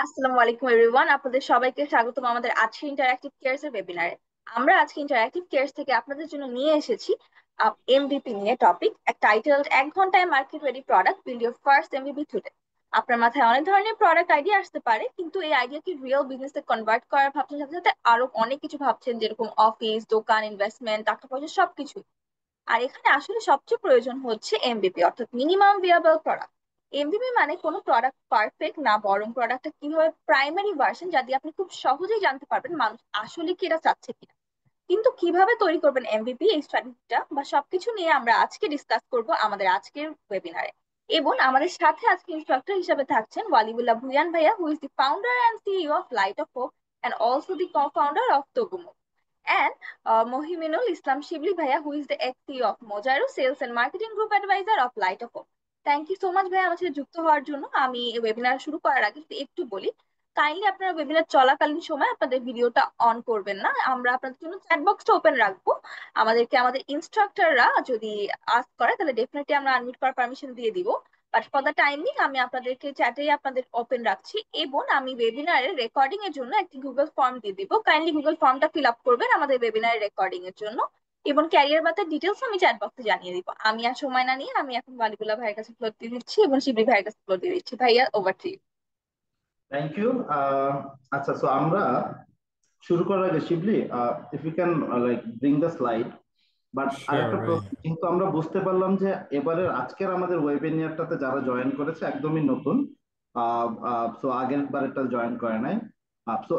আসসালামু আলাইকুম এভরিওয়ান, আপনাদের সবাইকে স্বাগতম আমাদের আজকে ইন্টারঅ্যাক্টিভ কেয়ারস এর ওয়েবিনারে। আমরা আজকে ইন্টারঅ্যাক্টিভ কেয়ারস থেকে আপনাদের জন্য নিয়ে এসেছি এমভিপি নিয়ে টপিক, টাইটেলড 1 ঘন্টায় market ready product, build your first MVP today. আপনার মাথায় অনেক ধরনের প্রোডাক্ট আইডিয়া আসতে পারে, কিন্তু এই আইডিয়াকে রিয়েল বিজনেসে কনভার্ট করার ভাবছেন, সাথে সাথে আরো অনেক কিছু ভাবছেন, যেরকম অফিস, দোকান, ইনভেস্টমেন্ট, টাকা পয়সা সবকিছু। আর এখানে আসলে সবচেয়ে প্রয়োজন হচ্ছে এমবিপি, অর্থাৎ মিনিমাম ভিয়াবল প্রোডাক্ট। এমবিপি মানে কোনো প্রোডাক্ট পারফেক্ট না, বরং প্রোডাক্টটা কিভাবে প্রাইমারি ভার্সন, যা দিয়ে আপনি খুব সহজেই জানতে পারবেন মানুষ আসলে কি এটা চাচ্ছে কিনা। কিন্তু কিভাবে তৈরি করবেন এমভিপি, এই স্ট্র্যাটেজিটা বা সবকিছু নিয়ে আমরা আজকে ডিসকাস করব আমাদের আজকের ওয়েবিনারে। এবং আমাদের সাথে আজকে ইনস্ট্রাক্টর হিসেবে থাকছেন ওয়ালিবুল্লাহ ভুয়ান ভাইয়া, who is the founder and CEO of light off hope and also the co-founder of Togumo, and Mohiminul Islam Shibli Bhaiya, who is the ex-CEO of Mojaro Sales and Marketing Group Advisor of Light of Hope. Thank you so much ভাইয়া আমার সাথে যুক্ত হওয়ার জন্য। আমি webinar শুরু করার আগে যদি একটু বলি, কাইন্ডলি আপনারা ওয়েবিনার চলাকালীন সময় আপনাদের ভিডিওটা অন করবেন না, আমরা আপনাদের জন্য চ্যাট বক্সটা ওপেন রাখবো। আমাদের ইনস্ট্রাক্টররা যদি আস্ক করে তাহলে ডেফিনেটলি আমরা আনমিউট করার পারমিশন দিয়ে দিব। বাট ফর দ্য টাইমিং আমি আপনাদেরকে চ্যাটে আপনাদের ওপেন রাখছি, এবং আমি ওয়েবিনারের রেকর্ডিং এর জন্য একটি গুগল ফর্ম দিয়ে দিব। কাইন্ডলি গুগল ফর্মটা ফিল আপ করবেন আমাদের ওয়েবিনারের রেকর্ডিং এর জন্য, এবং ক্যারিয়ার বাতার ডিটেলস আমি চ্যাট বক্সে জানিয়ে দিব। আমি আর সময় না নিয়ে আমি এখন ওয়ালিদুল্লাহ ভাইয়ের কাছে ফ্লোর দিয়ে দিচ্ছি এবং শিবলি ভাইয়ের কাছে ফ্লোর দিয়ে দিচ্ছি। ভাইয়া, over to you. Thank you. আচ্ছা, সো আমরা শুরু করার আগে Shibli, if you can like bring the slide. But sure আরেকটা ভাই। কিন্তু আমরা বুঝতে পারলাম যে এবারের আজকের আমাদের ওয়েবিনারটাতে যারা জয়েন করেছে একদমই নতুন। সো আগের বারেরটা জয়েন করে নাই। সো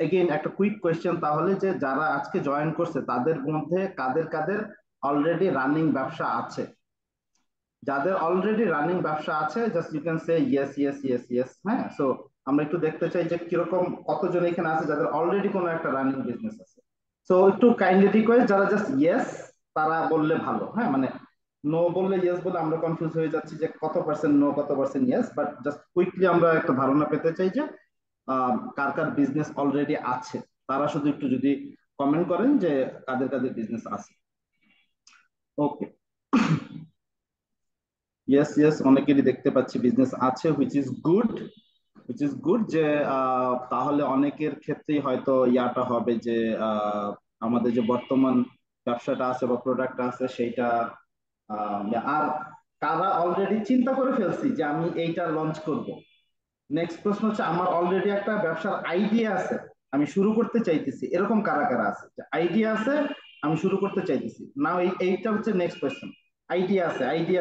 এগেইন একটা কুইক কোয়েশ্চেন তাহলে, যে যারা আজকে জয়েন করছে তাদের মধ্যে কাদের কাদের অলরেডি রানিং ব্যবসা আছে? যাদের অলরেডি রানিং ব্যবসা আছে just you can say yes yes yes yes. হ্যাঁ, সো আমরা একটু দেখতে চাই যে কিরকম কতজন এখানে আছে যাদের অলরেডি কোনো একটা রানিং বিজনেস আছে। সো একটু কাইন্ডলি রিকোয়েস্ট, যারা জাস্ট ইয়েস তারা বললে ভালো। হ্যাঁ, মানে নো বললে ইয়েস বলে আমরা কনফিউজ হয়ে যাচ্ছি যে কত পার্সেন্ট নো কত percent yes. But just quickly আমরা একটা ধারণা পেতে চাই যে কার কার বিজনেস অলরেডি আছে। তারা শুধু একটু যদি কমেন্ট করেন যে কাদের কাদের বিজনেস আছে। ওকে, ইয়েস ইয়েস, অনেকেরই দেখতে পাচ্ছি বিজনেস আছে, হুইচ ইজ গুড যে তাহলে অনেকের ক্ষেত্রেই হয়তো ইয়াটা হবে যে আমাদের যে বর্তমান ব্যবসাটা আছে বা প্রোডাক্ট আছে সেইটা আর কারা অলরেডি চিন্তা করে ফেলছি যে আমি এইটা লঞ্চ করব। নেক্সট প্রশ্ন হচ্ছে আমার অলরেডি একটা ব্যবসার আইডিয়া আছে, আমি শুরু করতে চাইতেছি, এরকম কারা কারা আছে? আইডিয়া আছে, আমি শুরু করতে চাইতেছি না, এইটা হচ্ছে নেক্সট কোয়েশ্চেন। আইডিয়া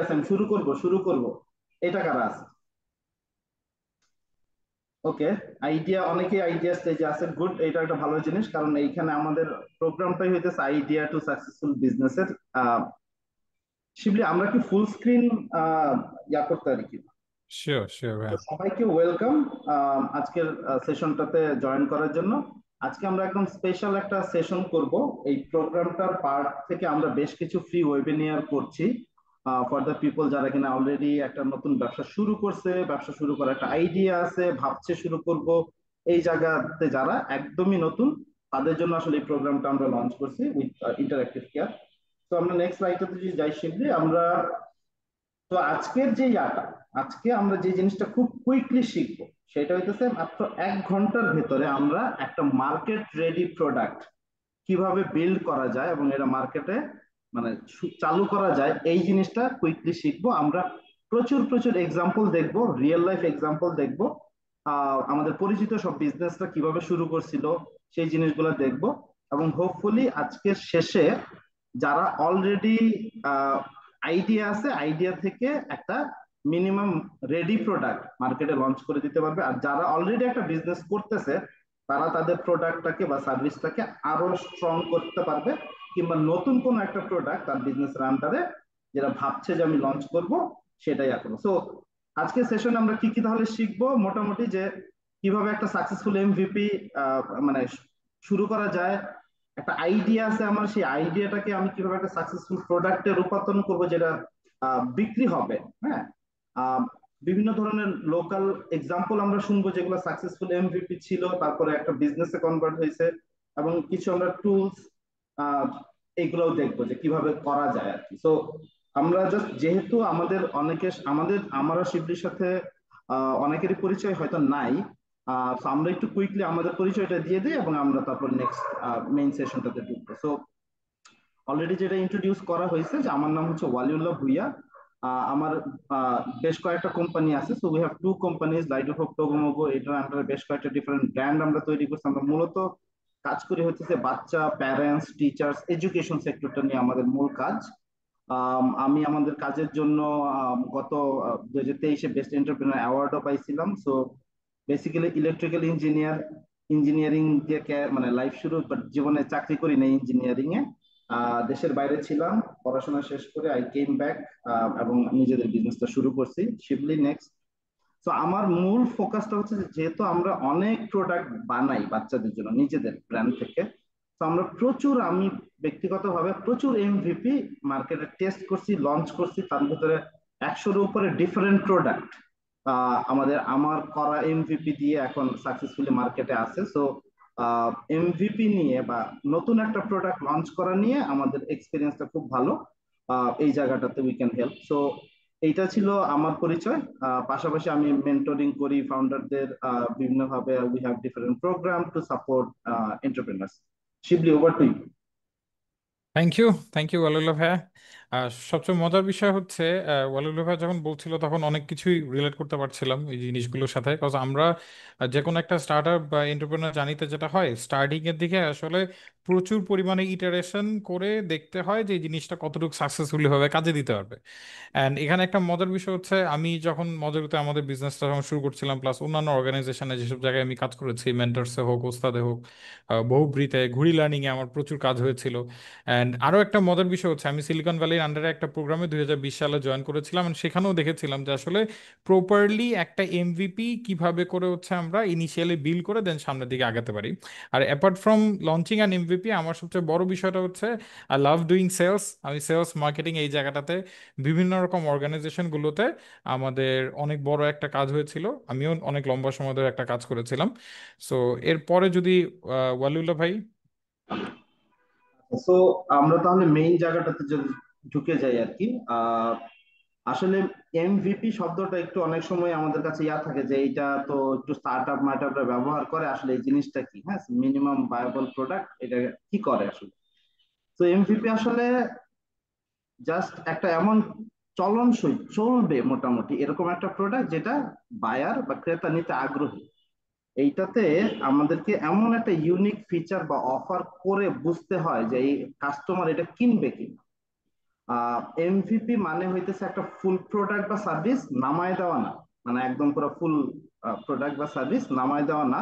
আছে আমি শুরু করব, এটা কারা আছে? ওকে, অনেকেই আইডিয়া স্টেজে আছে, গুড, এটা একটা ভালো জিনিস, কারণ এইখানে আমাদের প্রোগ্রামটাই হইতেছে আইডিয়া টু সাকসেসফুল বিজনেসের। শিবলি, আমরা কি ফুল স্ক্রিন ইয়া করতে পারি কি? শিওর শিওর তো ভাই। সবাইকে ওয়েলকাম আজকের সেশনটাতে জয়েন করার জন্য। আজকে আমরা একদম স্পেশাল একটা সেশন করব। এই প্রোগ্রামটার পার্ট থেকে আমরা বেশ কিছু ফ্রি ওয়েবিনার করছি ফর দ্য পিপল যারা কিনা অলরেডি একটা নতুন ব্যবসা শুরু করছে, ব্যবসা শুরু করার একটা আইডিয়া আছে, ভাবছে শুরু করব। এই জায়গাতে যারা একদমই নতুন তাদের জন্য আসলে এই প্রোগ্রামটা আমরা লঞ্চ করছি উইথ ইন্টারঅ্যাক্টিভ কেয়ার। তো আমরা নেক্সট স্লাইডটাতে যদি যাই শিখলে আমরা, তো আজকের যে ইয়াটা, আজকে আমরা যে জিনিসটা খুব কুইকলি শিখবো সেটা হইতেছে মাত্র 1 ঘন্টার ভেতরে আমরা একটা মার্কেট রেডি প্রোডাক্ট কিভাবে বিল্ড করা যায় এবং এটা মার্কেটে মানে চালু করা যায়, এই জিনিসটা কুইকলি শিখবো আমরা। প্রচুর প্রচুর এক্সাম্পল দেখবো, রিয়েল লাইফ এক্সাম্পল দেখবো, আমাদের পরিচিত সব বিজনেসটা কিভাবে শুরু করছিল সেই জিনিসগুলো দেখবো। এবং হোপফুলি আজকের শেষে যারা অলরেডি আইডিয়া আছে, আইডিয়া থেকে একটা মিনিমাম রেডি প্রোডাক্ট মার্কেটে লঞ্চ করে দিতে পারবে। আর যারা অলরেডি একটা বিজনেস করতেছে তারা তাদের প্রোডাক্টটাকে বা সার্ভিসটাকে আরো স্ট্রং করতে পারবে, কিংবা নতুন কোন একটা প্রোডাক্ট তার বিজনেস আন্ডারে যেটা ভাবছে যে আমি লঞ্চ করব সেটাই এখন। সো আজকে সেশনে আমরা কি কি তাহলে শিখবো মোটামুটি, যে কিভাবে একটা সাকসেসফুল এমভিপি মানে শুরু করা যায়, একটা আইডিয়া আছে আমার, সেই আইডিয়াটাকে আমি কিভাবে একটা সাকসেসফুল প্রোডাক্টে রূপান্তর করব যেটা বিক্রি হবে। হ্যাঁ, আহ, বিভিন্ন ধরনের লোকাল এক্সাম্পল আমরা শুনবো যেগুলো সাকসেসফুল এমভিপি ছিল, তারপরে একটা বিজনেসে কনভার্ট হয়েছে, এবং কিছু আমরা টুলস এগুলোও দেখবো যে কিভাবে করা যায় আর কি। সো আমরা জাস্ট, যেহেতু আমাদের অনেকে, আমরা শিবলির সাথে অনেকেরই পরিচয় হয়তো নাই, তো আমরা একটু কুইকলি আমাদের পরিচয়টা দিয়ে দিই এবং আমরা তারপর নেক্সট মেইন সেশনটাতে ঢুকবো। সো অলরেডি যেটা ইন্ট্রোডিউস করা হয়েছে যে আমার নাম হচ্ছে ওয়ালিউল্লাহ ভুইয়া। আমার বেশ কয়েকটা কোম্পানি আছে। So we have two companies, লাইডোফোক, টোগোমোগো। এটার আন্ডারে বেশ কয়েকটা ডিফারেন্ট ব্র্যান্ড আমরা তৈরি করছি। আমরা মূলত কাজ করি হচ্ছে যে বাচ্চা, প্যারেন্টস, টিচার্স, এডুকেশন সেক্টরটা নিয়ে আমাদের মূল কাজ। আমি আমাদের কাজের জন্য গত 2023-এ বেস্ট এন্টারপ্রেনার অ্যাওয়ার্ডও পাইছিলাম। সো বেসিক্যালি ইলেকট্রিক্যাল ইঞ্জিনিয়ারিং দিয়ে মানে লাইফ শুরু, বাট জীবনে চাকরি করি না ইঞ্জিনিয়ারিং এ। দেশের বাইরে ছিলাম, পড়াশোনা শেষ করে আই কেম ব্যাক এবং নিজেদের বিজনেসটা শুরু করছি শিবলি নেক্সট। তো আমার মূল ফোকাসটা হচ্ছে যে যেহেতু আমরা অনেক প্রোডাক্ট বানাই বাচ্চাদের জন্য নিজেদের ব্র্যান্ড থেকে, তো আমরা প্রচুর, আমি ব্যক্তিগতভাবে প্রচুর এমভিপি মার্কেটে টেস্ট করছি, লঞ্চ করছি। তার ভিতরে 100-এর উপরে ডিফারেন্ট প্রোডাক্ট আমার করা এমভিপি দিয়ে এখন সাকসেসফুলি মার্কেটে আছে। সো এমভিপি নিয়ে বা নতুন একটা প্রোডাক্ট লঞ্চ করা নিয়ে আমাদের এক্সপিরিয়েন্সটা খুব ভালো। এই জায়গাটাতে উই ক্যান হেল্প। সো এইটা ছিল আমার পরিচয়। পাশাপাশি আমি মেন্টরিং করি ফাউন্ডারদের বিভিন্নভাবে। We have different program to support entrepreneurs. Shibli, over to you. Thank you, thank you Waliullah ভাইয়া। সবচেয়ে মজার বিষয় হচ্ছে ওয়ালুল্লাহ ভাইয়া যখন বলছিল তখন অনেক কিছুই রিলেট করতে পারছিলাম এই জিনিসগুলোর সাথে। কজ আমরা যে কোনো একটা স্টার্ট আপ বা এন্টারপ্রেনার জানিতে যেটা হয়, স্টার্টিং এর দিকে আসলে প্রচুর পরিমাণে ইটারেশন করে দেখতে হয় যে এই জিনিসটা কতটুকু সাকসেসফুলি ভাবে কাজে দিতে পারবে। অ্যান্ড এখানে একটা মজার বিষয় হচ্ছে, আমি যখন মজারতে আমাদের বিজনেসটা যখন শুরু করছিলাম, প্লাস অন্যান্য অর্গানাইজেশনে যেসব জায়গায় আমি কাজ করেছি, মেন্টরসে হোক, ওস্তাদে হোক, বহুব্রিতে, ঘুড়ি লার্নিংয়ে আমার প্রচুর কাজ হয়েছিল। অ্যান্ড আরও একটা মজার বিষয় হচ্ছে, আমি সিলিকন ভ্যালির আন্ডারে একটা প্রোগ্রামে 2020 সালে জয়েন করেছিলাম, and সেখানেও দেখেছিলাম যে আসলে প্রপারলি একটা এমভিপি কিভাবে করে হচ্ছে আমরা ইনিশিয়ালি বিল করে দেন সামনের দিকে আগাতে পারি। আর apart from launching and MVP, আমার সবচেয়ে বড় বিষয়টা হচ্ছে আই লাভ ডুইং সেলস। আমি সেলস মার্কেটিং এই জায়গাটাতে বিভিন্ন রকম অর্গানাইজেশনগুলোতে আমাদের অনেক বড় একটা কাজ হয়েছিল। আমিও অনেক লম্বা সময় ধরে একটা কাজ করেছিলাম। সো এরপরে যদি ওয়ালিউল্লাহ ভাই। সো আমরা তাহলে মেইন জায়গাটাতে যদি ঢুকে যাই আর কি। আসলে এমভিপি শব্দটা একটু অনেক সময় আমাদের কাছে ইয়া থাকে যে এটা তো একটু স্টার্ট আপ মার্টআপরা ব্যবহার করে, আসলে এই জিনিসটা কি, হ্যাঁ, মিনিমাম ভায়াবল প্রোডাক্ট, এটা কি করে আসলে। তো এমভিপি আসলে জাস্ট একটা এমন চলনসই, চলবে মোটামুটি এরকম একটা প্রোডাক্ট যেটা বায়ার বা ক্রেতা নিতে আগ্রহী। এইটাতে আমাদেরকে এমন একটা ইউনিক ফিচার বা অফার করে বুঝতে হয় যে এই কাস্টমার এটা কিনবে কিনা। এমভিপি মানে হইতেছে একটা ফুল প্রোডাক্ট বা সার্ভিস নামায় দেওয়া না, মানে একদম পুরো ফুল প্রোডাক্ট বা সার্ভিস নামায় দেওয়া না।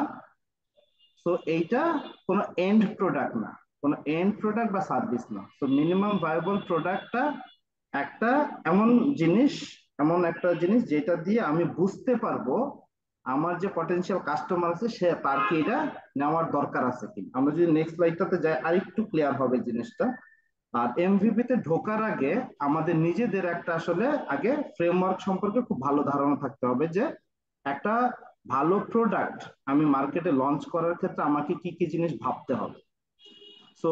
সো এইটা কোনো এন্ড প্রোডাক্ট না, কোনো এন্ড প্রোডাক্ট বা সার্ভিস না। সো মিনিমাম ভায়াবল প্রোডাক্টটা একটা এমন জিনিস, এমন একটা জিনিস যেটা দিয়ে আমি বুঝতে পারবো আমার যে পটেনশিয়াল কাস্টমার আছে সে, তার কি এটা নেওয়ার দরকার আছে কিনা। আমরা যদি নেক্সট স্লাইডটাতে যাই আরেকটু ক্লিয়ার হবে জিনিসটা। আর এমভিপি তে ঢোকার আগে আমাদের নিজেদের একটা আসলে আগে ফ্রেমওয়ার্ক সম্পর্কে খুব ভালো ধারণা থাকতে হবে যে একটা ভালো প্রোডাক্ট আমি মার্কেটে লঞ্চ করার ক্ষেত্রে আমাকে কি কি জিনিস ভাবতে হবে। সো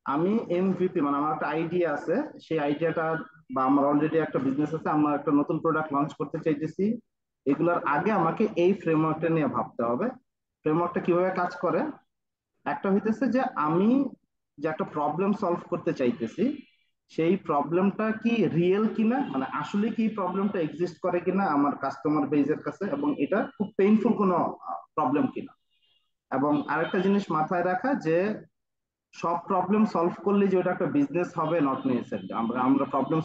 আমি এমভিপি মানে আমার একটা আইডিয়া আছে, সেই আইডিয়াটা বা আমার অলরেডি একটা বিজনেস আছে, আমরা একটা নতুন প্রোডাক্ট লঞ্চ করতে চাইতেছি, এগুলোর আগে আমাকে এই ফ্রেমওয়ার্কটা নিয়ে ভাবতে হবে। ফ্রেমওয়ার্কটা কিভাবে কাজ করে, একটা হইতেছে যে আমি যে একটা প্রবলেম সলভ করতে চাইতেছি, সেই প্রবলেমটা কি রিয়েল কিনা, মানে আসলে কি প্রবলেমটা এক্সিস্ট করে কিনা আমার কাস্টমার বেজের কাছে, এবং এটা খুব পেইনফুল কোনো প্রবলেম কিনা। এবং আরেকটা জিনিস মাথায় রাখা যে সব প্রবলেম সলভ করলে যে ওটা একটা বিজনেস হবে নট নেসেসারি। আমরা আমরা প্রবলেম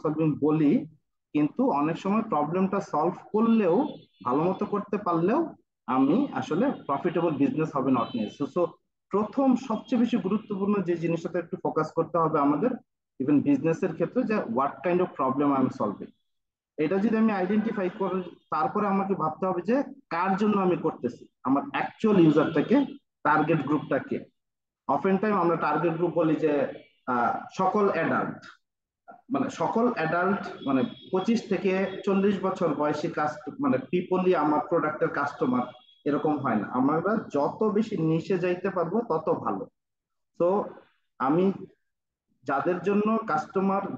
সলভিং বলি, কিন্তু অনেক সময় প্রবলেমটা সলভ করলেও, ভালো মতো করতে পারলেও আমি আসলে প্রফিটেবল বিজনেস হবে নট নেসেসারি। সো প্রথম সবচেয়ে বেশি গুরুত্বপূর্ণ যে জিনিসটাতে একটু ফোকাস করতে হবে আমাদের ইভেন বিজনেসের ক্ষেত্রে, যে what kind of problem I am solving. এটা যদি আমি আইডেন্টিফাই করি, তারপরে আমাকে ভাবতে হবে যে কার জন্য আমি করতেছি, আমার অ্যাকচুয়াল ইউজারটাকে, টার্গেট গ্রুপটাকে। অফেন টাইম আমরা টার্গেট গ্রুপ বলি যে সকল অ্যাডাল্ট, মানে সকল অ্যাডাল্ট মানে 25 থেকে 40 বছর বয়সী কাস্ট মানে পিপলই আমার প্রোডাক্টের কাস্টমার, এরকম হয় না। আমরা যত বেশি নিচে যাইতে পারবো তত ভালো। তো আমি যাদের জন্য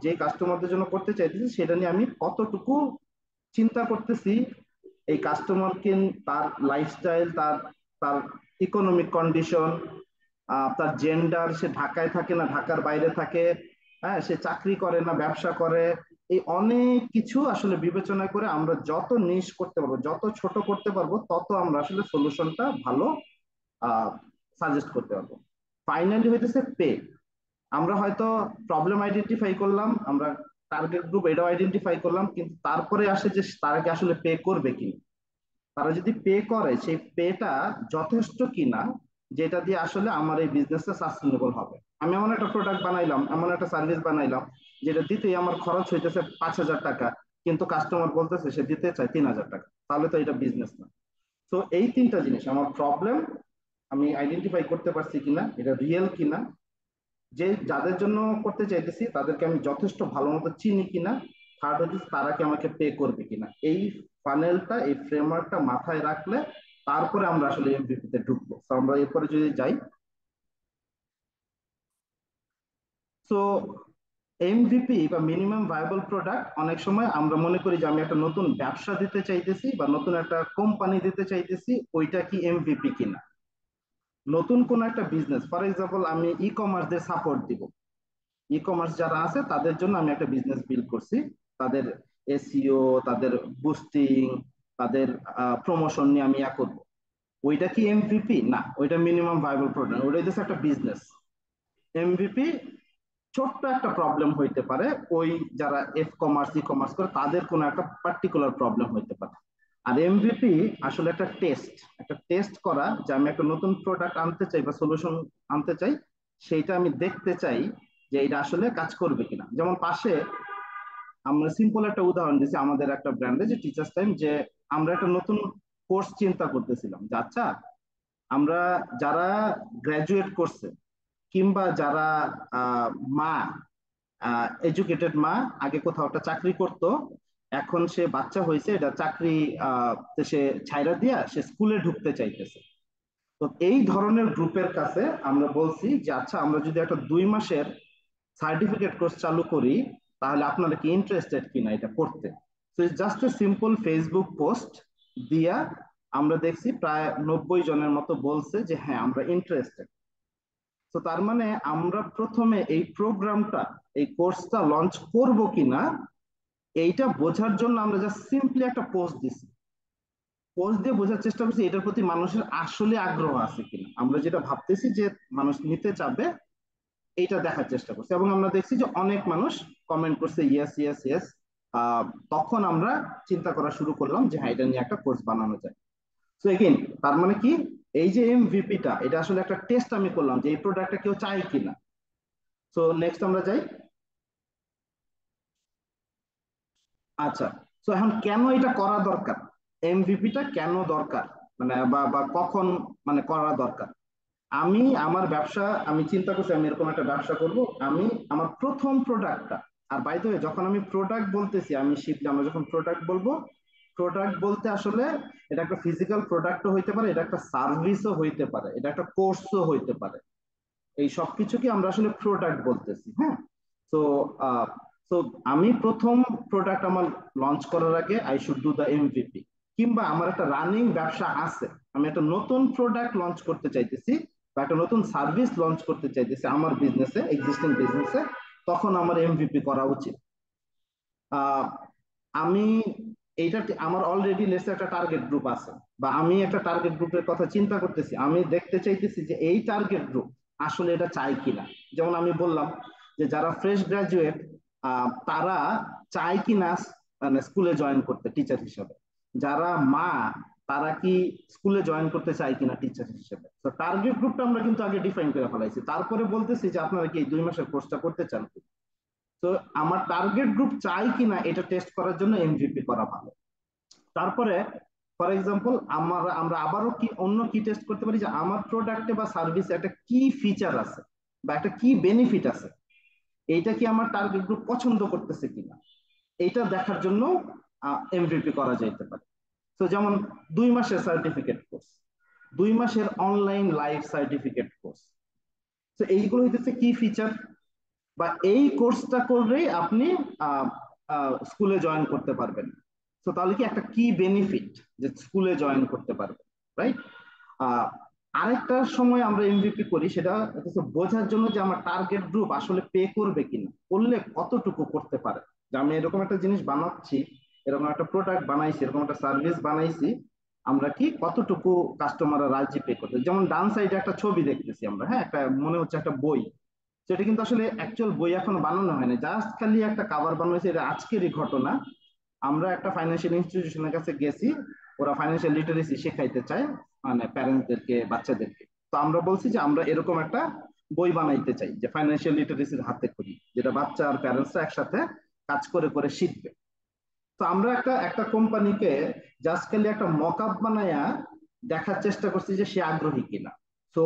যে কাস্টমারদের জন্য করতে চাইতেছি সেটা নিয়ে আমি কতটুকু চিন্তা করতেছি, এই কাস্টমারকে তার লাইফস্টাইল, তার তার ইকোনমিক কন্ডিশন, তার জেন্ডার, সে ঢাকায় থাকে না ঢাকার বাইরে থাকে, হ্যাঁ, সে চাকরি করে না ব্যবসা করে, এই অনেক কিছু আসলে বিবেচনা করে আমরা যত নিশ করতে পারবো, যত ছোট করতে পারবো, তত আমরা আসলে সলিউশনটা ভালো সাজেস্ট করতে পারবো। ফাইনালি হইতেছে পে। আমরা হয়তো প্রবলেম আইডেন্টিফাই করলাম, আমরা টার্গেট গ্রুপ এটাও আইডেন্টিফাই করলাম, কিন্তু তারপরে আসে যে তারা কি আসলে পে করবে কিনা। তারা যদি পে করে, সেই পেটা যথেষ্ট কিনা, যেটা দিয়ে আসলে আমার এই বিজনেসটা সাস্টেনেবল হবে। আমি এমন একটা প্রোডাক্ট বানাইলাম, এমন একটা সার্ভিস বানাইলাম, যেটা দিতেই আমার খরচ হইতেছে 5,000 টাকা, কিন্তু কাস্টমার বলতেছে সে দিতে চায় 3,000 টাকা, তাহলে তো এটা বিজনেস না। তো এই তিনটা জিনিস, আমার প্রবলেম আমি আইডেন্টিফাই করতে পারছি কিনা, এটা রিয়েল কিনা, যে যাদের জন্য করতে চাইতেছি তাদেরকে আমি যথেষ্ট ভালো মতো চিনি কিনা, থার্ড হচ্ছে তারা কি আমাকে পে করবে কিনা। এই ফানেলটা, এই ফ্রেমওয়ার্কটা মাথায় রাখলে তারপরে আমরা আসলে এমভিপি তে ঢুকবো। তো আমরা এরপরে যদি যাই, তো এমভিপি বা মিনিমাম ভায়াবল প্রোডাক্ট, অনেক সময় আমরা মনে করি যে আমি একটা নতুন ব্যবসা দিতে চাইতেছি বা নতুন একটা কোম্পানি দিতে চাইতেছি, ওইটা কি এমভিপি কিনা। নতুন কোন একটা বিজনেস, ফর এক্সাম্পল আমি ই কমার্স দের সাপোর্ট দিব, ই কমার্স যারা আছে তাদের জন্য আমি একটা বিজনেস বিল্ড করছি, তাদের এসইও, তাদের বুস্টিং, তাদের প্রমোশন নিয়ে আমি করবো। ওইটা কি এমভিপি? না, ওইটা মিনিমাম ভায়াবল প্রোডাক্ট, ওইটা হচ্ছে একটা বিজনেস। এমভিপি ছোট্ট একটা প্রবলেম হইতে পারে, ওই যারা এফ কমার্স ই কমার্স করে তাদের কোনো একটা পার্টিকুলার প্রবলেম হইতে পারে। আর এমভিপি আসলে একটা টেস্ট, একটা টেস্ট করা, যে আমি একটা নতুন প্রোডাক্ট আনতে চাই বা সলিউশন আনতে চাই, সেইটা আমি দেখতে চাই যে এটা আসলে কাজ করবে কিনা। যেমন পাশে আমরা সিম্পল একটা উদাহরণ দিচ্ছি, আমাদের একটা ব্র্যান্ডে যে টিচার্স টাইম, যে আমরা একটা নতুন কোর্স চিন্তা করতেছিলাম, যে আচ্ছা আমরা যারা গ্রাজুয়েট করছে, কিংবা যারা আহ, মা, এডুকেটেড মা, আগে কোথাও একটা চাকরি করত, এখন সে বাচ্চা হয়েছে, এটা চাকরি সে ছাইরা দিয়া সে স্কুলে ঢুকতে চাইতেছে। তো এই ধরনের গ্রুপের কাছে আমরা বলছি যে আচ্ছা আমরা যদি একটা 2 মাসের সার্টিফিকেট কোর্স চালু করি, তাহলে আপনারা কি ইন্টারেস্টেড কিনা এটা করতে। তো just a simple Facebook post দিয়া আমরা দেখছি প্রায় 90 জনের মতো বলছে যে হ্যাঁ আমরা ইন্টারেস্টেড। তো তার মানে আমরা প্রথমে এই প্রোগ্রামটা, এই কোর্সটা লঞ্চ করব কিনা, এইটা বোঝার জন্য আমরা জাস্ট সিম্পলি একটা পোস্ট দিছি। পোস্ট দিয়ে বোঝার চেষ্টা করছি এটার প্রতি মানুষের আসলে আগ্রহ আছে কিনা, আমরা যেটা ভাবতেছি যে মানুষ নিতে চাবে, এইটা দেখার চেষ্টা করছি, এবং আমরা দেখছি যে অনেক মানুষ কমেন্ট করছে ইয়েস ইয়েস ইয়েস। তখন আমরা চিন্তা করা শুরু করলাম যে হ্যাঁ এটা নিয়ে একটা কোর্স বানানো যায়। তো এগেইন, তার মানে কি, এই যে এমভিপিটা, এটা আসলে একটা টেস্ট আমি করলাম যে এই প্রোডাক্টটা কেউ চায় কিনা। তো নেক্সট আমরা যাই। আচ্ছা, তো এখন কেন এটা করা দরকার, এমভিপিটা কেন দরকার, মানে বা বা কখন মানে করা দরকার। আমি আমার ব্যবসা, আমি চিন্তা করছি আমি এরকম একটা ব্যবসা করব। আমি আমার প্রথম প্রোডাক্টটা, আর বাই দ্য ওয়ে যখন আমি প্রোডাক্ট বলতেছি, আমি শিখলে আমরা যখন প্রোডাক্ট বলবো, প্রোডাক্ট বলতে আসলে এটা একটা ফিজিক্যাল প্রোডাক্টও হইতে পারে, এটা একটা সার্ভিসও হইতে পারে, এটা একটা কোর্সও হইতে পারে। এই সবকিছুকে আমরা আসলে প্রোডাক্ট বলতেছি, হ্যাঁ। তো তো আমি প্রথম প্রোডাক্ট আমার লঞ্চ করার আগে I should do the MVP. কিংবা আমার একটা রানিং ব্যবসা আছে, আমি একটা নতুন প্রোডাক্ট লঞ্চ করতে চাইতেছি বা একটা নতুন সার্ভিস লঞ্চ করতে চাইতেছি আমার বিজনেসে, এক্সিস্টিং বিজনেসে, তখন আমার এমভিপি করা উচিত। আহ, আমি এইটা, আমার অলরেডি লেসে একটা টার্গেট গ্রুপ আছে, বা আমি একটা টার্গেট গ্রুপের কথা চিন্তা করতেছি, আমি দেখতে চাইতেছি যে এই টার্গেট গ্রুপ আসলে এটা চাই কিনা। যেমন আমি বললাম যে যারা ফ্রেশ গ্রাজুয়েট, তারা চায় কিনা মানে স্কুলে জয়েন করতে টিচার হিসেবে, যারা মা, তারা কি স্কুলে জয়েন করতে চায় কিনা টিচার হিসেবে। তো টার্গেট গ্রুপটা আমরা কিন্তু আগে ডিফাইন করে ফেলাইছি, তারপরে বলতেছি যে আপনারা কি এই 2 মাসের কোর্সটা করতে চান। তো আমার টার্গেট গ্রুপ চাই কিনা এটা টেস্ট করার জন্য এমভিপি করা ভালো। তারপরে ফর এক্সাম্পল আমরা আবারও কি অন্য কি টেস্ট করতে পারি, যে আমার প্রোডাক্টে বা সার্ভিসে একটা কি ফিচার আছে বা একটা কি বেনিফিট আছে, এইটা কি আমার টার্গেট গ্রুপ পছন্দ করতেছে কিনা, এইটা দেখার জন্য এমভিপি করা যাইতে পারে। তো যেমন 2 মাসের সার্টিফিকেট কোর্স, 2 মাসের অনলাইন লাইভ সার্টিফিকেট কোর্স, তো এইগুলো হইতেছে কি ফিচার, বা এই কোর্সটা করলেই আপনি স্কুলে জয়েন করতে পারবেন। তো তাহলে কি একটা কি বেনিফিট, যে স্কুলে জয়েন করতে পারবে, রাইট? আহ আরেকটা সময় আমরা এমভিপি করি, সেটা হচ্ছে বোঝার জন্য যে আমার টার্গেট গ্রুপ আসলে পে করবে কিনা, করলে কতটুকু করতে পারে। যে আমি এরকম একটা জিনিস বানাচ্ছি, এরকম একটা প্রোডাক্ট বানাইছি, এরকম একটা সার্ভিস বানাইছি, আমরা কি কতটুকু কাস্টমাররা রাজি পে করতে। যেমন ডান সাইডে একটা ছবি দেখতেছি আমরা, হ্যাঁ, একটা মনে হচ্ছে একটা বই, সেটা কিন্তু আসলে অ্যাকচুয়াল বই এখন বানানো হয়নি, জাস্ট খালি একটা কাভার বানানো হয়েছে। এটা আজকেরই ঘটনা। আমরা একটা ফাইন্যান্সিয়াল ইনস্টিটিউশনের কাছে গেছি, ওরা ফাইন্যান্সিয়াল লিটারেসি শেখাইতে চায়, মানে প্যারেন্টসদেরকে, বাচ্চাদেরকে। তো আমরা বলছি যে আমরা এরকম একটা বই বানাইতে চাই, যে ফাইন্যান্সিয়াল লিটারেসির হাতে করি, যেটা বাচ্চা আর প্যারেন্টসরা একসাথে কাজ করে করে শিখবে। তো আমরা একটা একটা কোম্পানিকে জাস্ট খালি একটা মক আপ বানায়া দেখার চেষ্টা করছি যে সে আগ্রহী কিনা। তো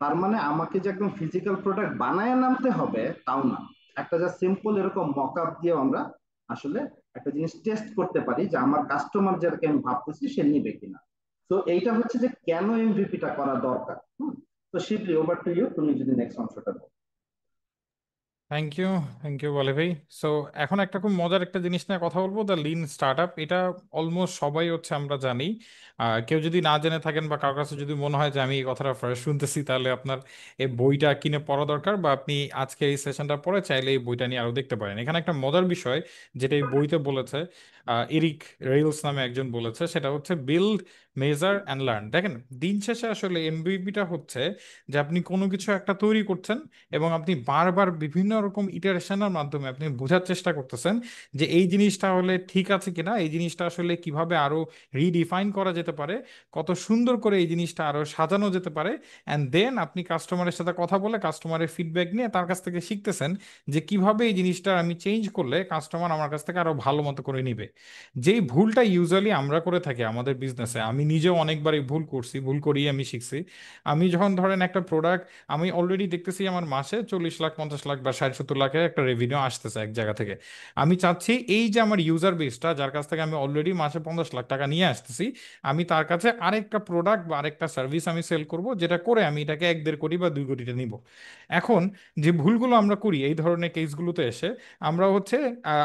তার মানে আমাকে যে একদম ফিজিক্যাল প্রোডাক্ট বানায় নামতে হবে তাও না, একটা যা সিম্পল এরকম মক আপ দিয়ে আমরা আসলে একটা জিনিস টেস্ট করতে পারি যে আমার কাস্টমার যাকে আমি ভাবতেছি সে নিবে কিনা। তো এইটা হচ্ছে যে কেন এমভিপিটা করা দরকার। তো শিবলি, ওভার টু ইউ, তুমি যদি নেক্সট অংশটা দাও। থ্যাংক ইউ, থ্যাংক ইউ বলে ভাই। সো এখন একটা খুব মজার একটা জিনিস নিয়ে কথা বলবো, দ্য লিন স্টার্ট আপ। এটা অলমোস্ট সবাই হচ্ছে আমরা জানি। কেউ যদি না জেনে থাকেন বা কারোর কাছে যদি মনে হয় যে আমি এই কথাটা ফার্স্ট শুনতেছি, তাহলে আপনার এই বইটা কিনে পড়া দরকার, বা আপনি আজকে এই সেশনটা পরে চাইলে এই বইটা নিয়ে আরো দেখতে পারেন। এখানে একটা মজার বিষয় যেটা এই বইতে বলেছে, এরিক রেইলস নামে একজন বলেছে, সেটা হচ্ছে বিল্ড, মেজার অ্যান্ড লার্ন। দেখেন, দিন শেষে আসলে এমবিপিটা হচ্ছে যে আপনি কোনো কিছু একটা তৈরি করছেন এবং আপনি বারবার বিভিন্ন রকম ইটারেশনের মাধ্যমে আপনি বোঝার চেষ্টা করতেছেন যে এই জিনিসটা হলে ঠিক আছে কিনা, এই জিনিসটা আসলে কিভাবে আরো রিডিফাইন করা যেতে পারে, কত সুন্দর করে এই জিনিসটা আরো সাজানো যেতে পারে। অ্যান্ড দেন আপনি কাস্টমারের সাথে কথা বলে কাস্টমারের ফিডব্যাক নিয়ে তার কাছ থেকে শিখতেছেন যে কিভাবে এই জিনিসটা আমি চেঞ্জ করলে কাস্টমার আমার কাছ থেকে আরো ভালো মতো করে নিবে। যেই ভুলটা ইউজুয়ালি আমরা করে থাকি আমাদের বিজনেসে, আমি নিজেও অনেকবারই ভুল করছি, ভুল করিয়ে আমি শিখছি। আমি যখন ধরেন একটা প্রোডাক্ট, আমি অলরেডি দেখতেছি আমার মাসে 40 লাখ, 50 লাখ বা 60-70 লাখের একটা রেভিনিউ আসতেছে এক জায়গা থেকে। আমি চাচ্ছি এই যে আমার ইউজার বেসটা, যার কাছ থেকে আমি অলরেডি মাসে 50 লাখ টাকা নিয়ে আসতেছি, আমি তার কাছে আরেকটা প্রোডাক্ট বা আরেকটা সার্ভিস আমি সেল করব, যেটা করে আমি এটাকে 1-1.5 কোটি বা 2 কোটিতে নিব। এখন যে ভুলগুলো আমরা করি এই ধরনের কেসগুলোতে এসে, আমরা হচ্ছে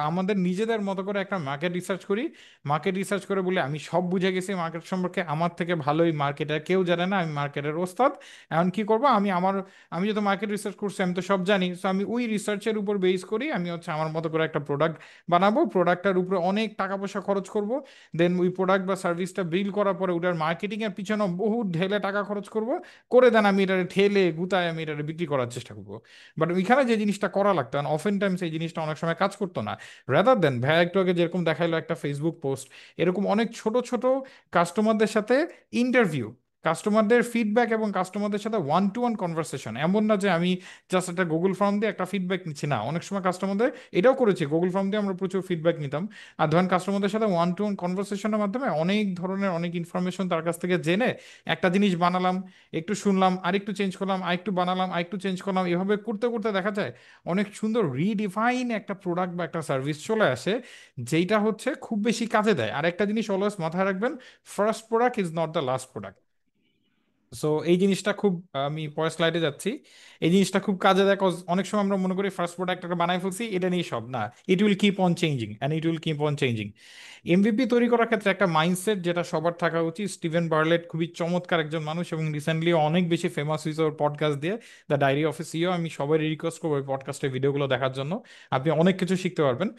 আমাদের নিজেদের মতো করে একটা মার্কেট রিসার্চ করি। মার্কেট রিসার্চ করে বলে আমি সব বুঝে গেছি মার্কেট সম্পর্কে, আমার থেকে ভালোই মার্কেটের কেউ জানে না, আমি মার্কেটের ওস্তাদ। এখন কি করবো, আমি যত মার্কেট রিসার্চ করছি আমি তো সব জানি, তো আমি ওই রিসার্চের উপর বেস করি আমি হচ্ছে আমার মতো করে একটা প্রোডাক্ট বানাবো, প্রোডাক্টটার উপরে অনেক টাকা পয়সা খরচ করব। দেন ওই প্রোডাক্ট বা সার্ভিসটা বিল করার পরে ওটার মার্কেটিং এর পিছনে বহু ঢেলে টাকা খরচ করব, করে দেন আমি এটা ঠেলে গুতায় আমি এটা বিক্রি করার চেষ্টা করবো। বাট ওইখানে যে জিনিসটা করা লাগতো, অফেন টাইমস এই জিনিসটা অনেক সময় কাজ করতো না। রাদার দেন ভাইয়া একটু আগে যেরকম দেখাইলো একটা ফেসবুক পোস্ট, এরকম অনেক ছোট ছোট কাস্টমারদের সাথে ইন্টারভিউ, কাস্টমারদের ফিডব্যাক এবং কাস্টমারদের সাথে ওয়ান টু ওয়ান কনভারসেশন। এমন না যে আমি জাস্ট একটা গুগল ফর্ম দিয়ে একটা ফিডব্যাক নিচ্ছি, না, অনেক সময় কাস্টমারদের এটাও করেছি, গুগল ফর্ম দিয়ে আমরা প্রচুর ফিডব্যাক নিতাম। আর ধরেন কাস্টমারদের সাথে ওয়ান টু ওয়ান কনভারসেশনের মাধ্যমে অনেক ধরনের অনেক ইনফরমেশন তার কাছ থেকে জেনে একটা জিনিস বানালাম, একটু শুনলাম, আরেকটু চেঞ্জ করলাম, আরেকটু বানালাম, আরেকটু চেঞ্জ করলাম, এভাবে করতে করতে দেখা যায় অনেক সুন্দর রিডিফাইন একটা প্রোডাক্ট বা একটা সার্ভিস চলে আসে, যেটা হচ্ছে খুব বেশি কাজে দেয়। আর একটা জিনিস অলওয়েজ মাথায় রাখবেন, first product is not the last product. So এই জিনিসটা খুব, আমি পরের স্লাইডে যাচ্ছি, এই জিনিসটা খুব কাজে দেয়। 'cause অনেক সময় আমরা মনে করি ফার্স্ট প্রোডাক্ট একটা বানাই ফেলছি, এটা নিয়ে সব না। It will keep on changing and it will keep on changing. MVP তৈরি করার ক্ষেত্রে একটা মাইন্ডসেট যেটা সবার থাকা উচিত। স্টিভেন বার্লেট খুবই চমৎকার একজন মানুষ এবং রিসেন্টলি অনেক বেশি ফেমাস হয়েছে ওর পডকাস্ট দিয়ে, the diary of a CEO. আমি সবাই রিকোয়েস্ট করবো ওই পডকাস্টের ভিডিওগুলো দেখার জন্য, আপনি অনেক কিছু শিখতে পারবেন।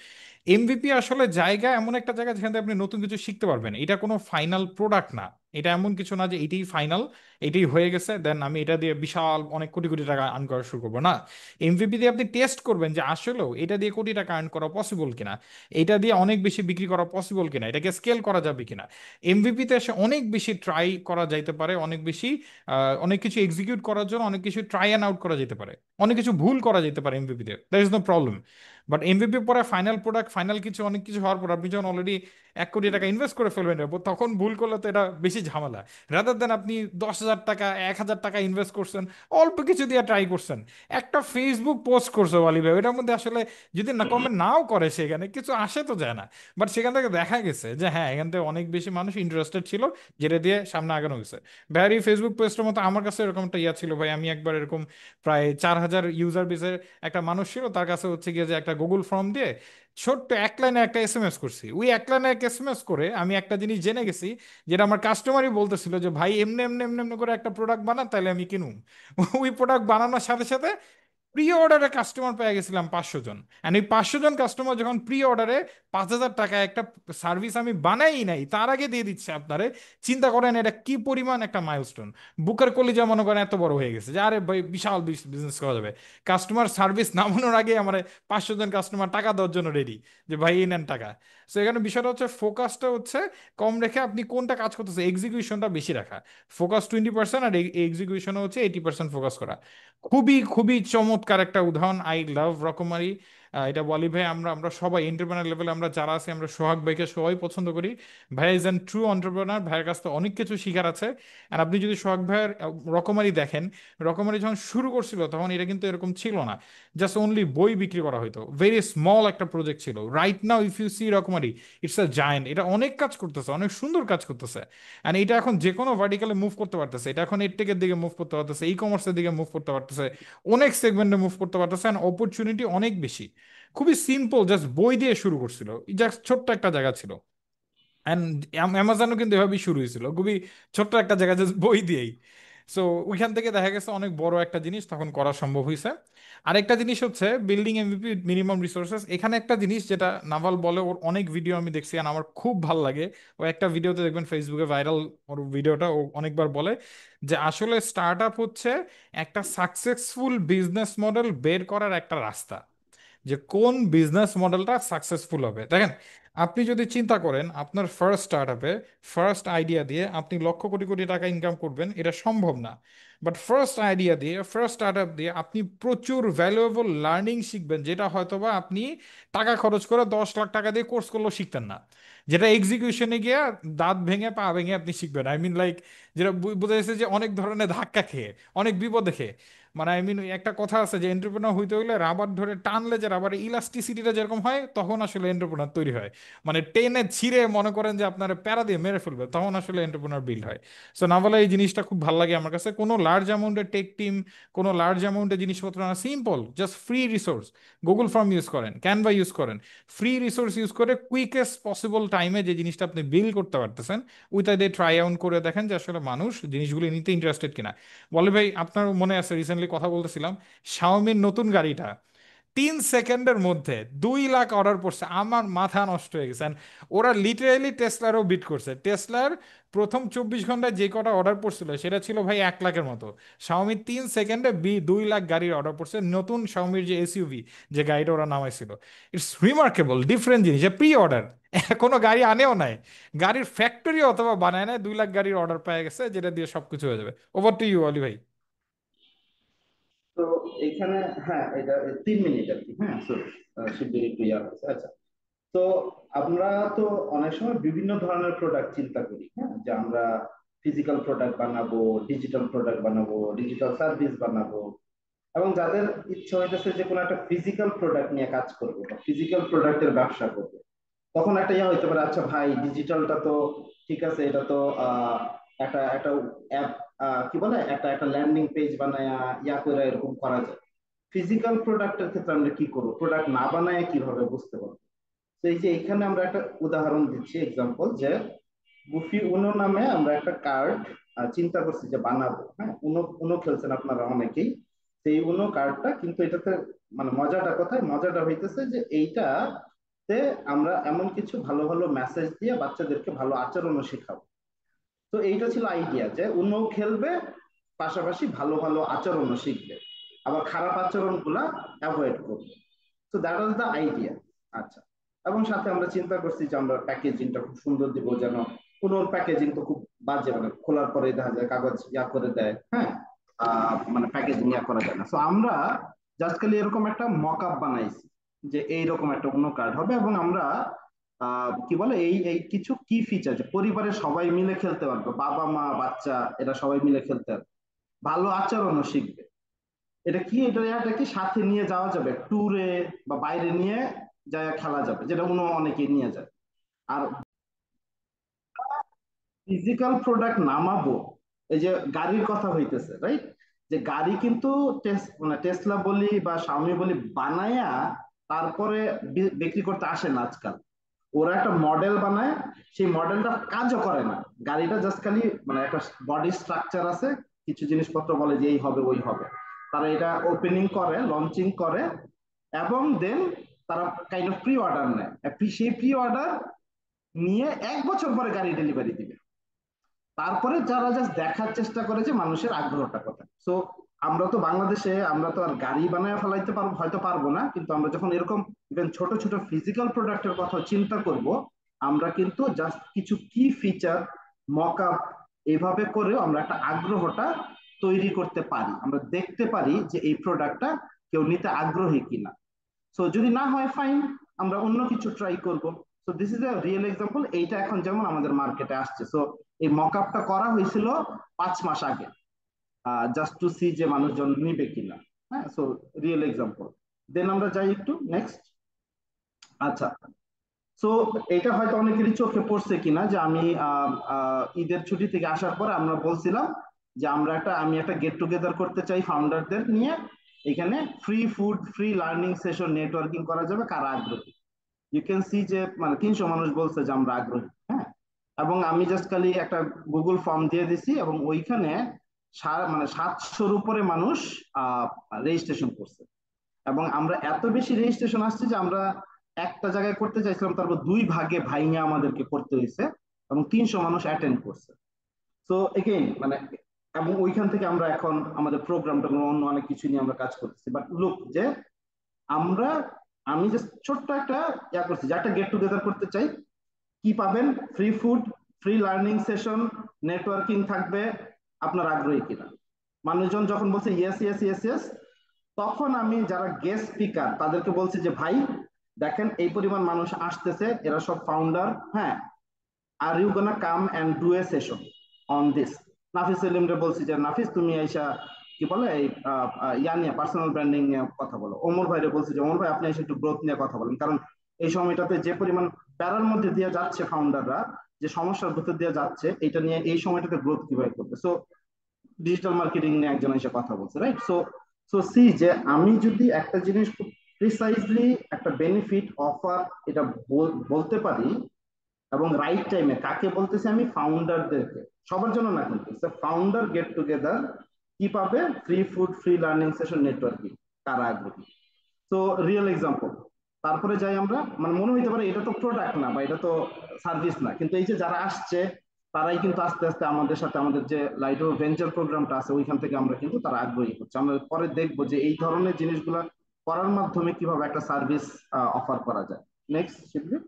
এমভিপি আসলে জায়গা, এমন একটা জায়গা যেখান থেকে আপনি নতুন কিছু শিখতে পারবেন। এটা কোনো ফাইনাল প্রোডাক্ট না, এটা এমন কিছু না যে এটাই ফাইনাল, এটাই হয়ে গেছে দেন আমি এটা দিয়ে বিশাল অনেক কোটি কোটি টাকা আর্ন করা শুরু করবো, না। এমভিপি দিয়ে আপনি টেস্ট করবেন যে আসলেও এটা দিয়ে কোটি টাকা আর্ন করা পসিবল কিনা, এটা দিয়ে অনেক বেশি বিক্রি করা পসিবল কিনা, এটাকে স্কেল করা যাবে কিনা। এমভিপিতে এসে অনেক বেশি ট্রাই করা যাইতে পারে, অনেক বেশি অনেক কিছু এক্সিকিউট করার জন্য অনেক কিছু ট্রাই অ্যান্ড আউট করা যেতে পারে, অনেক কিছু ভুল করা যেতে পারে এমভিপিতে, that is no problem. But MVP পরে ফাইনাল প্রোডাক্ট, ফাইনাল কিছু অনেক কিছু হওয়ার পর আপনি যখন অলরেডি 1 কোটি টাকা ইনভেস্ট করে ফেলবেন এর উপর, তখন ভুল করলে তো এটা বেশি ঝামেলা। রাদার দেন আপনি 10,000 টাকা, 1,000 টাকা ইনভেস্ট করছেন, অল্প কিছু দিয়ে ট্রাই করছেন, একটা ফেসবুক পোস্ট করছো ওয়ালি ভাই, ওইটার মধ্যে আসলে যদি না কমেন্ট নাও করে সেখানে কিছু আসে তো যায় না। বাট সেখান থেকে দেখা গেছে যে হ্যাঁ, এখান থেকে অনেক বেশি মানুষ ইন্টারেস্টেড ছিল, যেটা দিয়ে সামনে আগানো গেছে। ভাই ফেসবুক পোস্টের মতো আমার কাছে এরকম একটা ইয়া ছিল ভাই, আমি একবার এরকম প্রায় 4,000 ইউজার বেসের একটা মানুষ ছিল, তার কাছে হচ্ছে গিয়ে যে একটা একটা গুগল ফর্ম দিয়ে ছোট্ট এক লাইনে একটা এসএমএস করছি। ওই এক লাইনে এক এসএমএস করে আমি একটা জিনিস জেনে গেছি, যেটা আমার কাস্টমারই বলতেছিল যে ভাই এমনি এমনি এমনি এমনি করে একটা প্রোডাক্ট বানান তাহলে আমি কিনুম। ওই প্রোডাক্ট বানানোর সাথে সাথে প্রি অর্ডারে কাস্টমার পেয়ে গেছিলাম 500 জন। অ্যান্ড এই 500 জন কাস্টমার যখন প্রি অর্ডারে 5,000 টাকা একটা সার্ভিস আমি বানাই নাই তার আগে দিয়ে দিচ্ছে আপনারে, চিন্তা করেন এটা কি পরিমাণ একটা মাইলস্টোন। বুকের কলিজা মনে করেন এত বড় হয়ে গেছে যে আরে ভাই বিশাল বিজনেস করা যাবে। কাস্টমার সার্ভিস নামানোর আগে আমার 500 জন কাস্টমার টাকা দেওয়ার জন্য রেডি, যে ভাই এই নেন টাকা। সো এখানে বিষয়টা হচ্ছে ফোকাসটা হচ্ছে কম রেখে আপনি কোনটা কাজ করতেছে এক্সিকিউশনটা বেশি রাখা। ফোকাস 20% আর এক্সিকিউশন হচ্ছে 80% ফোকাস করা। খুবই খুবই চমৎকার একটা উদাহরণ। আই লাভ রকমারি। এটা বলি ভাই, আমরা আমরা সবাই এন্টারপ্রেনার লেভেলে আমরা যারা আছি আমরা সোহাগ ভাইকে সবাই পছন্দ করি। ভাই ইজ অ্যান ট্রু এন্টারপ্রেনার, ভাইয়ের কাছ থেকে অনেক কিছু শিখার আছে। আর আপনি যদি সোহাগ ভাইয়ের রকমারি দেখেন, রকমারি যখন শুরু করছিল তখন এটা কিন্তু এরকম ছিল না, জাস্ট অনলি বই বিক্রি করা হতো, ভেরি স্মল একটা প্রজেক্ট ছিল। Right now if you see Rokomari, it's a giant. এটা অনেক কাজ করতেছে, অনেক সুন্দর কাজ করতেছে। অ্যান্ড এটা এখন যে কোনো ভার্টিকালে মুভ করতে পারতেছে, এটা এখন এডটেকের দিকে মুভ করতে পারতেছে, ই কমার্সের দিকে মুভ করতে পারতেছে, অনেক সেগমেন্টে মুভ করতে পারতেছে। অ্যান্ড অপরচুনিটি অনেক বেশি। খুবই সিম্পল, জাস্ট বই দিয়ে শুরু করছিল, জাস্ট ছোট্ট একটা জায়গা ছিল। অ্যান্ড অ্যামাজনও কিন্তু এভাবেই শুরু হয়েছিল, খুবই ছোট্ট একটা জায়গা, জাস্ট বই দিয়েই। সো ওইখান থেকে দেখা গেছে অনেক বড় একটা জিনিস তখন করা সম্ভব হয়েছে। আরেকটা জিনিস হচ্ছে বিল্ডিং এমভিপি মিনিমাম রিসোর্সেস। এখানে একটা জিনিস যেটা নাভাল বলে, ওর অনেক ভিডিও আমি দেখছি আর আমার খুব ভাল লাগে। ও একটা ভিডিওতে দেখবেন ফেসবুকে ভাইরাল, ওর ভিডিওটা ও অনেকবার বলে যে আসলে স্টার্ট আপ হচ্ছে একটা সাকসেসফুল বিজনেস মডেল বের করার একটা রাস্তা, যে কোন বিজনেস মডেলটা সাকসেসফুল হবে। দেখেন, আপনি যদি চিন্তা করেন আপনার ফার্স্ট স্টার্ট আপে ফার্স্ট আইডিয়া দিয়ে আপনি লক্ষ কোটি কোটি টাকা ইনকাম করবেন, এটা সম্ভব না। বাট ফার্স্ট আইডিয়া দিয়ে ফার্স্ট স্টার্ট আপ দিয়ে আপনি প্রচুর ভ্যালুয়েবল লার্নিং শিখবেন, যেটা হয়তোবা আপনি টাকা খরচ করে 10 লাখ টাকা দিয়ে কোর্স করলেও শিখতেন না, যেটা এক্সিকিউশনে গিয়ে দাঁত ভেঙে পা ভেঙে আপনি শিখবেন। আই মিন লাইক, যেটা বোঝা যাচ্ছে যে অনেক ধরনের ধাক্কা খেয়ে, অনেক বিপদে খেয়ে। মানে আই মিন একটা কথা আছে যে এন্টারপ্রেনার হইতে হইলে রাবার ধরে টানলে যে রাবারের ইলাস্টিসিটিটা যেরকম হয় তখন আসলে এন্টারপ্রেনার তৈরি হয়। মানে টেনে ছিঁড়ে মনে করেন যে আপনার প্যারা দিয়ে মেরে ফেলবে, তখন আসলে এন্টারপ্রেনার বিল্ড হয়। সো নাভালে এই জিনিসটা খুব ভালো লাগে আমার কাছে। কোনো লার্জ অ্যামাউন্টের টেক টিম, কোনো লার্জ অ্যামাউন্টের জিনিসপত্র না, simple just free resource, Google form use করেন, ক্যানভা ইউজ করেন, ফ্রি রিসোর্স ইউজ করে কুইকেস্ট পসিবল টাইমে যে জিনিসটা আপনি বিল্ড করতে পারতেছেন ওইটা দিয়ে ট্রাই আউট করে দেখেন যে আসলে মানুষ জিনিসগুলো নিতে ইন্টারেস্টেড কিনা। বলে ভাই, আপনার মনে আছে রিসেন্টলি কথা বলতেছিলাম, শাওমির নতুন গাড়িটা 3 সেকেন্ডের মধ্যে 2 লাখ অর্ডার পড়ছে, আমার মাথা নষ্ট হয়ে গেছে। And ওরা লিটারেলি টেসলারও বিট করছে। টেসলার প্রথম 24 ঘন্টায় যে কটা অর্ডার পড়ছিল সেটা ছিল ভাই 1 লাখের মতো। শাওমি 3 সেকেন্ডে 2 লাখ গাড়ির অর্ডার পড়ছে, নতুন শাওমির যে এসইউভি, যে গাড়িটা ওরা নামাইছিল। ইটস রিমার্কেবল, ডিফারেন্ট জিনিস, প্রি অর্ডার, কোনো গাড়ি আনেও নাই, গাড়ির ফ্যাক্টরি অথবা বানায় নাই, 2 লাখ গাড়ির অর্ডার পেয়ে গেছে, যেটা দিয়ে সবকিছু হয়ে যাবে। ওভার টু ইউ অলি ভাই। তো এখানে, হ্যাঁ, এটা 3 মিনিট আর কি। হ্যাঁ, সরি, শিগগিরই একটু ইয়া হচ্ছে। আচ্ছা, তো আমরা তো অনেক সময় বিভিন্ন ধরনের প্রোডাক্ট চিন্তা করি, হ্যাঁ, যে আমরা ফিজিক্যাল প্রোডাক্ট বানাবো, ডিজিটাল প্রোডাক্ট বানাবো, ডিজিটাল সার্ভিস বানাবো, এবং যাদের ইচ্ছা হইতেছে যে কোনো একটা ফিজিক্যাল প্রোডাক্ট নিয়ে কাজ করবে বা ফিজিক্যাল প্রোডাক্টের ব্যবসা করবে, তখন একটা ইয়া হইতে পারে, আচ্ছা ভাই ডিজিটালটা তো ঠিক আছে, এটা তো একটা একটা অ্যাপ, কি বলে, একটা একটা ল্যান্ডিং পেজ বানায় ইয়া করে এরকম করা যায়। ফিজিক্যাল প্রোডাক্টের ক্ষেত্রে আমরা কি করবো, প্রোডাক্ট না বানায় কিভাবে বুঝতে পারবো? তো এই যে এখানে আমরা একটা উদাহরণ দিচ্ছি, এক্সাম্পল, যে গুফি উনো নামে আমরা একটা কার্ড চিন্তা করছি যে বানাবো। হ্যাঁ, উনো উনো খেলছেন আপনারা অনেকেই, সেই উনো কার্ডটা কিন্তু এটাতে, মানে মজাটা কোথায়, মজাটা হইতেছে যে এইটাতে আমরা এমন কিছু ভালো ভালো মেসেজ দিয়ে বাচ্চাদেরকে ভালো আচরণও শেখাবো। তো এইটা ছিল আইডিয়া, যে উনো খেলবে, পাশাপাশি ভালো ভালো আচরণও শিখবে, আবার খারাপ আচরণ গুলা অ্যাভয়েড করবে। তো দ্যাট ওয়াজ দ্য আইডিয়া। আচ্ছা, এবং সাথে আমরা চিন্তা করছি যে আমরা প্যাকেজিংটা খুব সুন্দর দিব, যেন কোনো প্যাকেজিং তো খুব বাজে, মানে খোলার পরে দেখা যায় কাগজ ইয়া করে দেয়, হ্যাঁ, মানে প্যাকেজিং ইয়া করা যায় না। তো আমরা জাস্ট খালি এরকম একটা মক আপ বানাইছি যে এইরকম একটা অন্য কার্ড হবে, এবং আমরা কি বলে, এই এই কিছু কি ফিচার, যে পরিবারের সবাই মিলে খেলতে পারবে, বাবা মা বাচ্চা এরা সবাই মিলে খেলতে পারবে, ভালো আচরণও শিখবে। এটা কি, এটা কি সাথে নিয়ে যাওয়া যাবে ট্যুরে বা বাইরে নিয়ে যায় খেলা যাবে, যেটা অন্য অনেকে নিয়ে যায়। আর ফিজিক্যাল প্রোডাক্ট নামাবো, এই যে গাড়ির কথা হইতেছে, রাইট, যে গাড়ি কিন্তু মানে টেসলা বলি বা শাওমি বলি বানায়া তারপরে বিক্রি করতে আসে না আজকাল। ওরা একটা মডেল বানায়, সেই মডেলটা কাজও করে না, গাড়িটা জাস্ট খালি মানে একটা বডি স্ট্রাকচার আছে, কিছু জিনিসপত্র বলে যে এই হবে ওই হবে, তারা এটা ওপেনিং করে, লঞ্চিং করে, এবং দেন তারা কাইন্ড অফ প্রি অর্ডার নেয়। সেই প্রি অর্ডার নিয়ে 1 বছর পরে গাড়ি ডেলিভারি দিবে। তারপরে যারা জাস্ট দেখার চেষ্টা করে যে মানুষের আগ্রহটা কোথায়। সো আমরা তো বাংলাদেশে আমরা তো আর গাড়ি বানায় ফেলাইতে পারবো হয়তো পারবো না, কিন্তু আমরা যখন এরকম ইভেন ছোট ছোট ফিজিক্যাল প্রোডাক্টের কথা চিন্তা করব, আমরা কিন্তু জাস্ট কিছু কি ফিচার মক আপ এভাবে করেও আমরা একটা আগ্রহটা তৈরি করতে পারি, আমরা দেখতে পারি যে এই প্রোডাক্টটা কেউ নিতে আগ্রহী কিনা। সো যদি না হয় ফাইন, আমরা অন্য কিছু ট্রাই করব। So this is A real example, এইটা এখন যেমন আমাদের মার্কেটে আসছে। সো এই মকআপটা করা হয়েছিল 5 মাস আগে, জাস্ট টু সি যে মানুষজন নিবে কিনা। হ্যাঁ, সো রিয়েল এক্সাম্পল। দেন আমরা যাই একটু নেক্সট। আচ্ছা, সো এটা হয়তো অনেকেরই চোখে পড়ছে কিনা যে আমি ঈদের ছুটি থেকে আসার পর আমরা বলছিলাম যে আমি একটা গেট টুগেদার করতে চাই ফাউন্ডারদের নিয়ে, এখানে free food, free learning session, networking করা যাবে, কারা আগ্রহী। ইউ ক্যান সি যে মানে 300 মানুষ বলছে যে আমরা আগ্রহী। হ্যাঁ, এবং আমি জাস্ট খালি একটা গুগল ফর্ম দিয়ে দিছি এবং ওইখানে মানে 700-র উপরে মানুষ রেজিস্ট্রেশন করছে। এবং আমরা এত বেশি রেজিস্ট্রেশন আসছে যে আমরা একটা জায়গায় করতে চাইছিলাম, তারপর 2 ভাগে ভাইঙে আমাদেরকে করতে হয়েছে, এবং 300 মানুষ অ্যাটেন্ড করছে। সো এগেইন মানে, এবং ওইখান থেকে আমরা এখন আমাদের প্রোগ্রামটা অন্য অনেক কিছু নিয়ে আমরা কাজ করতেছি। বাট লুক যে আমরা, আমি জাস্ট ছোট্ট একটা করছি যে একটা গেট টুগেদার করতে চাই, কি পাবেন? Free food, free learning session, networking থাকবে, আপনার আগ্রহী কিনা। মানুষজন যখন বলছে ইয়েস ইয়েস ইয়েস ইয়েস, তখন আমি যারা গেস্ট স্পিকার তাদেরকে বলছি যে ভাই দেখেন এই পরিমাণ মানুষ আসতেছে, এরা সব ফাউন্ডার, হ্যাঁ, are you gonna come and do a session on this. নাফিস সেলিমরে বলছি যে নাফিস তুমি আইসা কি বলে এই ইয়া নিয়ে পার্সোনাল ব্র্যান্ডিং নিয়ে কথা বলো। ওমর ভাইরে বলছি যে ওমর ভাই আপনি এসে একটু গ্রোথ নিয়ে কথা বলেন, কারণ এই সময়টাতে যে পরিমাণ প্যারার মধ্যে দিয়ে যাচ্ছে ফাউন্ডাররা, যে সমস্যার ভিতর দিয়ে যাচ্ছে, এটা নিয়ে এই সময়টাতে গ্রোথ কিভাবে করবে। সো ডিজিটাল মার্কেটিং নিয়ে একজন এসে কথা বলছে, রাইট। সো সো সি যে আমি যদি একটা জিনিস খুব প্রিসাইজলি একটা বেনিফিট অফার এটা বলতে পারি, এবং রাইট টাইমে, কাকে বলতেছি আমি? ফাউন্ডারদেরকে, সবার জন্য না কিন্তু, ফাউন্ডার গেট টুগেদার কি পাবে? Free food, free learning session, networking, কারা আগ্রহী। তো রিয়েল এক্সাম্পল। তারপরে যাই আমরা, মানে মনে হইতে পারে এটা তো প্রোডাক্ট না বা এটা তো সার্ভিস না, কিন্তু এই যে যারা আসছে তারাই কিন্তু আস্তে আস্তে আমাদের সাথে, আমাদের যে লাইটো ভেঞ্চার প্রোগ্রামটা আছে ওইখান থেকে আমরা কিন্তু তারা আগ্রহী হচ্ছে। আমরা পরে দেখবো যে এই ধরনের জিনিসগুলা করার মাধ্যমে কিভাবে একটা সার্ভিস অফার করা যায়। নেক্সট শিবলি।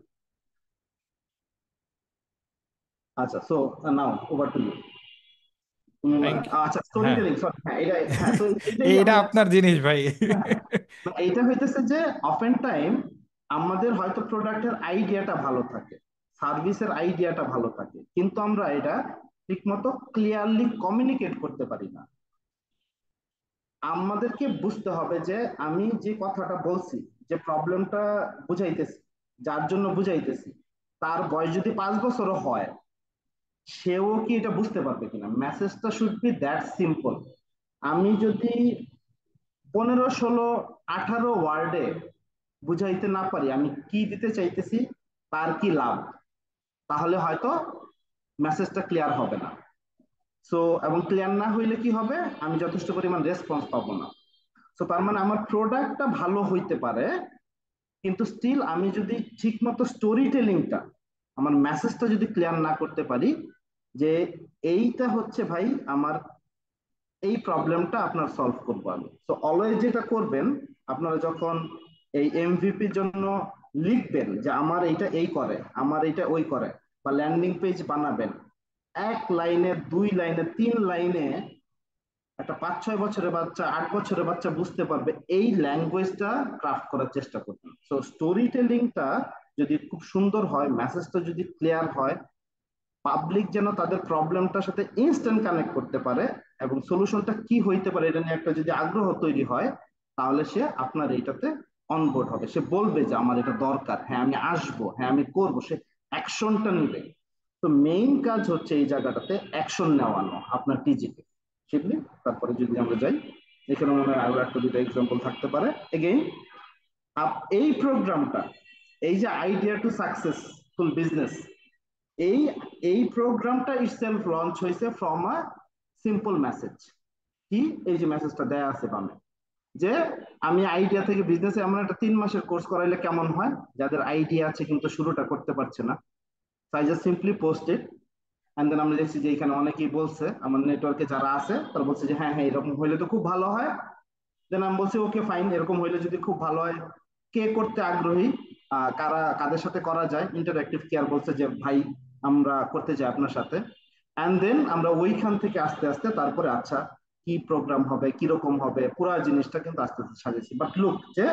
আচ্ছা, so now over to you. তুমি থ্যাংক আচ্ছা, স্টোরি হ্যাঁ টেলিং, সরি, হ্যাঁ এটা, হ্যাঁ, তো এটাই এটা আমি, আপনার জিনিস ভাই। এইটা হইতেছে যে অফেন টাইম আমাদের হয়তো প্রোডাক্টের আইডিয়াটা ভালো থাকে, সার্ভিসের আইডিয়াটা ভালো থাকে, কিন্তু আমরা এটা ঠিকমতো ক্লিয়ারলি কমিউনিকেট করতে পারি না। আমাদেরকে বুঝতে হবে যে আমি যে কথাটা বলছি, যে প্রবলেমটা বুঝাইতেছি, যার জন্য বুঝাইতেছি, তার বয়স যদি 5 বছরও হয়, সেও কি এটা বুঝতে পারবে কিনা। মেসেজটা শুড বি দ্যাট সিম্পল। আমি যদি 15, 16, 18 ওয়ার্ডে বুঝাইতে না পারি আমি কি দিতে চাইতেছি, তার কি লাভ, তাহলে হয়তো মেসেজটা ক্লিয়ার হবে না। সো এবং ক্লিয়ার না হইলে কি হবে, আমি যথেষ্ট পরিমাণ রেসপন্স পাবো না। সো তার মানে আমার প্রোডাক্টটা ভালো হইতে পারে, কিন্তু স্টিল আমি যদি ঠিক মতো স্টোরি টেলিংটা, আমার মেসেজটা যদি ক্লিয়ার না করতে পারি, যে এইটা হচ্ছে ভাই আমার এই প্রবলেমটা আপনার সলভ করবো আমি। তো অলওয়েজ যেটা করবেন, আপনারা যখন এই এমভিপির জন্য লিখবেন যে আমার এইটা এই করে, আমার এইটা ওই করে, বা ল্যান্ডিং পেজ বানাবেন, 1 লাইনে, 2 লাইনে, 3 লাইনে একটা 5-6 বছরের বাচ্চা, 8 বছরের বাচ্চা বুঝতে পারবে, এই ল্যাঙ্গুয়েজটা ক্রাফট করার চেষ্টা করবেন। সো স্টোরি টেলিংটা যদি খুব সুন্দর হয়, মেসেজটা যদি ক্লিয়ার হয়, পাবলিক যেন তাদের প্রবলেমটার সাথে ইনস্ট্যান্ট কানেক্ট করতে পারে, এবং সলিউশনটা কি হইতে পারে এটা নিয়ে একটা যদি আগ্রহ তৈরি হয়, তাহলে সে আপনার এইটাতে অনবোর্ড হবে, সে বলবে যে আমার এটা দরকার, হ্যাঁ আমি আসবো, হ্যাঁ আমি করবো, সে অ্যাকশনটা নিবে। তো মেইন কাজ হচ্ছে এই জায়গাটাতে অ্যাকশন নেওয়ানো আপনার টিজিকে, শিখলি। তারপরে যদি আমরা যাই, এখানে মনে হয় আরো একটা দুটো এক্সাম্পল থাকতে পারে এগেইন। এই প্রোগ্রামটা, এই যে আইডিয়া টু সাকসেসফুল বিজনেস, এই এই প্রোগ্রামটা ইটসেলফ লঞ্চ হয়েছে ফ্রম আ সিম্পল মেসেজ। কি, এই যে মেসেজটা দেয়া আছে বামে, যে আমি আইডিয়া থেকে বিজনেসে এমন একটা 3 মাসের কোর্স করাইলে কেমন হয়, যাদের আইডিয়া আছে কিন্তু শুরুটা করতে পারছে না। I just simply post it, and then আমরা দেখছি যে এখানে অনেকেই বলছে, আমার নেটওয়ার্কে যারা আছে তারা বলছে যে হ্যাঁ হ্যাঁ এরকম হইলে তো খুব ভালো হয়। দেন আমি বলছি ওকে ফাইন, এরকম হইলে যদি খুব ভালো হয়, কে করতে আগ্রহী, কারা কাদের সাথে করা যায়। ইন্টারঅ্যাক্টিভ কেয়ার বলছে যে ভাই আমরা করতে চাই আপনার সাথে। অ্যান্ড দেন আমরা ওইখান থেকে আস্তে আস্তে তারপরে আচ্ছা কি প্রোগ্রাম হবে, কিরকম হবে, পুরো জিনিসটা কিন্তু আস্তে আস্তে সাজিয়েছি। বাট লুক, যে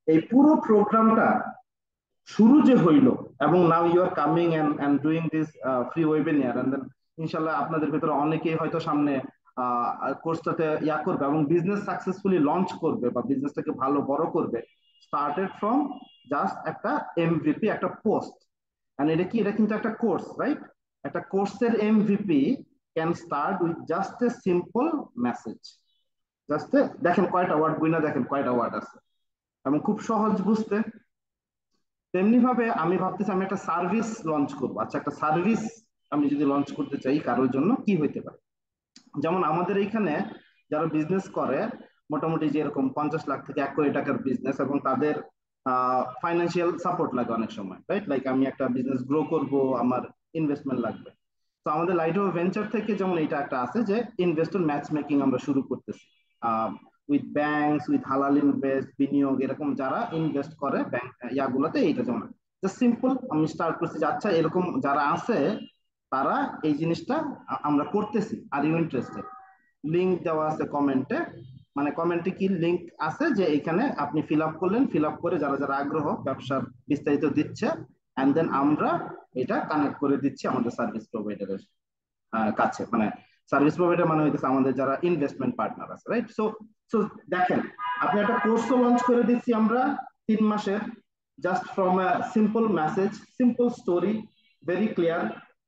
এই পুরো প্রোগ্রামটা শুরু যে হইলো, এবং now you are coming and doing this free webinar, and then ইনশাল্লাহ আপনাদের ভিতরে অনেকেই হয়তো সামনে কোর্সটাতে ইয়া করবে এবং বিজনেস সাকসেসফুলি লঞ্চ করবে বা বিজনেসটাকে ভালো বড় করবে, স্টার্টেড ফ্রম জাস্ট একটা এমভিপি, একটা পোস্ট। এন্ড এটা কি, এটা কিন্তু একটা কোর্স, রাইট? একটা কোর্সের MVP can start with just a simple message. Just দেখেন কয়টা ওয়ার্ড, বুঝনা দেখেন কয়টা ওয়ার্ড আছে, এবং খুব সহজ বুঝতে। তেমনি ভাবে আমি ভাবতেছি আমি একটা সার্ভিস লঞ্চ করবো। আচ্ছা, একটা সার্ভিস আমি যদি লঞ্চ করতে চাই কারোর জন্য, কি হইতে পারে? যেমন আমাদের এইখানে যারা বিজনেস করে, মোটামুটি যে এরকম 50 লাখ থেকে 1 কোটি টাকার বিজনেস, এবং তাদের ফাইন্যান্সিয়াল সাপোর্ট লাগে অনেক সময়, রাইট? লাইক আমি একটা বিজনেস গ্রো করব, আমার ইনভেস্টমেন্ট লাগবে। তো আমাদের লাইট অফ ভেঞ্চার থেকে যেমন এটা একটা আছে যে ইনভেস্টর ম্যাচ মেকিং আমরা শুরু করতেছি, উইথ ব্যাংকস, উইথ হালাল ইনভেস্ট, বিনিয়োগ, এরকম যারা ইনভেস্ট করে ব্যাংক ইয়াগুলোতে, এইটা যেমন জাস্ট সিম্পল আমি স্টার্ট করছি যে আচ্ছা এরকম যারা আছে তারা এই জিনিসটা আমরা করতেছি, আর ইউ ইন্টারেস্টেড? লিঙ্ক দেওয়া আছে কমেন্টে, মানে কমেন্টে কি লিঙ্ক আছে যে এখানে আপনি ফিল আপ করলেন, ফিল আপ করে যারা যারা আগ্রহ ব্যবসার বিস্তারিত দিচ্ছে, এন্ড দেন আমরা এটা কানেক্ট করে দিচ্ছি আমাদের সার্ভিস প্রোভাইডারের কাছে। মানে সার্ভিস প্রোভাইডার মানে হইতেছে আমাদের যারা ইনভেস্টমেন্ট পার্টনার আছে, রাইট? সো সো দেখেন, আপনি একটা কোর্সও লঞ্চ করে দিচ্ছি আমরা 3 মাসের, just from a simple message, simple story, very clear.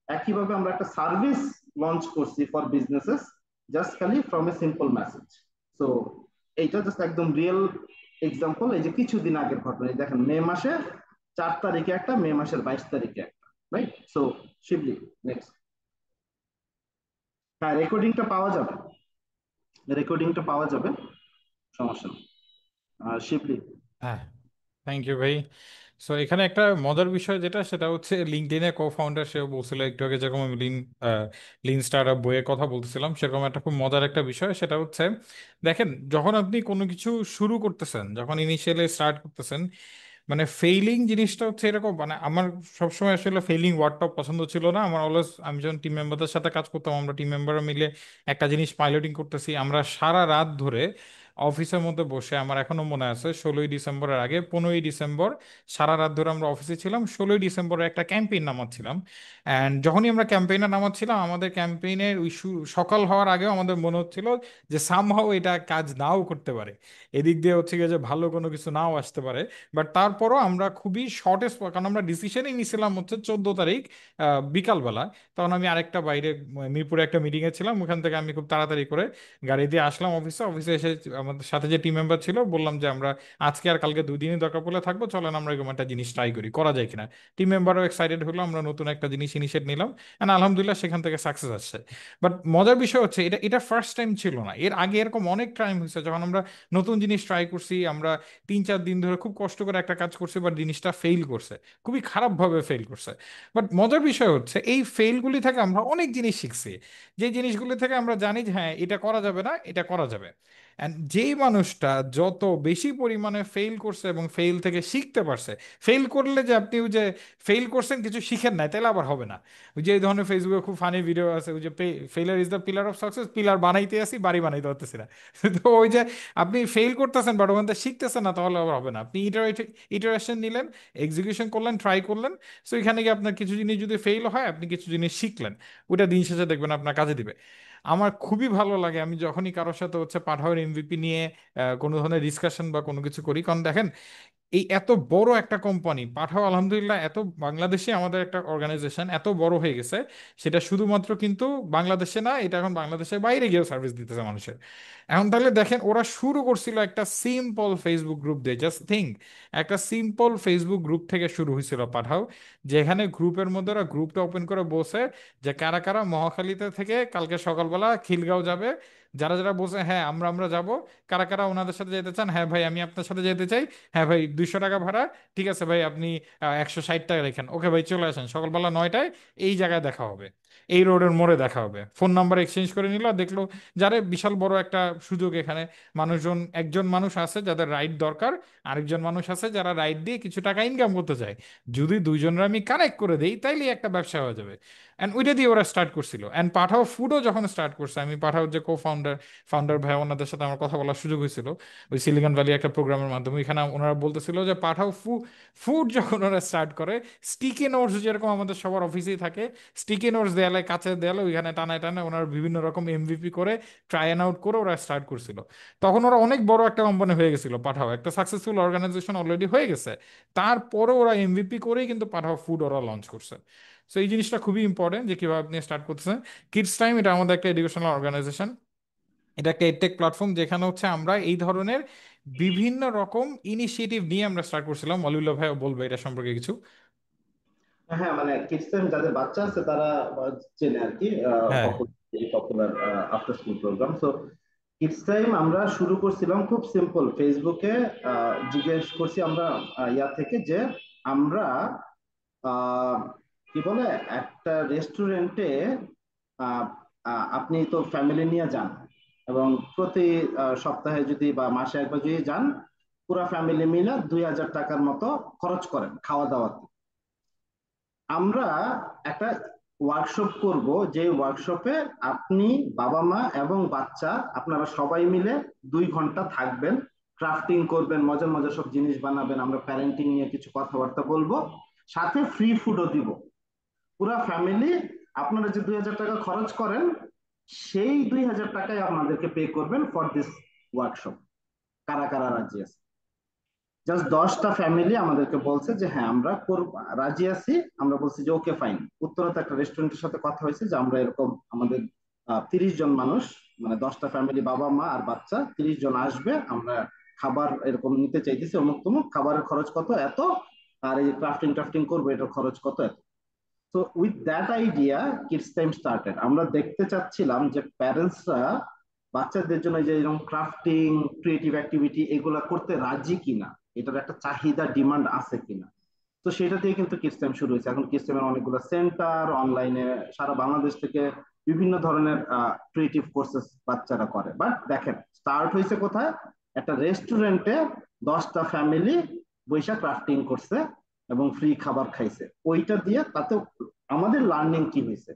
একইভাবে আমরা একটা সার্ভিস লঞ্চ করছি ফর বিজনেসেস, জাস্ট খালি from a simple message. So এইটা জাস্ট একদম রিয়েল এক্সাম্পল। এই যে কিছুদিন আগের ঘটনা, এই দেখেন মে মাসের 4 তারিখে একটা, মে মাসের 22 তারিখে একটা, রাইট? সো শিবলি, নেক্সট। হ্যাঁ, রেকর্ডিংটা পাওয়া যাবে, রেকর্ডিংটা পাওয়া যাবে, সমস্যা নেই। শিবলি। হ্যাঁ, থ্যাংক ইউ ভাই। সো এখানে একটা মজার বিষয় যেটা, সেটা হচ্ছে লিঙ্কডইনের কো ফাউন্ডার সেও বলছিল একটু আগে, যেরকম আমি লিন স্টার্টআপ বইয়ের কথা বলতেছিলাম, সেরকম একটা খুব মজার একটা বিষয়, সেটা হচ্ছে দেখেন যখন আপনি কোনো কিছু শুরু করতেছেন, যখন ইনিশিয়ালি স্টার্ট করতেছেন, মানে ফেইলিং জিনিসটা হচ্ছে এরকম, মানে আমার সবসময় আসলে ফেইলিং ওয়ার্ডটা পছন্দ ছিল না আমার অলওয়েজ। আমি যখন টিম মেম্বারদের সাথে কাজ করতাম, আমরা টিম মেম্বাররা মিলে একটা জিনিস পাইলটিং করতেছি, আমরা সারা রাত ধরে অফিসের মধ্যে বসে, আমার এখনো মনে আছে 16ই ডিসেম্বরের আগে 15ই ডিসেম্বর সারা রাত ধরে আমরা অফিসে ছিলাম, 16ই ডিসেম্বরে একটা ক্যাম্পেইন নামাচ্ছিলাম। অ্যান্ড যখনই আমরা ক্যাম্পেইনে নামাচ্ছিলাম, আমাদের ক্যাম্পেইনের ওই সকাল হওয়ার আগেও আমাদের মনে হচ্ছিল যে সামহাও এটা কাজ নাও করতে পারে, এদিক দিয়ে হচ্ছে গিয়ে যে ভালো কোনো কিছু নাও আসতে পারে। বাট তারপরও আমরা খুবই শর্টেস্ট, কারণ আমরা ডিসিশনই নিছিলাম হচ্ছে 14 তারিখ বিকালবেলা। তখন আমি আরেকটা বাইরে মিরপুরে একটা মিটিংয়ে ছিলাম, ওখান থেকে আমি খুব তাড়াতাড়ি করে গাড়ি দিয়ে আসলাম অফিসে। অফিসে এসে আমাদের সাথে যে টিম মেম্বার ছিল বললাম যে আমরা আজকে আর কালকে 2 দিনই দরকার পড়লে থাকবো, চলেন আমরা এরকম একটা জিনিস ট্রাই করি, করা যায় কিনা। টিম মেম্বারও এক্সাইটেড হলো, আমরা নতুন একটা জিনিস ইনিশিয়েট নিলাম, এন্ড আলহামদুলিল্লাহ সেখান থেকে সাকসেস আসছে। বাট মজার বিষয় হচ্ছে এটা এটা ফার্স্ট টাইম ছিল না, এর আগে এরকম অনেক টাইম হয়েছে যখন আমরা নতুন জিনিস ট্রাই করছি, আমরা 3-4 দিন ধরে খুব কষ্ট করে একটা কাজ করছে, বাট জিনিসটা ফেল করছে, খুবই খারাপভাবে ফেল করছে। বাট মজার বিষয় হচ্ছে এই ফেলগুলি থেকে আমরা অনেক জিনিস শিখছি, যে জিনিসগুলি থেকে আমরা জানি যে হ্যাঁ এটা করা যাবে না, এটা করা যাবে। অ্যান্ড যেই মানুষটা যত বেশি পরিমাণে ফেল করছে এবং ফেল থেকে শিখতে পারছে, ফেল করলে যে আপনি ওই যে ফেল করছেন কিছু শিখেন নাই তাহলে আবার হবে না। ওই যে এই ধরনের ফেসবুকে খুব ফানি ভিডিও আছে, ওই যে ফেলার is the pillar of success, pillar বানাইতে আসি বাড়ি বানাইতে পারতেছি না। তো ওই যে আপনি ফেল করতেছেন বাট ওখান থেকে শিখতেছেন না, তাহলে আবার হবে না। আপনি ইটারেশন নিলেন, এক্সিকিউশন করলেন, ট্রাই করলেন, সো এখানে গিয়ে আপনার কিছু জিনিস যদি ফেল হয়, আপনি কিছু জিনিস শিখলেন, ওটা দিন শেষে দেখবেন আপনার কাজে দিবে। আমার খুবই ভালো লাগে আমি যখনই কারোর সাথে হচ্ছে পাঠাওয়ের এমভিপি নিয়ে কোনো ধরনের ডিসকাশন বা কোনো কিছু করি, কারণ দেখেন এই এত বড় একটা কোম্পানি পাঠাও আলহামদুলিল্লাহ, এত বাংলাদেশে আমাদের একটা অর্গানাইজেশন এত বড় হয়ে গেছে, সেটা শুধুমাত্র কিন্তু বাংলাদেশে না, এটা এখন বাংলাদেশের বাইরে গিয়েও সার্ভিস দিতেছে মানুষের। এখন তাহলে দেখেন, ওরা শুরু করছিল একটা সিম্পল ফেসবুক গ্রুপ দিয়ে, জাস্ট থিঙ্ক, একটা সিম্পল ফেসবুক গ্রুপ থেকে শুরু হয়েছিল পাঠাও, যেখানে গ্রুপের মধ্যে ওরা গ্রুপটা ওপেন করে বসে যে কারা কারা মহাখালীতে থেকে কালকে সকালবেলা খিলগাঁও যাবে, যারা যারা বসে হ্যাঁ আমরা আমরা যাব, কারা কারা ওনাদের সাথে যেতে চান, হ্যাঁ ভাই আমি আপনার সাথে যেতে চাই, হ্যাঁ ভাই 200 টাকা ভাড়া, ঠিক আছে ভাই আপনি 160 টাকা রেখেন, ওকে ভাই চলে আসেন সকালবেলা 9টায়, এই জায়গায় দেখা হবে, এই রোডের মোড়ে দেখা হবে, ফোন নাম্বার এক্সচেঞ্জ করে নিল, দেখলো যারে বিশাল বড় একটা সুযোগ এখানে, মানুষজন, একজন মানুষ আছে যাদের রাইড দরকার, আরেকজন মানুষ আছে যারা রাইড দিয়ে কিছু টাকা ইনকাম করতে চায়, যদি দুইজনের আমি কানেক্ট করে দেই তাইলে একটা ব্যবসা হয়ে যাবে। অ্যান্ড ওইটা দিয়ে ওরা স্টার্ট করছিল। অ্যান্ড পাঠাও ফুডও যখন স্টার্ট করছে, আমি পাঠাও যে কো ফাউন্ডার ফাউন্ডার ভাই, ওনাদের সাথে আমার কথা বলার সুযোগ হয়েছিল ওই সিলিকন ভ্যালি একটা প্রোগ্রামের মাধ্যমে, এখানে ওনারা বলতেছিল যে পাঠাও ফুড যখন ওরা স্টার্ট করে, স্টিকি নোটস যেরকম আমাদের সবার অফিসেই থাকে, স্টিকি নোটস দেয়ালে, কাছের দেয়ালে ওইখানে টানায় টানায় ওনারা বিভিন্ন রকম এমভিপি করে ট্রাই অ্যান্ড আউট করে ওরা স্টার্ট করছিল। তখন ওরা অনেক বড় একটা কোম্পানি হয়ে গেছিল, পাঠাও একটা সাকসেসফুল অর্গানাইজেশন অলরেডি হয়ে গেছে, তারপরে ওরা এমভিপি করেই কিন্তু পাঠাও ফুড ওরা লঞ্চ করছে। সো এই জিনিসটা খুবই ইম্পর্টেন্ট যে কিভাবে আপনি স্টার্ট করতেছেন। কিডস টাইম এটা আমাদের একটা এডুকেশনাল অর্গানাইজেশন, এটা একটা এডটেক প্ল্যাটফর্ম, যেখানে হচ্ছে আমরা এই ধরনের বিভিন্ন রকম ইনিশিয়েটিভ নিয়ে আমরা স্টার্ট করছিলাম। অলিউল্লাহ ভাই বলবে এটা সম্পর্কে কিছু। হ্যাঁ, মানে কিডস টাইম যাদের বাচ্চা আছে তারা চেনে আর কি, হ্যাঁ। Popular after school programme. So kids time আমরা শুরু করছিলাম খুব সিম্পল, ফেসবুকে জিজ্ঞেস করছি আমরা ইয়া থেকে যে আমরা আহ, কি বলে একটা রেস্টুরেন্টে আপনি তো ফ্যামিলি নিয়ে যান এবং প্রতি সপ্তাহে যদি বা মাসে একবার যদি যান, পুরো ফ্যামিলি মিলে 2,000 টাকার মতো খরচ করেন খাওয়া দাওয়াতে। আমরা একটা ওয়ার্কশপ করব, যে ওয়ার্কশপে আপনি, বাবা মা এবং বাচ্চা আপনারা সবাই মিলে 2 ঘন্টা থাকবেন, ক্রাফটিং করবেন, মজার মজার সব জিনিস বানাবেন, আমরা প্যারেন্টিং নিয়ে কিছু কথাবার্তা বলবো, সাথে ফ্রি ফুডও দিব। পুরা ফ্যামিলি আপনারা যে 2,000 টাকা খরচ করেন, সেই 2,000 টাকায় আমাদেরকে পে করবেন ফর দিস ওয়ার্কশপ। কারা কারা রাজি আছে? জাস্ট 10টা ফ্যামিলি আমাদেরকে বলছে যে হ্যাঁ আমরা রাজি আছি। আমরা বলছি যে ওকে ফাইন। উত্তরাতে একটা রেস্টুরেন্টের সাথে কথা হয়েছে যে আমরা এরকম আমাদের 30 জন মানুষ, মানে 10টা ফ্যামিলি, বাবা মা আর বাচ্চা 30 জন আসবে, আমরা খাবার এরকম নিতে চাইতেছি, অমুক তমুক, খাবারের খরচ কত এত, আর এই ক্রাফটিং টাফটিং করবো এটার খরচ কত এত। তো with that idea kids time started. আমরা দেখতে চাচ্ছিলাম যে প্যারেন্টসরা বাচ্চাদের জন্য যে এরকম ক্রাফটিং, ক্রিয়েটিভ অ্যাক্টিভিটি এগুলা করতে রাজি কিনা, এটার একটা চাহিদা, ডিমান্ড আছে কিনা। তো সেটা দিয়ে কিন্তু কিডস টাইম শুরু হয়েছে। এখন কিডস টাইমের অনেকগুলো সেন্টার, অনলাইনে সারা বাংলাদেশ থেকে বিভিন্ন ধরনের ক্রিয়েটিভ কোর্সেস বাচ্চারা করে। বাট দেখেন, স্টার্ট হয়েছে কোথায়? একটা রেস্টুরেন্টে 10টা ফ্যামিলি বৈশা ক্রাফটিং করছে এবং ফ্রি খাবার খাইছে। ওইটা দিয়ে তাতে আমাদের লার্নিং কি হয়েছে?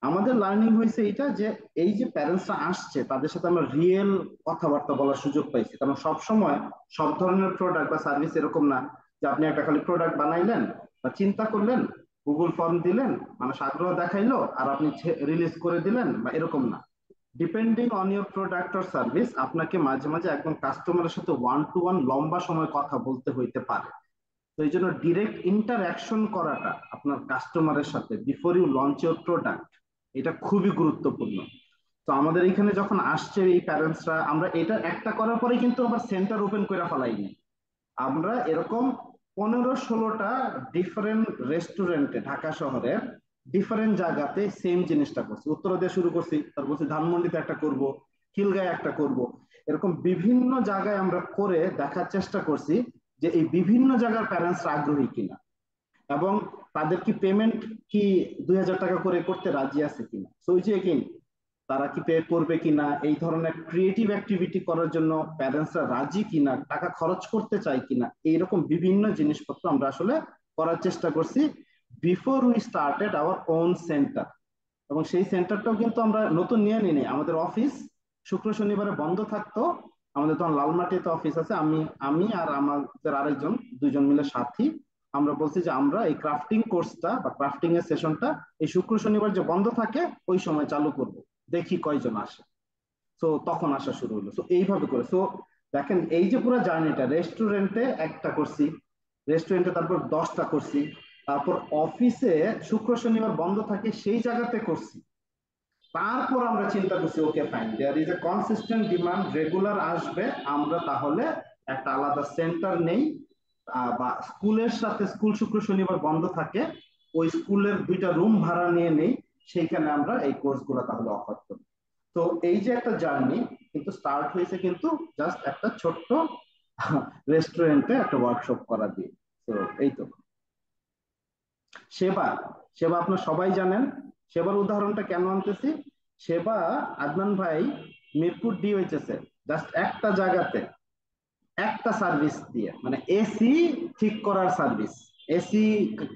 আমাদের লার্নিং হয়েছে এটা যে এই যে প্যারেন্টসরা আসছে তাদের সাথে আমরা রিয়েল কথাবার্তা বলার সুযোগ পাইছি। কারণ সব সময় সব ধরনের প্রোডাক্ট বা সার্ভিস এরকম না যে আপনি একটা খালি প্রোডাক্ট বানাইলেন বা চিন্তা করলেন, গুগল ফর্ম দিলেন, মানুষ আগ্রহ দেখাইলো আর আপনি রিলিজ করে দিলেন, বা এরকম না। Depending on your product or service, আপনাকে মাঝে মাঝে একদম কাস্টমারের সাথে ওয়ান টু ওয়ান লম্বা সময় কথা বলতে হইতে পারে। তো এই জন্য ডিরেক্ট ইন্টারাকশন করাটা আপনার কাস্টমারের সাথে before you launch your product, এটা খুবই গুরুত্বপূর্ণ। তো আমাদের এখানে যখন আসছে এই প্যারেন্টসরা, আমরা এটা একটা করার পরে কিন্তু আবার সেন্টার ওপেন করে ফেলাইনি। আমরা এরকম 15-16টা ডিফারেন্ট রেস্টুরেন্টে ঢাকা শহরের ডিফারেন্ট জায়গাতে সেম জিনিসটা করছি। উত্তরা দিয়ে শুরু করছি, তারপর বলছি ধানমন্ডিতে একটা করব, খিলগাঁয়ে একটা করব, এরকম বিভিন্ন জায়গায় আমরা করে দেখার চেষ্টা করছি যে এই বিভিন্ন জায়গার প্যারেন্টসরা আগ্রহী কিনা এবং তাদের কি পেমেন্ট কি 2,000 টাকা করে করতে রাজি আছে কিনা। তো ওই যে এগেইন, তারা কি পে করবে কিনা, এই ধরনের ক্রিয়েটিভ অ্যাক্টিভিটি করার জন্য প্যারেন্টসরা রাজি কিনা, টাকা খরচ করতে চায় কিনা, এইরকম বিভিন্ন জিনিসপত্র আমরা আসলে করার চেষ্টা করছি before we started our own centre. এবং সেই সেন্টারটাও কিন্তু আমরা নতুন নিয়ে নিই। আমাদের অফিস শুক্র শনিবারে বন্ধ থাকতো। আমাদের তখন লালমাটিতে অফিস আছে। আমি আমি আর আমাদের আরেকজন, 2জন মিলে সাথী, আমরা বলছি যে আমরা এই ক্রাফটিং কোর্সটা বা ক্রাফটিং এর সেশনটা এই শুক্র শনিবার যে বন্ধ থাকে ওই সময় চালু করব, দেখি কয়জন আসে। তো তখন আসা শুরু হলো। তো এইভাবে করে, তো দেখেন এই যে পুরো জার্নিটা, রেস্টুরেন্টে একটা করছি, রেস্টুরেন্টে তারপর 10টা করছি, তারপর অফিসে শুক্র শনিবার বন্ধ থাকে সেই জায়গাতে করছি। তারপর আমরা চিন্তা করছি okay fine, there is a consistent demand, regular আসবে, আমরা তাহলে একটা আলাদা সেন্টার নেই, বা স্কুলের সাথে, স্কুল শুক্র শনিবার বন্ধ থাকে, ওই স্কুলের 2টা রুম ভাড়া নিয়ে নেই, সেইখানে আমরা এই কোর্সগুলো তাহলে অফার করি। তো এই যে একটা জার্নি কিন্তু স্টার্ট হয়েছে কিন্তু জাস্ট একটা ছোট্ট রেস্টুরেন্টে একটা ওয়ার্কশপ করা দিয়ে। তো এই তো সেবা, সেবা আপনার সবাই জানেন। সেবার উদাহরণটা কেন আনতেছি, সেবা আদনান ভাই মিরপুর ডিওএইচএস এ জাস্ট একটা জায়গাতে একটা সার্ভিস দিয়ে, মানে এসি ঠিক করার সার্ভিস, এসি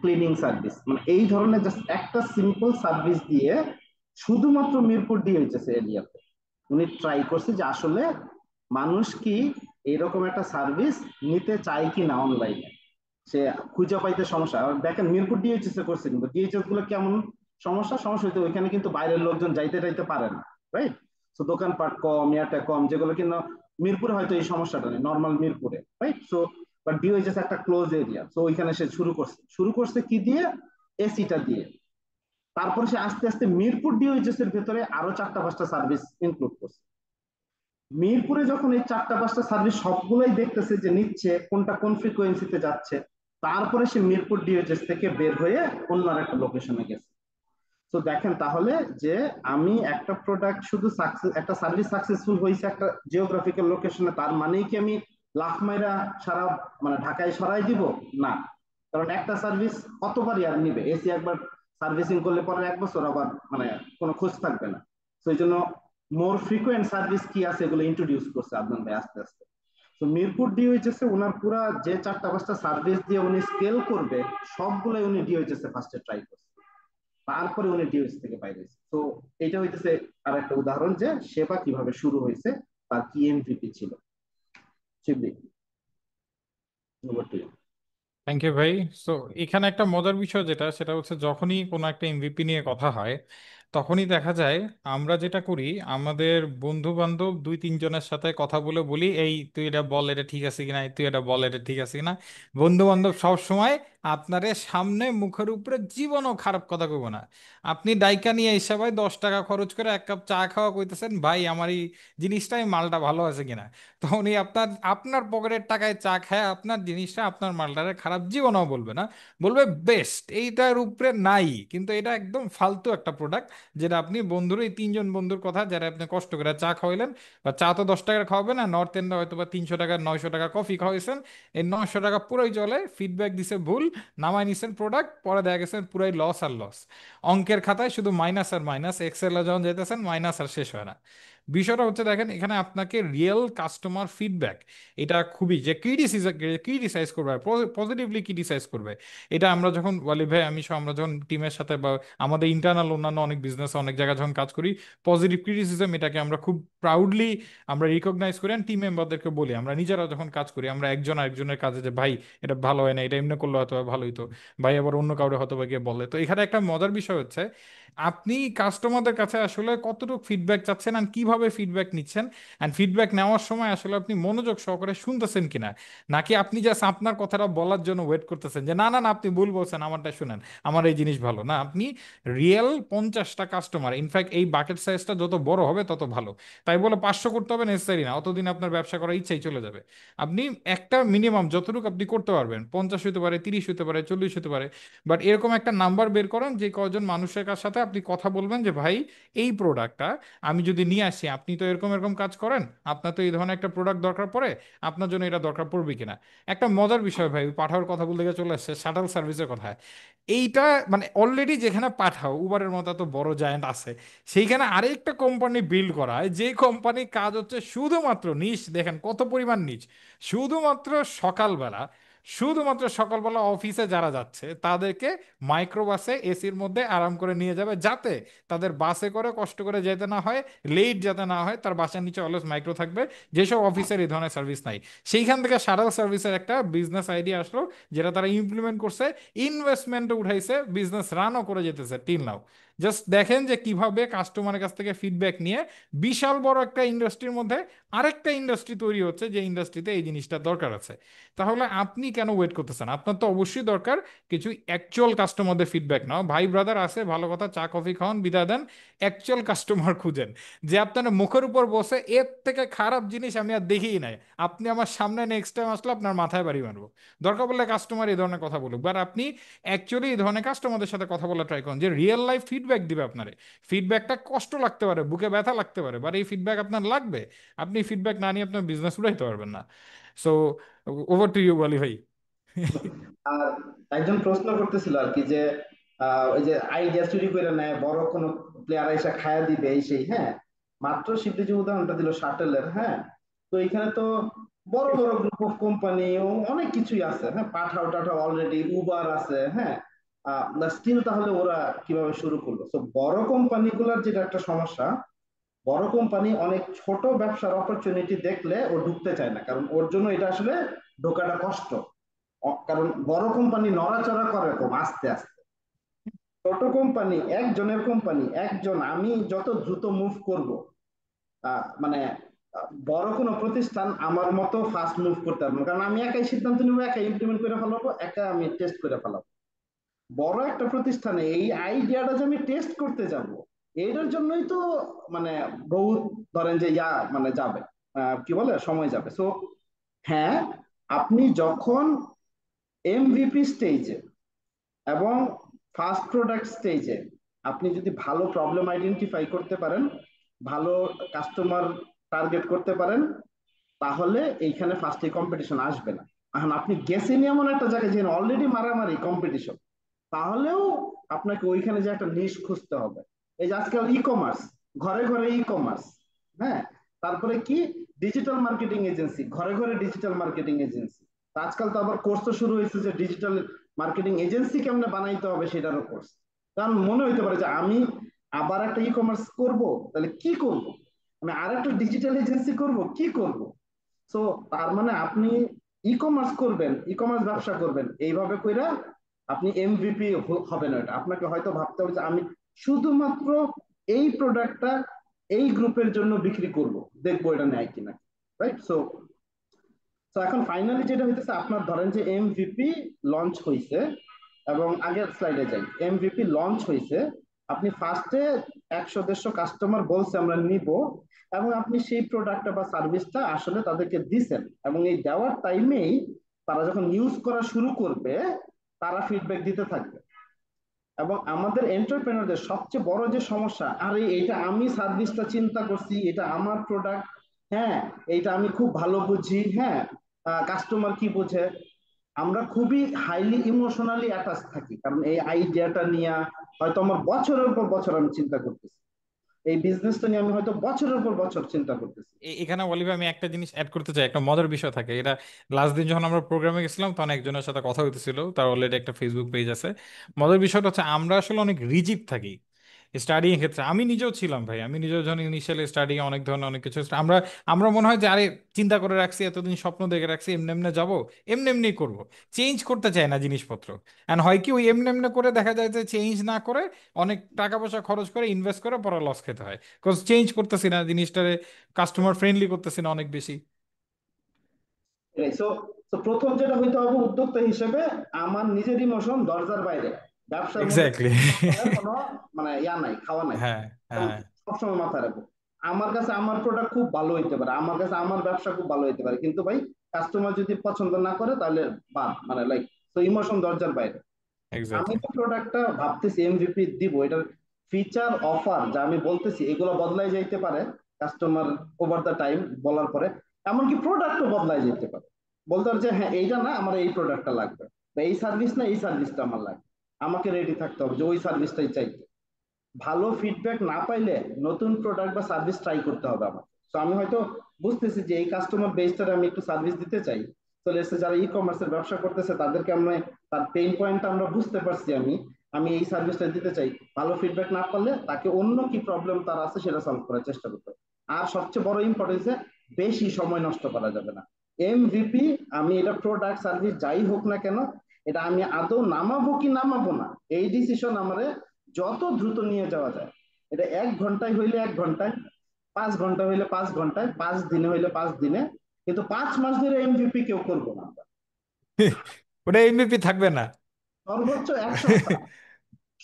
ক্লিনিং সার্ভিস, মানে এই ধরনের জাস্ট একটা সিম্পল সার্ভিস দিয়ে শুধুমাত্র মিরপুর ডিওএইচএস এরিয়াতে উনি ট্রাই করছে যে আসলে মানুষ কি এরকম একটা সার্ভিস নিতে চায় কি না অনলাইনে, সে খুঁজে পাইতে সমস্যা। আর দেখেন মিরপুর ডিএইচএস এ করছে, কিন্তু ডিএইচএস গুলো কেমন সমস্যা, সমস্যা হইতে ওইখানে কিন্তু বাইরের লোকজন যাইতে টাইতে পারে না, রাইট? তো দোকানপাট কম, ইয়াটা কম, যেগুলো কিন্তু মিরপুরে হয়তো এই সমস্যাটা নেই, নর্মাল মিরপুরে, রাইট? সো বাট ডিওএইচএস একটা ক্লোজ এরিয়া, তো ওইখানে সে শুরু করছে কি দিয়ে, এসিটা দিয়ে। তারপরে সে আস্তে আস্তে মিরপুর ডিওএইচএস এর ভেতরে আরো 4টা 5টা সার্ভিস ইনক্লুড করছে। মিরপুরে যখন এই 4টা 5টা সার্ভিস সবগুলোই দেখতেছে যে নিচ্ছে, কোনটা কোন ফ্রিকোয়েন্সিতে যাচ্ছে, তারপরে সে মিরপুর ডিওএইচএস থেকে বের হয়ে অন্য একটা লোকেশনে গেছে। তো দেখেন তাহলে যে আমি একটা প্রোডাক্ট শুধু সাকসেস, একটা সার্ভিস সাকসেসফুল হয়েছে একটা জিওগ্রাফিক্যাল লোকেশনে, তার মানেই কি আমি লাখ মাইরা সারা মানে ঢাকায় সরাই দিব? না, কারণ একটা সার্ভিস কতবারই আর নিবে, এসি একবার সার্ভিসিং করলে পরে 1 বছর আবার মানে কোনো খোঁজ থাকবে না। তো এই জন্য মোর ফ্রিকোয়েন্ট সার্ভিস কি আছে এগুলো ইন্ট্রোডিউস করছে আদনান ভাই আস্তে আস্তে। তো মিরপুর ডিওএইচএস এ ওনার পুরা যে 4টা 5টা সার্ভিস দিয়ে উনি স্কেল করবে, সবগুলাই উনি ডিওএইচএস এ ফার্স্টে ট্রাই করছে, তারপরে উনি ডিওএইচ থেকে বাইরে হয়েছে। তো এটা হইতেছে আর একটা উদাহরণ যে সেবা কিভাবে শুরু হয়েছে, তার কি এমভিপি ছিল। Shibli, over to you. Thank you ভাই। সো এখানে একটা মজার বিষয় যেটা, সেটা হচ্ছে যখনই কোনো একটা এমভিপি নিয়ে কথা হয়, তখনই দেখা যায় আমরা যেটা করি, আমাদের বন্ধু বান্ধব 2-3 জনের সাথে কথা বলে বলি, এই তুই এটা বল, এটা ঠিক আছে কিনা, তুই এটা বল, এটা ঠিক আছে কিনা। বন্ধু বান্ধব সব সময় আপনারে সামনে মুখের উপরে জীবনও খারাপ কথা কইব না। আপনি ডাইকা নিয়ে এসে ভাই 10 টাকা খরচ করে 1 কাপ চা খাওয়া কইতেছেন, ভাই আমার এই জিনিসটাই মালটা ভালো আছে কিনা, তখনই আপনার আপনার পকেটের টাকায় চা খায় আপনার জিনিসটা, আপনার মালটারে খারাপ জীবনেও বলবে না, বলবে বেস্ট, এইটার উপরে নাই। কিন্তু এটা একদম ফালতু একটা প্রোডাক্ট, যেটা আপনি বন্ধুর, এই 3জন বন্ধুর কথা যারা আপনি কষ্ট করে চা খাওয়াইলেন, বা চা তো 10 টাকার খাওয়াবে না, নর্থ এন্ডে হয়তো বা 300 টাকা 900 টাকা কফি খাওয়াইছেন, এই 900 টাকা পুরোই জলে, ফিডব্যাক দিছে ভুল, নামাই নিছেন প্রোডাক্ট, পরে দেখা গেছে পুরাই লস আর লস। অঙ্কের খাতায় শুধু মাইনাস আর মাইনাস, এক্সেলে যখন যেতেছেন মাইনাস আর শেষ হয় না। বিষয়টা হচ্ছে দেখেন, এখানে আপনাকে রিয়েল কাস্টমার ফিডব্যাক, এটা খুবই যে ক্রিটিসাইজ করবে, পজিটিভলি ক্রিটিসাইজ করবে, এটা আমরা যখন ওয়ালি ভাই আমি সহ আমরা যখন টিমের সাথে বা আমাদের ইন্টারনাল অন্যান্য অনেক বিজনেস অনেক জায়গায় যখন কাজ করি, পজিটিভ ক্রিটিসিজম এটাকে আমরা খুব প্রাউডলি আমরা রিকগনাইজ করি, টিম মেম্বারদেরকে বলি, আমরা নিজেরা যখন কাজ করি, আমরা একজন আরেকজনের কাজে যে ভাই এটা ভালো হয় না, এটা এমনি করলে হয়তো বা ভালো হইতো, ভাই আবার অন্য কাউরে হয়তো বা গিয়ে বলে। তো এখানে একটা মজার বিষয় হচ্ছে, আপনি কাস্টমারদের কাছে আসলে কতটুকু ফিডব্যাক চাচ্ছেন আর কিভাবে ফিডব্যাক নিচ্ছেন, অ্যান্ড ফিডব্যাক নেওয়ার সময় আসলে আপনি মনোযোগ সহকারে শুনতেছেন কিনা, নাকি আপনি জাস্ট আপনার কথাটা বলার জন্য ওয়েট করতেছেন যে না না না আপনি ভুল বলছেন, আমারটা শুনেন, আমার এই জিনিস ভালো না। আপনি রিয়েল 50টা কাস্টমার, ইনফ্যাক্ট এই বাকেট সাইজটা যত বড় হবে তত ভালো, তাই বলে 500 করতে হবে নেসেসারি না, অতদিন আপনার ব্যবসা করার ইচ্ছাই চলে যাবে। আপনি একটা মিনিমাম যতটুকু আপনি করতে পারবেন, 50 হতে পারে, 30 হতে পারে, 40 হতে পারে, বাট এরকম একটা নাম্বার বের করেন যে কয়জন মানুষের সাথে আপনি কথা বলবেন যে ভাই এই প্রোডাক্টটা আমি যদি নিয়ে আসি, আপনি তো এরকম এরকম কাজ করেন, আপনার তো এই ধরনের একটা প্রোডাক্ট দরকার পড়ে, আপনার জন্য এটা দরকার পড়বে কিনা। একটা মজার বিষয় ভাই, পাঠাওয়ার কথা বলতে গিয়ে চলে আসছে শাটল সার্ভিসের কথা। এইটা মানে অলরেডি যেখানে পাঠাও উবারের মতো তো বড় জায়ান্ট আছে, সেইখানে আরেকটা কোম্পানি বিল্ড করা হয়, যে কোম্পানির কাজ হচ্ছে শুধুমাত্র নিশ, দেখেন কত পরিমাণ নিচ, শুধুমাত্র সকালবেলা, শুধুমাত্র সকালবেলা অফিসে যারা যাচ্ছে তাদেরকে মাইক্রোবাসে এসির মধ্যে আরাম করে নিয়ে যাবে, যাতে তাদের বাসে করে কষ্ট করে যেতে না হয়, লেট যাতে না হয়, তার বাসার নিচে অলওয়েজ মাইক্রো থাকবে, যেসব অফিসের এই ধরনের সার্ভিস নাই। সেইখান থেকে শাটল সার্ভিসের একটা বিজনেস আইডিয়া আসলো, যেটা তারা ইমপ্লিমেন্ট করছে, ইনভেস্টমেন্টও উঠাইছে, বিজনেস রানও করে যেতেছে টিল নাও। জাস্ট দেখেন যে কিভাবে কাস্টমারের কাছ থেকে ফিডব্যাক নিয়ে বিশাল বড় একটা ইন্ডাস্ট্রির মধ্যে আরেকটা ইন্ডাস্ট্রি তৈরি হচ্ছে, যে ইন্ডাস্ট্রিতে এই জিনিসটা দরকার আছে। তাহলে আপনি কেন ওয়েট করতেছেন? আপনার তো অবশ্যই দরকার কিছু অ্যাকচুয়াল কাস্টমারদের ফিডব্যাক নাও। ভাই ব্রাদার আছে, ভালো কথা, চা কফি খাওয়ান, বিদায় দেন। অ্যাকচুয়াল কাস্টমার খুঁজেন, যে আপনার মুখের উপর বসে এর থেকে খারাপ জিনিস আমি আর দেখিই নাই, আপনি আমার সামনে নেক্সট টাইম আসলে আপনার মাথায় বাড়ি মারবো। দরকার বললে কাস্টমার এই ধরনের কথা বলুক, বাট আপনি অ্যাকচুয়ালি এই ধরনের কাস্টমারদের সাথে কথা বলা ট্রাই করুন, যে রিয়েল লাইফ ফিডব্যাক দিবে আপনারে। ফিডব্যাকটা কষ্ট লাগতে পারে, বুকে ব্যথা লাগতে পারে, বাট এই ফিডব্যাক আপনার লাগবে। আপনি ফিডব্যাক না নিয়ে আপনার বিজনেস উড়াইতে পারবেন না। সো ওভার টু ইউ বলি ভাই। আর একজন প্রশ্ন করতেছিল আর কি যে ওই যে আইডিয়া চুরি করে নেয় বড় কোনো প্লেয়ার এসে খায়া দিবে এই সেই, হ্যাঁ। মাত্র শিবলি যে উদাহরণটা দিল শাটেলের, হ্যাঁ। তো এখানে তো বড় বড় গ্রুপ অফ কোম্পানি অনেক কিছুই আছে, হ্যাঁ। পাঠাও টাঠাও অলরেডি, উবার আছে, হ্যাঁ। স্টিল তাহলে ওরা কিভাবে শুরু করলো? তো বড় কোম্পানিগুলোর যেটা একটা সমস্যা, বড় কোম্পানি অনেক ছোট ব্যবসার অপরচুনিটি দেখলে ও ঢুকতে চায় না, কারণ ওর জন্য এটা আসলে ঢোকাটা কষ্ট। কারণ বড় কোম্পানি নড়াচড়া করে কম, আস্তে আস্তে। ছোট কোম্পানি, একজনের কোম্পানি, একজন, আমি যত দ্রুত মুভ করব, মানে বড় কোনো প্রতিষ্ঠান আমার মতো ফাস্ট মুভ করতে পারবো না, কারণ আমি একাই সিদ্ধান্ত নিবো, একাই ইমপ্লিমেন্ট করে ফেলাবো, একা আমি টেস্ট করে ফেলাবো। বড় একটা প্রতিষ্ঠানে এই আইডিয়াটা যে আমি টেস্ট করতে যাব, এটার জন্যই তো মানে বহুত, ধরেন যে মানে যাবে, কি বলে, সময় যাবে। সো হ্যাঁ, আপনি যখন এমভিপি স্টেজে এবং ফার্স্ট প্রোডাক্ট স্টেজে আপনি যদি ভালো প্রবলেম আইডেন্টিফাই করতে পারেন, ভালো কাস্টমার টার্গেট করতে পারেন, তাহলে এইখানে ফার্স্টে কম্পিটিশন আসবে না। এখন আপনি গেছেন এমন একটা জায়গায় যেখানে অলরেডি মারামারি কম্পিটিশন, তাহলেও আপনাকে ওইখানে যে একটা নিশ খুঁজতে হবে। এই যে আজকাল ই কমার্স, ঘরে ঘরে ই কমার্স, হ্যাঁ। তারপরে কি, ডিজিটাল মার্কেটিং এজেন্সি, ঘরে ঘরে ডিজিটাল মার্কেটিং এজেন্সি। আজকাল তো আবার কোর্সও শুরু হয়েছে যে ডিজিটাল মার্কেটিং এজেন্সি কেমনে বানাইতে হবে সেটারও কোর্স। কারণ মনে হইতে পারে যে আমি আবার একটা ই কমার্স করবো, তাহলে কি করব, আমি আর একটা ডিজিটাল এজেন্সি করব, কি করব। সো তার মানে আপনি ই কমার্স করবেন, ই কমার্স ব্যবসা করবেন, এইভাবে কইরা আপনি এমভিপি হবেন। ওটা আপনাকে হয়তো ভাবতে হবে যে আমি শুধুমাত্র এই প্রোডাক্টটা এই গ্রুপের জন্য বিক্রি করব, দেখবো এটা নেয় কিনা, রাইট? সো তো এখন ফাইনালি যেটা হইতেছে, আপনার ধরেন যে এমভিপি লঞ্চ হয়েছে, এবং আগের স্লাইডে যাই, এমভিপি লঞ্চ হয়েছে, আপনি ফার্স্টে 100-150 কাস্টমার বলছে আমরা নিব, এবং আপনি সেই প্রোডাক্টটা বা সার্ভিসটা আসলে তাদেরকে দিছেন, এবং এই দেওয়ার টাইমেই তারা যখন ইউজ করা শুরু করবে, তারা ফিডব্যাক দিতে থাকবে। এবং আমাদের এন্টারপ্রেনারদের সবচেয়ে বড় যে সমস্যা, আরে এটা আমি সার্ভিসটা চিন্তা করছি, এটা আমার প্রোডাক্ট, হ্যাঁ, এইটা আমি খুব ভালো বুঝি, হ্যাঁ, কাস্টমার কি বোঝে। আমরা খুবই হাইলি ইমোশনালি অ্যাটাচ থাকি, কারণ এই আইডিয়াটা নিয়ে হয়তো আমার বছরের পর বছর আমি চিন্তা করতেছি, এই বিজনেসটা নিয়ে আমি হয়তো বছরের পর বছর চিন্তা করতেছি। এখানে অলিভে আমি একটা জিনিস অ্যাড করতে চাই, একটা মজার বিষয় থাকে এটা। লাস্ট দিন যখন আমরা প্রোগ্রামে গেছিলাম, তখন একজনের সাথে কথা হইতেছিল, তার অলরেডি একটা ফেসবুক পেজ আছে। মজার বিষয়টা হচ্ছে আমরা আসলে অনেক রিজিড থাকি স্টাডিং ক্ষেত্রে। আমি নিজেও ছিলাম ভাই, আমি নিজেও যখন ইনিশিয়ালি স্টাডি অনেক ধরনের অনেক কিছু আমরা আমরা মনে হয় যে আরে চিন্তা করে রাখছি, এতদিন স্বপ্ন দেখে রাখছি, এমনি এমনি যাবো, এমনি এমনি করবো। চেঞ্জ করতে চায় না জিনিসপত্র। এন্ড হয় কি, ওই এমনি এমনি করে দেখা যায় যে চেঞ্জ না করে অনেক টাকা পয়সা খরচ করে ইনভেস্ট করে পরে লস খেতে হয়, বিকজ চেঞ্জ করতেছি না জিনিসটারে, কাস্টমার ফ্রেন্ডলি করতেছি না অনেক বেশি। সো তো প্রথম যেটা হইতে হবে উদ্যোক্তা হিসেবে, আমার নিজের ইমোশন দরজার বাইরে, ব্যবসার মধ্যে এক্স্যাক্টলি। কোনো মানে ইয়া নাই, খাওয়া নাই। হ্যাঁ, হ্যাঁ, সবসময় মাথায় রাখবো, আমার কাছে আমার প্রোডাক্ট খুব ভালো হইতে পারে, আমার কাছে আমার ব্যবসা খুব ভালো হইতে পারে, কিন্তু ভাই কাস্টমার যদি পছন্দ না করে তাহলে বাদ, মানে লাইক, তো ইমোশন দরজার বাইরে। আমি এক্স্যাক্টলি। যে প্রোডাক্টটা ভাবতেছি এমভিপি দিব, এটার ফিচার অফার যা আমি বলতেছি এগুলো বদলাই যাইতে পারে কাস্টমার ওভার দ্য টাইম বলার পরে। এমনকি প্রোডাক্টও বদলাই যেতে পারে, বলতে পারে যে হ্যাঁ এইটা না, আমার এই প্রোডাক্টটা লাগবে, বা এই সার্ভিস না, এই সার্ভিসটা আমার লাগবে। আমাকে রেডি থাকতে হবে যে ওই সার্ভিসটাই চাইতে। ভালো ফিডব্যাক না পাইলে নতুন প্রোডাক্ট বা সার্ভিস ট্রাই করতে হবে আমার। তো আমি হয়তো বুঝতেছি যে এই কাস্টমার বেসটারে আমি একটু সার্ভিস দিতে চাই, তো লেটস সে যারা ই কমার্সের ব্যবসা করতেছে তাদেরকে আমরা, তার পেইন পয়েন্টটা আমরা বুঝতে পারছি, আমি আমি এই সার্ভিসটা দিতে চাই। ভালো ফিডব্যাক না পারলে তাকে অন্য কি প্রবলেম তার আছে সেটা সলভ করার চেষ্টা করতে হবে। আর সবচেয়ে বড় ইম্পর্টেন্স, বেশি সময় নষ্ট করা যাবে না। এমভিপি, আমি এটা প্রোডাক্ট সার্ভিস যাই হোক না কেন, এটা আমি আদৌ নামাবো কি নামাবো না, এই ডিসিশন আমারে যত দ্রুত নিয়ে যাওয়া যায়। এটা 1 ঘন্টায় হইলে 1 ঘন্টায়, 5 ঘন্টা হইলে 5 ঘন্টায়, 5 দিনে হইলে 5 দিনে, কিন্তু 5 মাস ধরে এমভিপি কেউ করবো না আমরা। ওটা এমবিপি থাকবে না। সর্বোচ্চ 1 সপ্তাহ,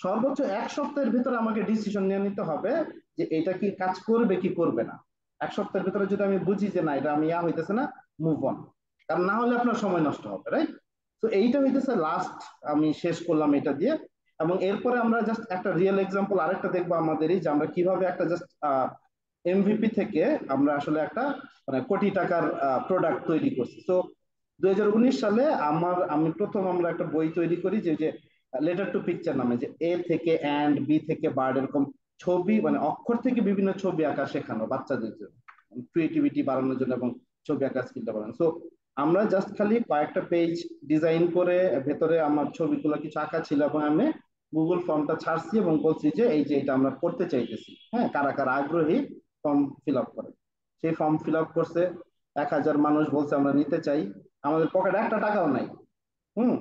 সর্বোচ্চ 1 সপ্তাহের ভিতরে আমাকে ডিসিশন নিয়ে নিতে হবে যে এটা কি কাজ করবে কি করবে না। 1 সপ্তাহের ভিতরে যদি আমি বুঝি যে না এটা আমি হইতেছে না, মুভ অন। কারণ না হলে আপনার সময় নষ্ট হবে, রাইট? তো এইটা হইতেছে লাস্ট, আমি শেষ করলাম এটা দিয়ে। এবং এরপরে আমরা জাস্ট একটা রিয়েল এক্সাম্পল আরেকটা দেখবো আমাদেরই, যে আমরা কিভাবে একটা জাস্ট এমভিপি থেকে আমরা আসলে একটা মানে কোটি টাকার প্রোডাক্ট তৈরি করছি। তো 2019 সালে আমি প্রথম আমরা একটা বই তৈরি করি, যে যে লেটার টু পিকচার নামে, যে এ থেকে অ্যান্ড, বি থেকে বার্ড, এরকম ছবি মানে অক্ষর থেকে বিভিন্ন ছবি আঁকা শেখানো বাচ্চাদের জন্য, ক্রিয়েটিভিটি বাড়ানোর জন্য এবং ছবি আঁকা স্কিলটা বাড়ানো। সো আমরা জাস্ট খালি কয়েকটা পেজ ডিজাইন করে ভেতরে আমার ছবিগুলো কিছু আঁকা ছিল, এবং আমি গুগল ফর্মটা ছাড়ছি এবং বলছি যে এই যে এটা আমরা করতে চাইতেছি, হ্যাঁ কারা কারা আগ্রহী ফর্ম ফিল আপ করে। সেই ফর্ম ফিল আপ করছে, 1,000 মানুষ বলছে আমরা নিতে চাই। আমাদের পকেটে একটা টাকাও নাই। হুম।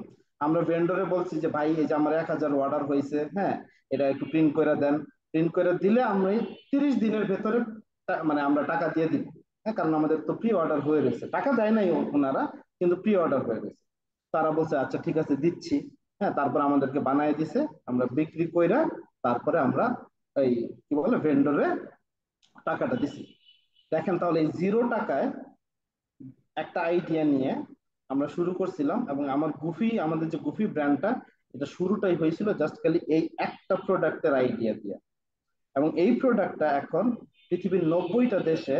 আমরা ভেন্ডরে বলছি যে ভাই এই যে আমার 1,000 অর্ডার হয়েছে, হ্যাঁ এটা একটু প্রিন্ট করে দেন। প্রিন্ট করে দিলে আমরা এই 30 দিনের ভেতরে মানে আমরা টাকা দিয়ে দিব। হ্যাঁ, কারণ আমাদের তো প্রি অর্ডার হয়ে গেছে, টাকা দেয় নাই ওনারা, কিন্তু প্রি অর্ডার হয়ে গেছে। তারা বলছে আচ্ছা ঠিক আছে দিচ্ছি। হ্যাঁ, তারপর আমাদেরকে বানায় দিছে, আমরা বিক্রি কইরা তারপরে আমরা এই কি বলে ভেন্ডরে টাকাটা দিছি। দেখেন তাহলে এই 0 টাকায় একটা আইডিয়া নিয়ে আমরা শুরু করছিলাম, এবং আমাদের যে গুফি ব্র্যান্ডটা, এটা শুরুটাই হয়েছিল জাস্ট খালি এই একটা প্রোডাক্টের আইডিয়া দিয়ে। এবং এই প্রোডাক্টটা এখন পৃথিবীর 90টা দেশে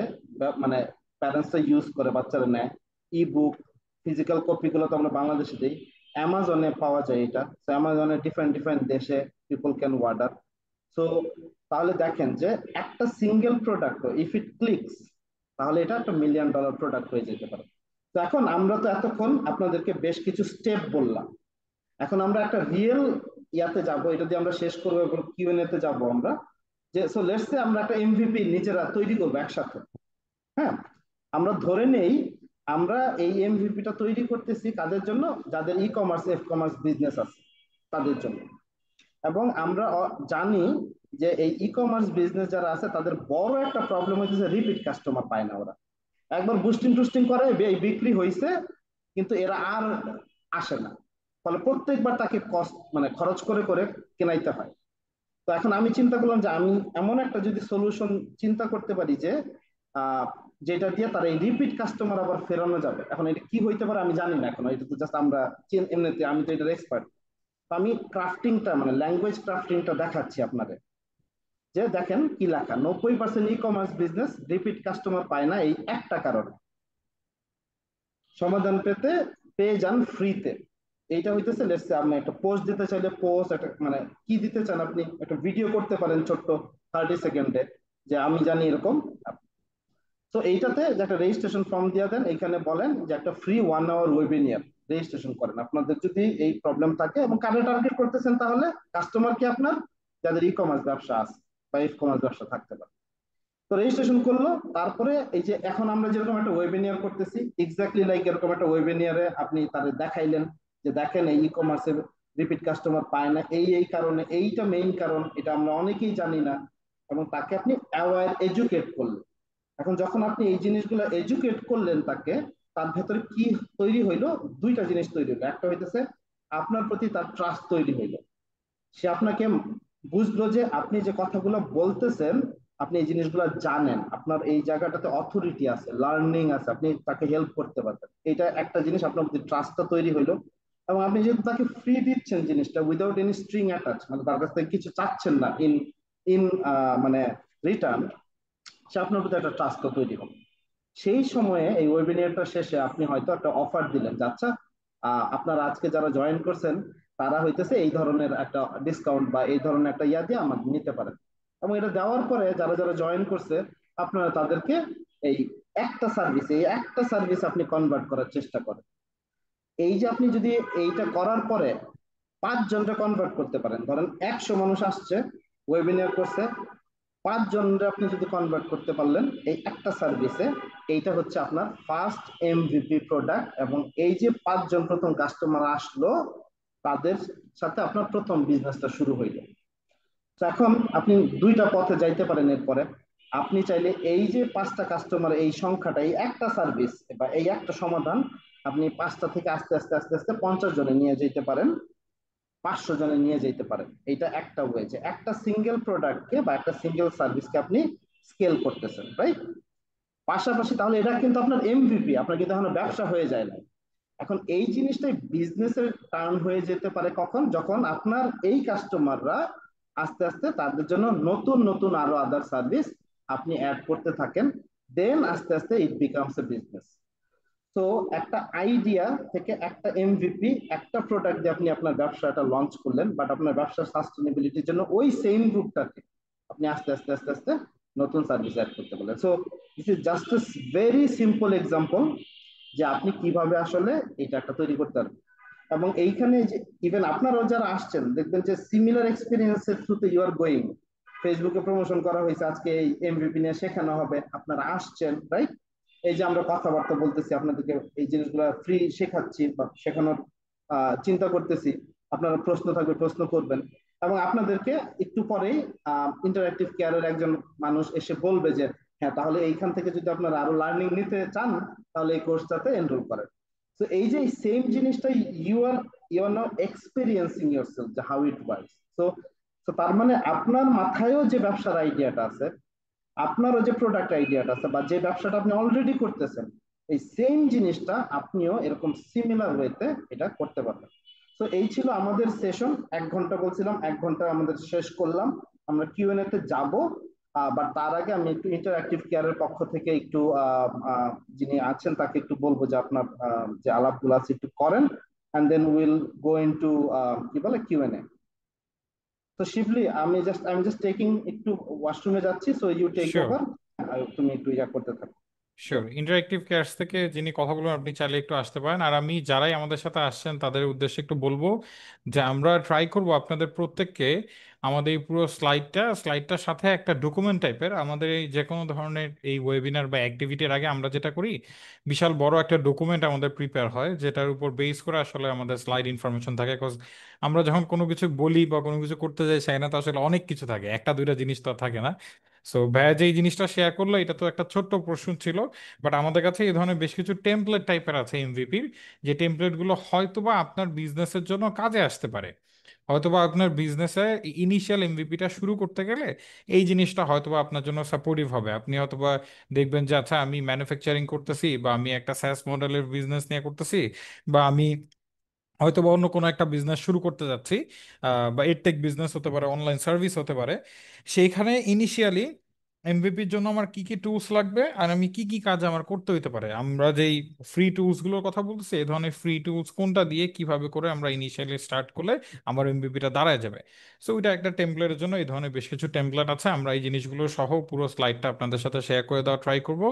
মানে প্যারেন্টসরা ইউজ করে, বাচ্চারা নেয়। ই বুক, ফিজিক্যাল কপি গুলো তো আমরা বাংলাদেশে দিই, অ্যামাজনে পাওয়া যায় এটা। তো অ্যামাজনে ডিফারেন্ট ডিফারেন্ট দেশে পিপল ক্যান অর্ডার। সো তাহলে দেখেন যে একটা single product if it clicks, তাহলে এটা একটা $1,000,000 প্রোডাক্ট হয়ে যেতে পারে। তো এখন আমরা তো এতক্ষণ আপনাদেরকে বেশ কিছু স্টেপ বললাম, এখন আমরা একটা রিয়েল ইয়াতে যাব, এটা দিয়ে আমরা শেষ করবো এবং কিউএনএ তে যাবো আমরা। যে সো লেটস সে আমরা একটা এমভিপি নিজেরা তৈরি করবো একসাথে। হ্যাঁ, আমরা ধরে নেই আমরা এই এমভিপিটা তৈরি করতেছি কাদের জন্য, যাদের e commerce F commerce business আছে তাদের জন্য। এবং আমরা জানি যে এই ই কমার্স বিজনেস যারা আছে তাদের বড় একটা প্রবলেম হচ্ছে রিপিট কাস্টমার পায় না ওরা। একবার বুস্টিং টুস্টিং করে এই বিক্রি হয়েছে, কিন্তু এরা আর আসে না। ফলে প্রত্যেকবার তাকে কস্ট মানে খরচ করে করে কেনাইতে হয়। তো এখন আমি চিন্তা করলাম যে আমি এমন একটা যদি সলিউশন চিন্তা করতে পারি যে আহ, যেটা দিয়ে তার এই রিপিট কাস্টমার আবার ফেরানো যাবে। এখন এটা কি হইতে পারে আমি জানি না, এখন এটা তো জাস্ট আমরা এমনিতে, আমি তো এটার এক্সপার্ট। তো আমি ক্রাফটিংটা মানে ল্যাঙ্গুয়েজ ক্রাফটিংটা দেখাচ্ছি আপনাদের। যে দেখেন কি লেখা, 90% e commerce business repeat customer পায় না এই একটা কারণে। সমাধান পেয়ে যান ফ্রিতে। এইটা হইতেছে লেটস সে আপনি একটা পোস্ট দিতে চাইলে পোস্ট একটা মানে কি দিতে চান, আপনি একটা ভিডিও করতে পারেন ছোট্ট 30 সেকেন্ডে, যে আমি জানি এরকম। তো এইটাতে যে একটা রেজিস্ট্রেশন ফর্ম দিয়ে দেন, এখানে বলেন যে একটা ফ্রি 1 আওয়ার ওয়েবিনিয়ার রেজিস্ট্রেশন করেন। আপনাদের যদি এই প্রবলেম থাকে এবং কারে টার্গেট করতেছেন, তাহলে কাস্টমার কি আপনার যাদের ই কমার্স ব্যবসা আছে বা ই কমার্স ব্যবসা থাকতে পারে। তো রেজিস্ট্রেশন করলো, তারপরে এই যে এখন আমরা যেরকম একটা ওয়েবিনিয়ার করতেছি, এক্স্যাক্টলি লাইক এরকম একটা ওয়েবিনিয়ারে আপনি তাদের দেখাইলেন যে দেখেন এই ই কমার্সের রিপিট কাস্টমার পায় না এই কারণে, এইটা মেইন কারণ, এটা আমরা অনেকেই জানি না। এবং তাকে আপনি অ্যাওয়ার এডুকেট করলেন। এখন যখন আপনি এই জিনিসগুলো এডুকেট করলেন তাকে, তার ভেতরে কি তৈরি হইলো, দুইটা জিনিস তৈরি হইলো। একটা হইতেছে আপনার প্রতি তার ট্রাস্ট তৈরি হইলো। সে আপনাকে বুঝলো যে আপনি যে কথাগুলো বলতেছেন, আপনি এই জিনিসগুলো জানেন, আপনার এই জায়গাটাতে অথরিটি আছে, লার্নিং আছে, আপনি তাকে হেল্প করতে পারবেন। এটা একটা জিনিস, আপনার প্রতি ট্রাস্টটা তৈরি হইলো। এবং আপনি যেহেতু তাকে ফ্রি দিচ্ছেন জিনিসটা উইদাউট এনি স্ট্রিং অ্যাটাচ, মানে তার কাছ থেকে কিছু চাচ্ছেন না ইন ইন মানে রিটার্ন, সে আপনার প্রতি একটা ট্রাস্ট তৈরি হবে। সেই সময়ে এই ওয়েবিনারটা শেষে আপনি হয়তো একটা অফার দিলেন যে আচ্ছা আপনারা আজকে যারা জয়েন করছেন তারা হইতেছে এই ধরনের একটা ডিসকাউন্ট বা এই ধরনের একটা ইয়া দিয়ে আমাদের নিতে পারেন। এবং এটা দেওয়ার পরে যারা যারা জয়েন করছে আপনারা তাদেরকে এই একটা সার্ভিস আপনি কনভার্ট করার চেষ্টা করেন। এই যে আপনি যদি এইটা করার পরে 5 জনকে কনভার্ট করতে পারেন, ধরেন 100 মানুষ আসছে ওয়েবিনার করছে, 5 জনকে আপনি যদি কনভার্ট করতে পারলেন এই একটা সার্ভিসে, এইটা হচ্ছে আপনার ফার্স্ট এমভিপি প্রোডাক্ট। এবং এই যে 5 জন প্রথম কাস্টমার আসলো, তাদের সাথে আপনার প্রথম বিজনেসটা শুরু হইলো। তো এখন আপনি দুইটা পথে যাইতে পারেন। এরপরে আপনি চাইলে এই যে 5টা কাস্টমার, এই সংখ্যাটা, এই একটা সার্ভিস বা এই একটা সমাধান আপনি 5টা থেকে আস্তে আস্তে আস্তে আস্তে 50 জনে নিয়ে যেতে পারেন, 500 জনে নিয়ে যেতে পারেন। এটা একটা ওয়ে, যে একটা সিঙ্গেল প্রোডাক্টকে বা একটা সিঙ্গেল সার্ভিসকে আপনি স্কেল করতেছেন, রাইট? পাশাপাশি তাহলে এটা কিন্তু আপনার এমভিপি, আপনার কিন্তু এখনো ব্যবসা হয়ে যায় না। এখন এই জিনিসটাই বিজনেসের টার্ন হয়ে যেতে পারে কখন, যখন আপনার এই কাস্টমাররা আস্তে আস্তে তাদের জন্য নতুন নতুন আরো আদার সার্ভিস আপনি অ্যাড করতে থাকেন, দেন আস্তে আস্তে ইট বিকামস এ বিজনেস। তো একটা আইডিয়া থেকে একটা এমভিপি, একটা প্রোডাক্ট দিয়ে আপনি আপনার ব্যবসাটা লঞ্চ করলেন, বাট আপনার ব্যবসার সাস্টেনেবিলিটির জন্য ওই সেম গ্রুপটাকে আপনি আস্তে আস্তে আস্তে আস্তে নতুন সার্ভিস অ্যাড করতে পারলেন। So this is just a very simple example যে আপনি কিভাবে আসলে এটা একটা তৈরি করতে পারবেন। এবং এইখানে যে ইভেন আপনারাও যারা আসছেন দেখবেন যে সিমিলার এক্সপিরিয়েন্সের থ্রুতে ইউ আর গোয়িং। ফেসবুকে প্রমোশন করা হয়েছে, আজকে এই এমভিপি নিয়ে শেখানো হবে, আপনারা আসছেন, রাইট? এই যে আমরা কথাবার্তা বলতেছি, আপনাদেরকে এই জিনিসগুলো ফ্রি শেখাচ্ছি বা শেখানোর চিন্তা করতেছি। আপনারা প্রশ্ন থাকবে, প্রশ্ন করবেন, এবং আপনাদেরকে একটু পরেই ইন্টারঅ্যাক্টিভ কেয়ারের একজন মানুষ এসে বলবে যে হ্যাঁ, তাহলে এইখান থেকে যদি আপনারা আরো লার্নিং নিতে চান তাহলে এই কোর্সটাতে এনরোল করেন। তো এই যে সেম জিনিসটা you are now experiencing yourself যে হাউ ইট ওয়ার্কস। তো তো তার মানে আপনার মাথায়ও যে ব্যবসার আইডিয়াটা আছে, আপনারও যে প্রোডাক্ট আইডিয়াটা আছে, বা যে ব্যবসাটা আপনি অলরেডি করতেছেন, এই সেম জিনিসটা আপনিও এরকম সিমিলার ওয়েতে এটা করতে পারবেন। তো এই ছিল আমাদের সেশন। 1 ঘন্টা বলছিলাম, 1 ঘন্টা আমাদের শেষ করলাম। আমরা কিউএনএ তে যাবো, বাট তার আগে আমি একটু ইন্টারঅ্যাক্টিভ কেয়ারের পক্ষ থেকে একটু যিনি আছেন তাকে একটু বলবো যে আপনার যে আলাপগুলো আছে একটু করেন, and then will go into কি বলে কিউএনএ। তো শিবলি, আমি জাস্ট টেকিং একটু ওয়াশরুমে যাচ্ছি, so you take sure. Over. তুমি একটু ইয়া করতে থাকো। শিওর, ইন্টারেক্টিভ কেয়ার্স থেকে যিনি কথা বলবেন আপনি চাইলে একটু আসতে পারেন। আর আমি যারাই আমাদের সাথে আসছেন তাদের উদ্দেশ্যে একটু বলবো যে আমরা ট্রাই করব আপনাদের প্রত্যেককে আমাদের এই পুরো স্লাইডটার সাথে একটা ডকুমেন্ট টাইপের, আমাদের এই যে কোনো ধরনের এই ওয়েবিনার বা অ্যাক্টিভিটির আগে আমরা যেটা করি, বিশাল বড় একটা ডকুমেন্ট আমাদের প্রিপেয়ার হয় যেটার উপর বেস করে আসলে আমাদের স্লাইড ইনফরমেশন থাকে। বিকজ আমরা যখন কোনো কিছু বলি বা কোনো কিছু করতে যাই সেখানে তো আসলে অনেক কিছু থাকে, একটা দুইটা জিনিস তো আর থাকে না। সো ভাইয়া যে এই জিনিসটা শেয়ার করলো এটা তো একটা ছোট্ট প্রশ্ন ছিল, বাট আমাদের কাছে এই ধরনের বেশ কিছু টেমপ্লেট টাইপের আছে এমভিপির, যে টেমপ্লেটগুলো হয়তোবা আপনার বিজনেসের জন্য কাজে আসতে পারে। হয়তোবা আপনার বিজনেসে ইনিশিয়াল এমভিপিটা শুরু করতে গেলে এই জিনিসটা হয়তোবা আপনার জন্য সাপোর্টিভ হবে। আপনি হয়তোবা দেখবেন যে আচ্ছা আমি ম্যানুফ্যাকচারিং করতেছি, বা আমি একটা স্যাস মডেলের বিজনেস নিয়ে করতেছি, বা আমি হয়তো বা অন্য কোনো একটা বিজনেস শুরু করতে যাচ্ছি, বা এডটেক বিজনেস হতে পারে, অনলাইন সার্ভিস হতে পারে। সেইখানে ইনিশিয়ালি এমভিপির জন্য আমার কি কি টুলস লাগবে আর আমি কি কি কাজ আমার করতে হইতে পারে, আমরা যেই ফ্রি টুলস গুলোর কথা বলতেছি এই ধরনের ফ্রি টুলস কোনটা দিয়ে কিভাবে করে আমরা ইনিশিয়ালি স্টার্ট করলে আমার এমভিপিটা দাঁড়ায় যাবে। সো এটা একটা টেমপ্লেটের জন্য এই ধরনের বেশ কিছু টেমপ্লেট আছে, আমরা এই জিনিসগুলো সহ পুরো স্লাইডটা আপনাদের সাথে শেয়ার করে দেওয়া ট্রাই করব।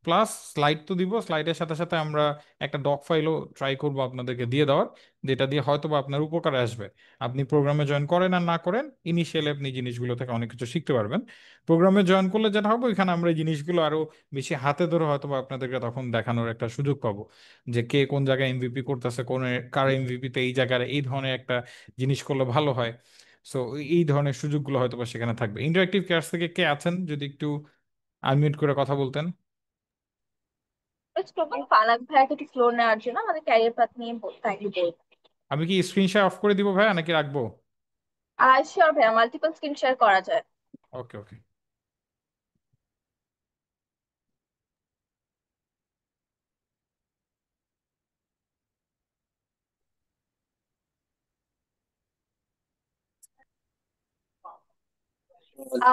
প্লাস স্লাইড তো দিব, স্লাইডের সাথে সাথে আমরা একটা ডক ফাইলও ট্রাই করব আপনাদেরকে দিয়ে দেওয়ার, যেটা দিয়ে হয়তো বা আপনার উপকারে আসবে। আপনি প্রোগ্রামে জয়েন করেন আর না করেন, ইনিশিয়ালি আপনি জিনিসগুলো থেকে অনেক কিছু শিখতে পারবেন। প্রোগ্রামে জয়েন করলে যেটা হবে ওইখানে আমরা এই জিনিসগুলো আরো বেশি হাতে ধরে হয়তো বা আপনাদেরকে তখন দেখানোর একটা সুযোগ পাবো, যে কে কোন জায়গায় এমভিপি করতেছে, কোন কার এমভিপিতে এই জায়গায় এই ধরনের একটা জিনিস করলে ভালো হয়। সো এই ধরনের সুযোগগুলো হয়তো বা সেখানে থাকবে। ইন্টারেক্টিভ ক্লাস থেকে কে আছেন যদি একটু আনমিউট করে কথা বলতেন। ফারাক ভাইয়াকে একটু ফ্লোর নেওয়ার জন্য আমাদের ক্যারিয়ার পাথ নিয়ে কাইন্ডলি বলবো। আমি কি স্ক্রিন শেয়ার অফ করে দিব ভাইয়া নাকি রাখবো? শিওর ভাইয়া, মাল্টিপল স্ক্রিন শেয়ার করা যায়। ওকে ওকে।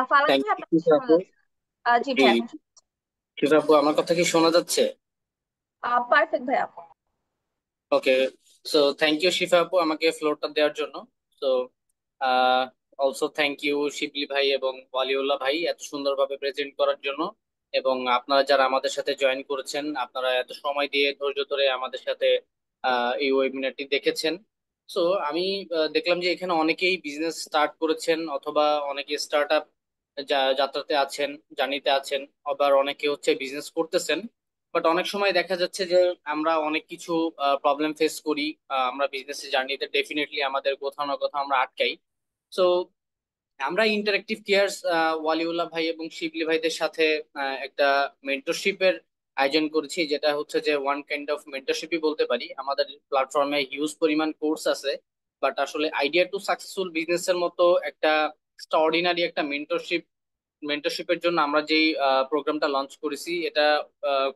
ফারাক থ্যাংক ভাই ইউ আপনাকে শিফা শোনা আপু। যাচ্ছে? জি জি ভাই, এখন শিফা আপু, আমার কথা কি শোনা যাচ্ছে? পারফেক্ট ভাইয়া। ওকে। সো থ্যাংক ইউ শিফা আপু আমাকে ফ্লোরটা দেওয়ার জন্য। সো অলসো থ্যাংক ইউ শিবলি ভাই এবং ওয়ালিউল্লাহ ভাই এত সুন্দরভাবে প্রেজেন্ট করার জন্য। এবং আপনারা যারা আমাদের সাথে জয়েন করেছেন, আপনারা এত সময় দিয়ে ধৈর্য ধরে আমাদের সাথে এই ওয়েবিনারটি দেখেছেন। সো আমি দেখলাম যে এখানে অনেকেই বিজনেস স্টার্ট করেছেন, অথবা অনেকে স্টার্ট আপ যাত্রাতে আছেন, জার্নিতে আছেন, আবার অনেকে হচ্ছে বিজনেস করতেছেন। বাট অনেক সময় দেখা যাচ্ছে যে আমরা অনেক কিছু প্রবলেম ফেস করি। আমরা বিজনেস জার্নিতে ডেফিনেটলি আমাদের কোথাও না কোথাও আমরা আটকাই। সো আমরা ইন্টারেক্টিভ কেয়ার্স ওয়ালিউল্লাহ ভাই এবং শিবলি ভাইদের সাথে একটা মেন্টরশিপের আয়োজন করেছি, যেটা হচ্ছে যে ওয়ান কাইন্ড অফ মেন্টরশিপই বলতে পারি। আমাদের প্ল্যাটফর্মে হিউজ পরিমাণ কোর্স আছে, বাট আসলে আইডিয়া টু সাকসেসফুল বিজনেসের মতো একটা এক্সট্রাঅর্ডিনারি একটা মেন্টরশিপের জন্য আমরা যেই প্রোগ্রামটা লঞ্চ করেছি, এটা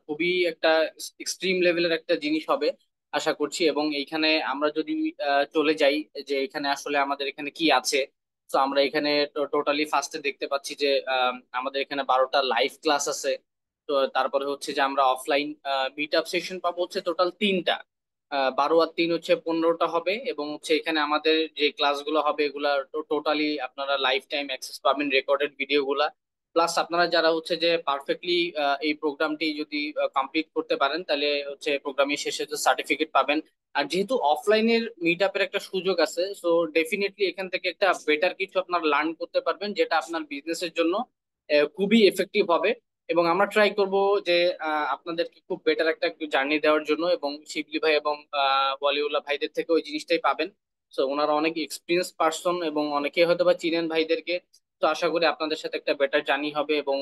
খুবই একটা এক্সট্রিম লেভেলের একটা জিনিস হবে আশা করছি। এবং এইখানে আমরা যদি চলে যাই যে এখানে আসলে আমাদের এখানে কি আছে, তো আমরা এখানে টোটালি ফার্স্টে দেখতে পাচ্ছি যে আমাদের এখানে 12টা লাইভ ক্লাস আছে। তো তারপরে হচ্ছে যে আমরা অফলাইন মিট আপ সেশন পাবো হচ্ছে টোটাল 3টা। 12 আর 3 হচ্ছে 15টা হবে, এবং হচ্ছে এখানে আমাদের যে ক্লাসগুলো হবে এগুলা টোটালি আপনারা লাইফ টাইম অ্যাক্সেস পাবেন রেকর্ডেড ভিডিও গুলা। প্লাস আপনারা যারা হচ্ছে যে পারফেক্টলি এই প্রোগ্রামটি যদি কমপ্লিট করতে পারেন, তাহলে হচ্ছে প্রোগ্রামের শেষে যে সার্টিফিকেট পাবেন। আর যেহেতু অফলাইনের মিট আপের একটা সুযোগ আছে, সো ডেফিনেটলি এখান থেকে একটা বেটার কিছু আপনার লার্ন করতে পারবেন, যেটা আপনার বিজনেসের জন্য খুবই এফেক্টিভ হবে। এবং আমরা ট্রাই করব যে আপনাদেরকে খুব বেটার একটা জার্নি দেওয়ার জন্য, এবং শিবলি ভাই এবং ওয়ালিউল্লাহ ভাইদের থেকে ওই জিনিসটাই পাবেন। তো ওনারা অনেক এক্সপিরিয়েন্স পার্সন এবং অনেকে হয়তো বা চিনেন ভাইদেরকে। তো আশা করি আপনাদের সাথে একটা বেটার জার্নি হবে। এবং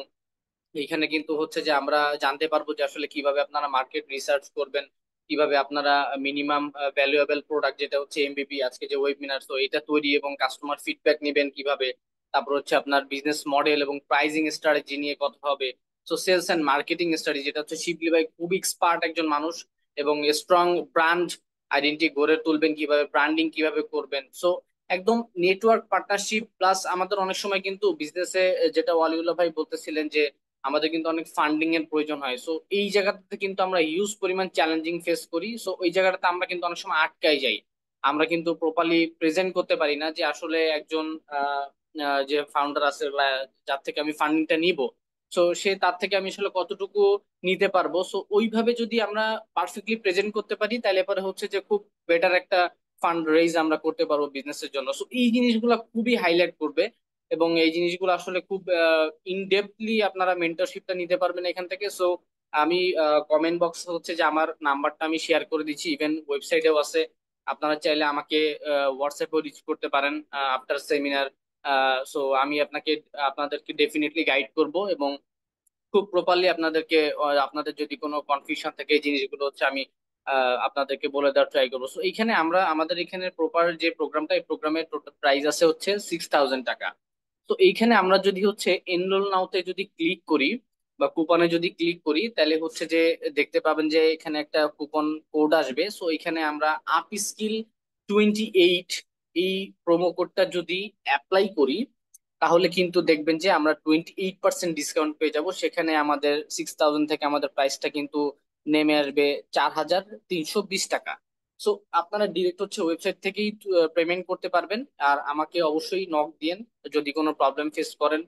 এইখানে কিন্তু হচ্ছে যে আমরা জানতে পারবো যে আসলে কিভাবে আপনারা মার্কেট রিসার্চ করবেন, কিভাবে আপনারা মিনিমাম ভ্যালুয়েবল প্রোডাক্ট যেটা হচ্ছে এমবিপি আজকে যে ওয়েবিনার, তো এটা তৈরি এবং কাস্টমার ফিডব্যাক নেবেন কিভাবে। তারপর হচ্ছে আপনার বিজনেস মডেল এবং প্রাইজিং স্ট্র্যাটেজি নিয়ে কথা হবে। তো সেলস এন্ড মার্কেটিং স্ট্র্যাটেজি, যেটা হচ্ছে শিবলি ভাই খুব এক্সপার্ট একজন মানুষ, এবং স্ট্রং ব্র্যান্ড আইডেন্টিটি গড়ে তুলবেন কিভাবে, ব্র্যান্ডিং কিভাবে করবেন। সো একদম নেটওয়ার্ক পার্টনারশিপ প্লাস আমাদের অনেক সময় কিন্তু বিজনেসে, যেটা ওয়ালিউল্লাহ ভাই বলতেছিলেন যে আমাদের কিন্তু অনেক ফান্ডিং এর প্রয়োজন হয়। সো এই জায়গাটাতে কিন্তু আমরা হিউজ পরিমাণ চ্যালেঞ্জিং ফেস করি। সো ওই জায়গাটাতে আমরা কিন্তু অনেক সময় আটকাই যাই। আমরা কিন্তু প্রপারলি প্রেজেন্ট করতে পারি না যে আসলে একজন আহ, যে ফাউন্ডার আছে বা যার থেকে আমি ফান্ডিংটা নিব, সো সে তার থেকে আমি আসলে কতটুকু নিতে পারবো। সো ওইভাবে যদি আমরা পারফেক্টলি প্রেজেন্ট করতে পারি, তাহলে পরে হচ্ছে যে খুব বেটার একটা ফান্ড রেইজ আমরা করতে পারবো বিজনেসের জন্য। সো এই জিনিসগুলো খুবই হাইলাইট করবে, এবং এই জিনিসগুলো আসলে খুব ইন ডেপথলি আপনারা মেন্টরশিপটা নিতে পারবেন এখান থেকে। সো আমি কমেন্ট বক্স হচ্ছে যে আমার নাম্বারটা আমি শেয়ার করে দিচ্ছি, ইভেন ওয়েবসাইটেও আছে। আপনারা চাইলে আমাকে হোয়াটসঅ্যাপেও রিচ করতে পারেন আফটার সেমিনার। সো আমি আপনাদেরকে ডেফিনেটলি গাইড করব, এবং খুব প্রপারলি আপনাদেরকে আপনাদের যদি কোনো কনফিউশন থাকে এই জিনিসগুলো হচ্ছে আমি আপনাদেরকে বলে দেওয়ার ট্রাই করবো। সো এইখানে আমাদের এখানে প্রপার যে প্রোগ্রামটা, এই প্রোগ্রামের টোটাল প্রাইস আছে হচ্ছে 6,000 টাকা। তো এইখানে আমরা যদি হচ্ছে এনরোল নাওতে যদি ক্লিক করি বা কুপনে যদি ক্লিক করি, তাহলে হচ্ছে যে দেখতে পাবেন যে এখানে একটা কুপন কোড আসবে। সো এখানে আমরা আপ স্কিল 28 এই প্রোমো কোডটা যদি অ্যাপ্লাই করি, তাহলে কিন্তু দেখবেন যে আমরা 28% ডিসকাউন্ট পেয়ে যাব। সেখানে আমাদের 6,000 থেকে আমাদের প্রাইসটা কিন্তু নেমে আসবে 4,320 টাকা। সো আপনারা ডিরেক্ট হচ্ছে ওয়েবসাইট থেকেই পেমেন্ট করতে পারবেন। আর আমাকে অবশ্যই নক দিয়েন যদি কোনো প্রবলেম ফেস করেন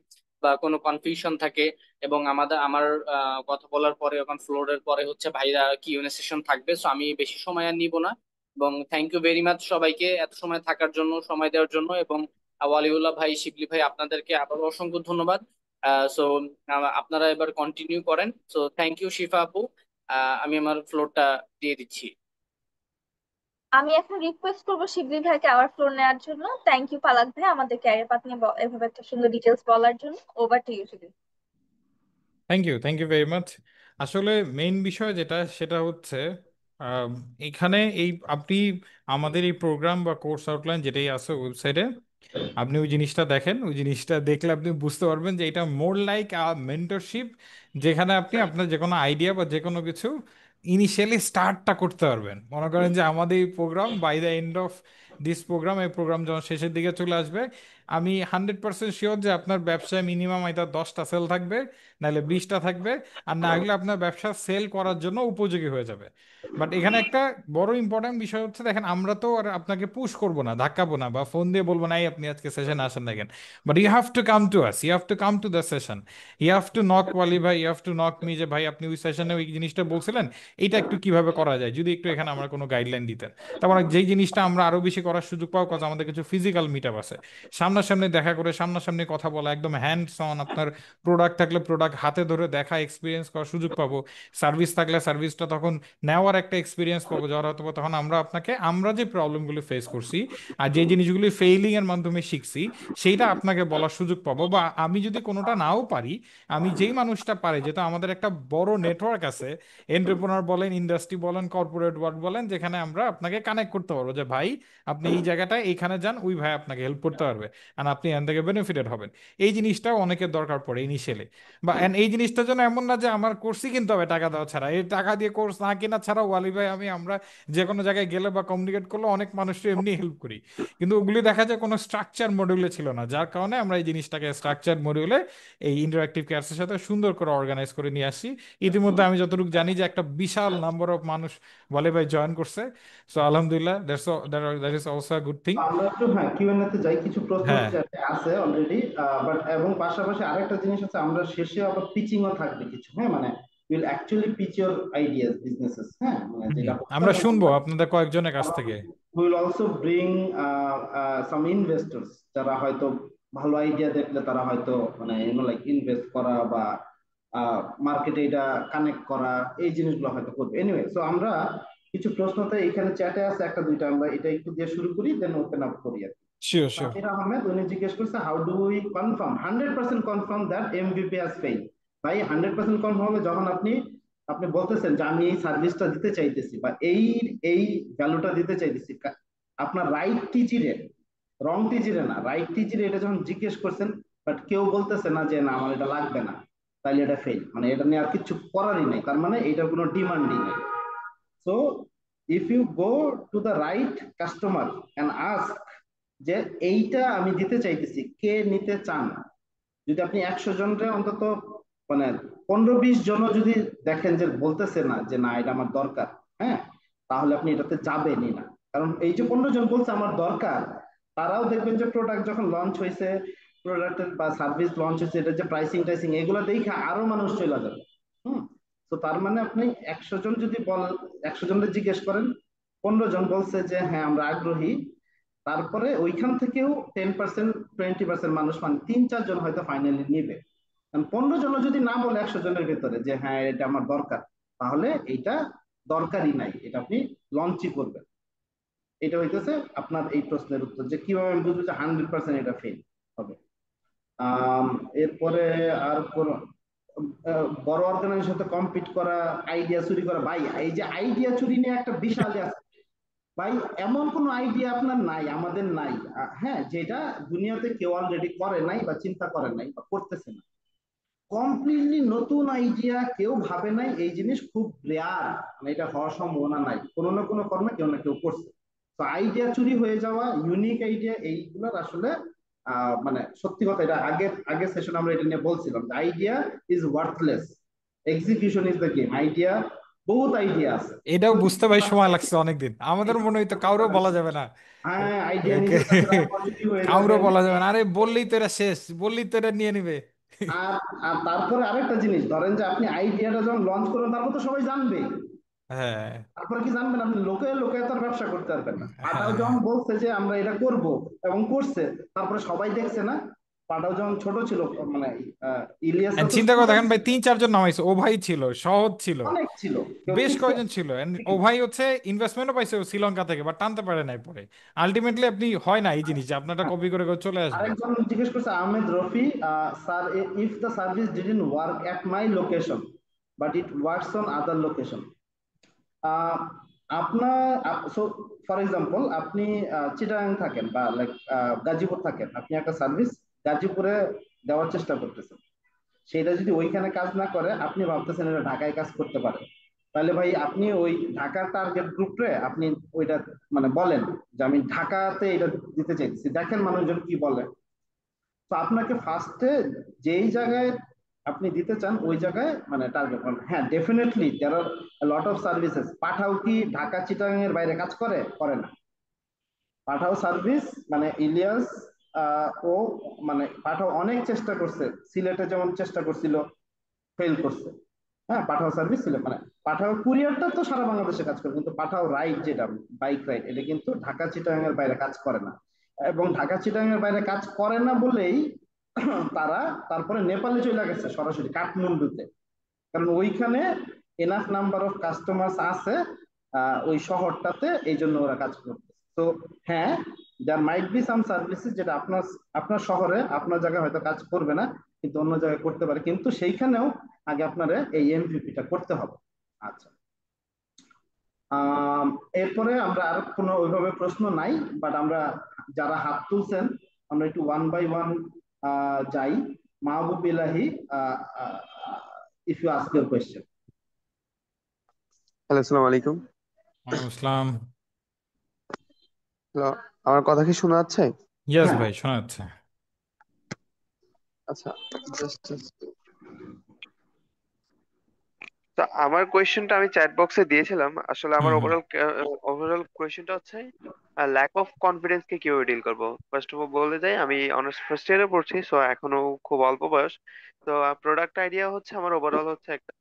বা কোনো কনফিউশন থাকে। এবং আমার কথা বলার পরে এখন ফ্লোরের পরে হচ্ছে ভাইরা কিউএনএ সেশন থাকবে। সো আমি বেশি সময় আর নিব না। এবং থ্যাংক ইউ ভেরি মাচ সবাইকে এত সময় থাকার জন্য, সময় দেওয়ার জন্য। এবং ওয়ালিউল্লাহ ভাই, শিবলি ভাই, আপনাদেরকে আবার অসংখ্য ধন্যবাদ। সো আপনারা এবার কন্টিনিউ করেন। সো থ্যাংক ইউ শিফা আপু। আমি আমার ফ্লোরটা দিয়ে দিচ্ছি। আমি এখন রিকোয়েস্ট করবো শিবলি ভাইকে আবার ফ্লোর নেওয়ার জন্য। থ্যাংক ইউ পালাক ভাই আমাদের ক্যারিয়ার পাথ নিয়ে এভাবে একটা সুন্দর ডিটেলস বলার জন্য। Over to you Shibli. Thank you very much. আসলে মেইন বিষয় যেটা সেটা হচ্ছে আহ, এখানে এই আপনি আমাদের এই প্রোগ্রাম বা কোর্স আউটলাইন যেটাই আছে ওয়েবসাইটে, আপনি ওই জিনিসটা দেখেন। ওই জিনিসটা দেখলে আপনি বুঝতে পারবেন যে এটা মোর লাইক আ মেন্টরশিপ, যেখানে আপনি আপনার যে কোনো আইডিয়া বা যে কোনো কিছু ইনিশিয়ালি স্টার্টটা করতে পারবেন। মনে করেন যে আমাদের এই programme by the end of this programme, এই প্রোগ্রাম যখন শেষের দিকে চলে আসবে, আমি 100% শিওর যে আপনার ব্যবসায় মিনিমাম এটা 10টা সেল থাকবে, নাহলে 20টা থাকবে। আর না হলে আপনার ব্যবসা সেল করার জন্য উপযোগী হয়ে যাবে। বাট এখানে একটা বড় ইম্পর্টেন্ট বিষয় হচ্ছে, দেখেন আমরা তো আর আপনাকে পুশ করবো না, ধাক্কাবো না, বা ফোন দিয়ে বলবো না এই আপনি আজকে সেশনে আসেন না কেন। But you have to come to us, you have to come to the session. You have to knock Wali ভাই, you have to knock me, যে ভাই আপনি ওই সেশনে ওই জিনিসটা বলছিলেন, এটা একটু কিভাবে করা যায়, যদি একটু এখানে আমরা কোনো গাইডলাইন দিতেন। তারপর যেই জিনিসটা আমরা আরো বেশি করার সুযোগ পাবো, কারণ আমাদের কিছু ফিজিক্যাল মিট আপ আছে, সামনাসামনি দেখা করে সামনাসামনি কথা বলা, একদম হ্যান্ডস অন, আপনার প্রোডাক্ট থাকলে প্রোডাক্ট হাতে ধরে দেখা এক্সপিরিয়েন্স করার সুযোগ পাবো, সার্ভিস থাকলে সার্ভিসটা তখন নেওয়ার একটা এক্সপিরিয়েন্স পাবো, যারা হয়তো বা তখন আমরা আপনাকে আমরা যে প্রবলেমগুলো ফেস করছি আর যে জিনিসগুলি ফেইলিং এর মাধ্যমে শিখছি সেইটা আপনাকে বলার সুযোগ পাবো, বা আমি যদি কোনোটা নাও পারি, আমি যেই মানুষটা পারে, যেটা আমাদের একটা বড় নেটওয়ার্ক আছে, এন্টারপ্রেনার বলেন, ইন্ডাস্ট্রি বলেন, কর্পোরেট ওয়ার্ল্ড বলেন, যেখানে আমরা আপনাকে কানেক্ট করতে পারবো যে ভাই আপনি এই জায়গাটায় এইখানে যান, ওই ভাই আপনাকে হেল্প করতে পারবে, আর আপনি এখান থেকে বেনিফিটেড হবেন। এই জিনিসটাও অনেকের দরকার পড়ে ইনিশিয়ালি। বা and এই জিনিসটার জন্য এমন না যে আমার কোর্সই কিনতে হবে টাকা দেওয়া ছাড়া, এই টাকা দিয়ে কোর্স না কেনা ছাড়াও ওয়ালি ভাই আমরা যে কোনো জায়গায় গেলে বা কমিউনিকেট করলে অনেক মানুষকে এমনি হেল্প করি, কিন্তু ওগুলি দেখা যায় কোনো স্ট্রাকচার মডিউলে ছিল না, যার কারণে আমরা এই জিনিসটাকে স্ট্রাকচার মডিউলে এই ইন্টারাক্টিভ ক্লাসের সাথে সুন্দর করে অর্গানাইজ করে নিয়ে আসি। ইতিমধ্যে আমি যতটুকু জানি যে একটা বিশাল নাম্বার অফ মানুষ ওয়ালি ভাই জয়েন করছে, সো আলহামদুলিল্লাহ, that is also a good thing. আমরা একটু হ্যাঁ কিউএনএ তে যাই, কিছু প্রশ্ন হ্যাঁ, আছে অলরেডি, বাট এবং পাশাপাশি আরেকটা জিনিস আছে, আমরা শেষে আবার পিচিংও থাকবে কিছু, হ্যাঁ মানে will actually pitch your ideas businesses, হ্যাঁ মানে যেটা করতে আমরা হবে শুনবো আমরা। আপনাদের কয়েকজনের কাছ থেকে। Will also bring some investors, যারা হয়তো ভালো আইডিয়া দেখলে তারা হয়তো মানে লাইক ইনভেস্ট করা বা মার্কেটে এটা কানেক্ট করা, এই জিনিসগুলো হয়তো করবে। এনিওয়ে, সো আমরা কিছু প্রশ্নতে এখানে চ্যাটে আছে একটা দুইটা, আমরা এটা একটু দিয়ে শুরু করি, দেন ওপেন আপ করি আর কি। Sure, sure. সামির আহমেদ উনি জিজ্ঞেস করছে, how do we confirm 100% confirm that MVP has fail? ভাই 100% কনফার্ম হবে যখন আপনি আপনি বলতেছেন যে আমি এই সার্ভিসটা দিতে চাইতেছি বা এই এই ভ্যালুটা দিতে চাইতেছি, আপনার রাইট টিচিরে, রং টিচিরে না, রাইট টিচিরে এটা যখন জিজ্ঞেস করছেন, বাট কেউ বলতেছে না যে না আমার এটা লাগবে না, তাইলে এটা ফেল, মানে এটা নিয়ে আর কিছু করারই নাই, তার মানে এটার কোনো ডিমান্ডই নাই। So if you go to the right customer and ask যে এইটা আমি দিতে চাইতেছি, কে নিতে চান, যদি আপনি 100 জনরে অন্তত মানে 15-20 জনও যদি দেখেন যে বলতেছে না যে না এটা আমার দরকার, হ্যাঁ, তাহলে আপনি এটাতে যাবেনই না। কারণ এই যে 15 জন বলছে আমার দরকার, তারাও দেখবেন যে প্রোডাক্ট যখন লঞ্চ হয়েছে, প্রোডাক্টের বা সার্ভিস লঞ্চ হয়েছে, এটা যে প্রাইসিং টাইসিং এগুলো দেখে আরো মানুষ চলে যাবে। হুম। তো তার মানে আপনি 100 জন যদি 100 জনের জিজ্ঞেস করেন, 15 জন বলছে যে হ্যাঁ আমরা আগ্রহী, তারপরে ওইখান থেকেও 10% 20% মানুষ, মানে 3-4 জন হয়তো ফাইনালি নিবে। 15 জনও যদি না বলে 100 জনের ভেতরে যে হ্যাঁ এটা আমার দরকার, তাহলে এটা দরকারই নাই, এটা আপনি লঞ্চই করবেন। এটা হইতেছে আপনার এই প্রশ্নের উত্তর, যে কিভাবে আমি বুঝবো যে 100% এটা ফেল হবে। আম, এরপরে আর কোন বড় অর্গানাইজেশনের সাথে কম্পিট করা, আইডিয়া চুরি করা, ভাই এই যে আইডিয়া চুরি নিয়ে একটা বিশাল ভাই, এমন কোন আইডিয়া আপনার নাই, আমাদের নাই, হ্যাঁ, যেটা দুনিয়াতে কেউ অলরেডি করে নাই বা চিন্তা করে নাই বা করতেছে না। কমপ্লিটলি নতুন আইডিয়া কেউ ভাবে নাই, এই জিনিস খুব রেয়ার, মানে এটা হওয়ার সম্ভাবনা নাই, কোনো না কোনো কর্মে কেউ না কেউ করছে। তো আইডিয়া চুরি হয়ে যাওয়া, ইউনিক আইডিয়া, এইগুলোর আসলে মানে সত্যি কথা, এটা আগের সেশন আমরা এটা নিয়ে বলছিলাম যে idea is worthless, execution is the game. Idea, বহুত আইডিয়া আছে, এটাও বুঝতে ভাই সময় লাগছে অনেকদিন, আমাদের মনে হইতো কাউরেও বলা যাবে না। হ্যাঁ আইডিয়া ওকে, নিজের কাছে রাখা যদি হয়ে কাউরে যাবে। বলা যাবে না, আরে বললেই তো এরা শেষ, বললেই তো এরা নিয়ে নিবে। আর আর তারপরে আরেকটা জিনিস, ধরেন যে আপনি আইডিয়াটা যখন লঞ্চ করবেন, তারপর তো সবাই জানবে, হ্যাঁ, তারপরে কি জানবেন, আপনি লোকে লোকে তার ব্যবসা করতে পারবেন না। পাঠাও হ্যাঁ। যখন বলছে যে আমরা এটা করব এবং করছে, তারপরে সবাই দেখছে না, পাঠাও যখন ছোট ছিল, মানে ইলিয়াসরা And তো চিন্তা করে স্টুডেন্ট দেখেন ভাই, ছিল, 3-4 জন নামাইছে, ও ভাই ছিল, সহজ ছিল, অনেক ছিল, কেউ বেশ টিকছে। কয়েকজন ছিল, and ও ভাই হচ্ছে ইনভেস্টমেন্টও পাইছে ও শ্রীলঙ্কা থেকে, বাট টানতে পারে নাই পরে। আলটিমেটলি আপনি হয় না এই জিনিস যে আপনারটা কপি করে কেউ চলে আসবে। আরেকজন জিজ্ঞেস করছে, Ahmed Rafi, sir, if the service didn't work at my location but it works on other location, uh, আপনার, সো ফর এক্সাম্পল আপনি চিটাগাং থাকেন বা লাইক গাজীপুর থাকেন, আপনি একটা সার্ভিস গাজীপুরে দেওয়ার চেষ্টা করতেছেন, সেটা যদি ওইখানে কাজ না করে, আপনি ভাবতেছেন এটা ঢাকায় কাজ করতে পারে, তাহলে ভাই আপনি ওই ঢাকার টার্গেট গ্রুপে আপনি ওইটা মানে বলেন যে আমি ঢাকাতে এটা দিতে চাইছি, দেখেন মানুষজন কি বলে। তো আপনাকে ফার্স্টে যেই জায়গায় আপনি দিতে চান ওই জায়গায় মানে টার্গেট করবেন। হ্যাঁ definitely there are lot of services. Pathao কি ঢাকা চিটাগাং এর বাইরে কাজ করে? করে না। পাঠাও সার্ভিস মানে ইলিয়াস, ও মানে পাঠাও অনেক চেষ্টা করছে, সিলেটে যেমন চেষ্টা করছিল, ফেল করছে। হ্যাঁ, পাঠাও সার্ভিস ছিল মানে পাঠাও কুরিয়ারটা তো সারা বাংলাদেশে কাজ করে, কিন্তু পাঠাও রাইড যেটা বাইক রাইড, এটা কিন্তু ঢাকা চিটাগাং এর বাইরে কাজ করে না। এবং ঢাকা চিটাগাং এর বাইরে কাজ করে না বলেই তারা তারপরে নেপালে চলে গেছে সরাসরি কাঠমান্ডুতে, কারণ ওইখানে এনাফ নাম্বার অফ কাস্টমার্স আছে ওই শহরটাতে, এই জন্য ওরা কাজ করতেছে। তো হ্যাঁ, দেয়ার মাইট বি সাম সার্ভিসেস যেটা আপনার আপনার শহরে আপনার জায়গায় হয়তো কাজ করবে না, কিন্তু অন্য জায়গায় করতে পারে, কিন্তু সেইখানেও আগে আপনারে এই এমভিপিটা করতে হবে। আচ্ছা, এরপরে আমরা আর কোনো ওইভাবে প্রশ্ন নাই, বাট আমরা যারা হাত তুলছেন আমরা একটু ওয়ান বাই ওয়ান যাই। Mahbub Elahi, if you ask your question. Hello, আসসালামু আলাইকুম। ওয়ালাইকুম আসসালাম। হ্যালো, আমার কথা কি শোনা যাচ্ছে? ইয়েস হ্যাঁ, ভাই, শোনা যাচ্ছে। আচ্ছা, জাস্ট তো আমার কোয়েশ্চেনটা আমি চ্যাট বক্সে দিয়েছিলাম। আসলে হুম আমার হুম। ওভারঅল কোয়েশ্চেনটা হচ্ছে ল্যাক অফ কনফিডেন্স কে কিভাবে ডিল করবো। ফার্স্ট অফ অল বলে যাই, আমি অনার্স ফার্স্ট ইয়ারে পড়ছি, সো এখনো খুব অল্প বয়স। তো প্রোডাক্ট আইডিয়া হচ্ছে আমার ওভারঅল হচ্ছে একটা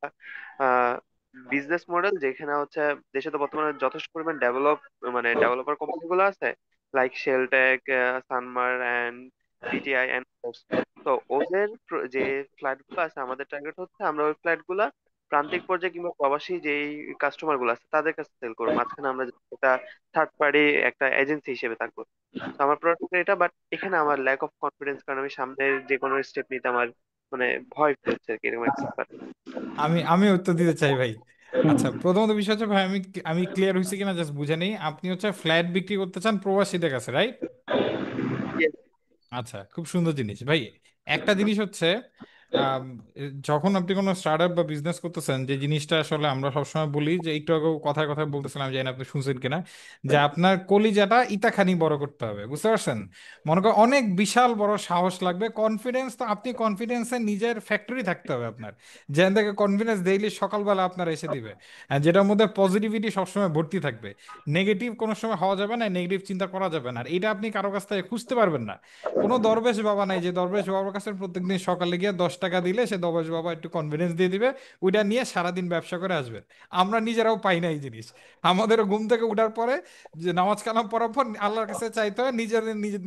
বিজনেস মডেল, যেখানে হচ্ছে দেশে তো বর্তমানে যথেষ্ট পরিমাণ ডেভেলপার কোম্পানি গুলো আছে, like Sheltech, Sanmar and DTI and. তো ওদের যে ফ্ল্যাট গুলো আছে, আমাদের টার্গেট হচ্ছে আমরা ওই ফ্ল্যাট গুলা প্রান্তিক পর্যায়ে কিংবা প্রবাসী যেই কাস্টমার গুলো আছে তাদের কাছে সেল করবো, মাঝখানে আমরা একটা থার্ড পার্টি একটা এজেন্সি হিসেবে থাকবো। তো আমার প্রোডাক্ট এটা, বাট এখানে আমার ল্যাক অফ কনফিডেন্স, কারণ আমি সামনে যে কোনো স্টেপ নিতে আমার মানে ভয় পেচ্ছে আর কি, এরকম একটা আচ্ছা। ব্যাপার। আমি উত্তর দিতে চাই ভাই। আচ্ছা, প্রথমত বিষয় হচ্ছে ভাই, আমি আমি ক্লিয়ার হয়েছি কিনা জাস্ট বুঝে নেই। আপনি হচ্ছে ফ্ল্যাট বিক্রি করতে চান প্রবাসীদের কাছে, রাইট? Yes. আচ্ছা, খুব সুন্দর জিনিস ভাই। একটা জিনিস হচ্ছে, আম, যখন আপনি কোনো স্টার্ট আপ বা বিজনেস করতেছেন, যে জিনিসটা আসলে আমরা সবসময় বলি, যে একটু আগে কথায় কথায় বলতেছিলাম, জানি না আপনি শুনছেন কিনা, যে আপনার কলিজাটা ইতাখানি বড় করতে হবে, বুঝতে পারছেন? মনে করেন অনেক বিশাল বড় সাহস লাগবে, কনফিডেন্স। তো আপনি কনফিডেন্সের নিজের ফ্যাক্টরি থাকতে হবে আপনার, যেখান থেকে কনফিডেন্স ডেইলি সকালবেলা আপনার এসে দিবে, আর যেটার মধ্যে পজিটিভিটি সবসময় ভর্তি থাকবে। নেগেটিভ কোনো সময় হওয়া যাবে না, নেগেটিভ চিন্তা করা যাবে না, আর এটা আপনি কারো কাছ থেকে খুঁজতে পারবেন না। কোনো দরবেশ বাবা নাই যে দরবেশ বাবার কাছে প্রত্যেকদিন সকালে গিয়ে 10 টাকা দিলে সে দরবেশ বাবা একটু কনফিডেন্স দিয়ে দিবে, ওইটা নিয়ে সারাদিন ব্যবসা করে আসবে। আমরা নিজেরাও পাই না এই জিনিস। আমাদেরও ঘুম থেকে উঠার পরে যে নামাজ কালাম পড়ার পর আল্লাহর কাছে চাইতে হয়,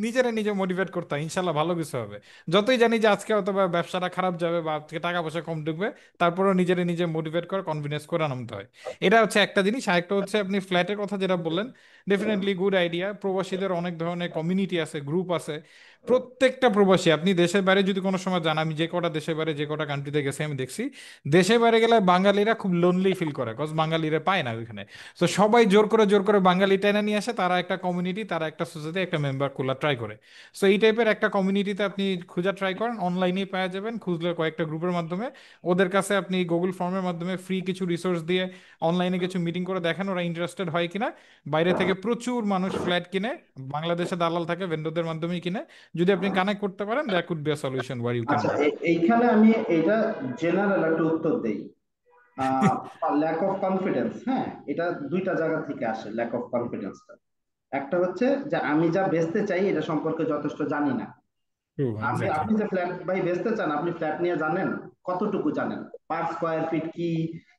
নিজেরে নিজে মোটিভেট করতে হয়, ইনশাল্লাহ ভালো কিছু হবে। যতই জানি যে আজকে হয়তো বা ব্যবসাটা খারাপ যাবে বা আজকে টাকা পয়সা কম ঢুকবে, তারপরেও নিজেরে নিজে মোটিভেট করে কনফিডেন্স করে নামতে হয়। এটা হচ্ছে একটা জিনিস। আরেকটা হচ্ছে, আপনি ফ্ল্যাটের কথা যেটা বললেন, ডেফিনেটলি গুড আইডিয়া। প্রবাসীদের অনেক ধরনের কমিউনিটি আছে, গ্রুপ আছে। প্রত্যেকটা প্রবাসী, আপনি দেশের বাইরে যদি কোনো সময় যান, আমি যে কটা দেশের বাইরে যে কটা কান্ট্রিতে গেছি আমি দেখছি, দেশের বাইরে গেলে বাঙালিরা খুব লোনলি ফিল করে, কজ বাঙালিরা পায় না ওইখানে। তো সবাই জোর করে বাঙালি টেনে নিয়ে আসে, তারা একটা কমিউনিটি, তারা একটা সোসাইটি, একটা মেম্বার খোলা ট্রাই করে। সো এই টাইপের একটা কমিউনিটিতে আপনি খোঁজা ট্রাই করেন, অনলাইনেই পাওয়া যাবেন, খুঁজলে কয়েকটা গ্রুপের মাধ্যমে। ওদের কাছে আপনি গুগল ফর্মের মাধ্যমে ফ্রি কিছু রিসোর্স দিয়ে অনলাইনে কিছু মিটিং করে দেখেন ওরা ইন্টারেস্টেড হয় কিনা। বাইরে থেকে প্রচুর মানুষ ফ্ল্যাট কিনে, বাংলাদেশে দালাল থাকে, ভেন্ডরদের মাধ্যমেই কিনে। যদি আপনি কানেক্ট করতে পারেন, that could be a solution where you can আচ্ছা, ওয়ার্ক। এইখানে আমি এটা জেনারেল একটা উত্তর দেই। ল্যাক অফ কনফিডেন্স, হ্যাঁ, এটা দুইটা জায়গা থেকে আসে ল্যাক অফ কনফিডেন্সটা। একটা হচ্ছে যে আমি যা বেচতে চাই এটা সম্পর্কে যথেষ্ট জানি না। True, exactly. আপনি যে ফ্ল্যাট ভাই বেচতে চান, আপনি ফ্ল্যাট নিয়ে জানেন কতটুকু জানেন, পার স্কোয়ার ফিট কি,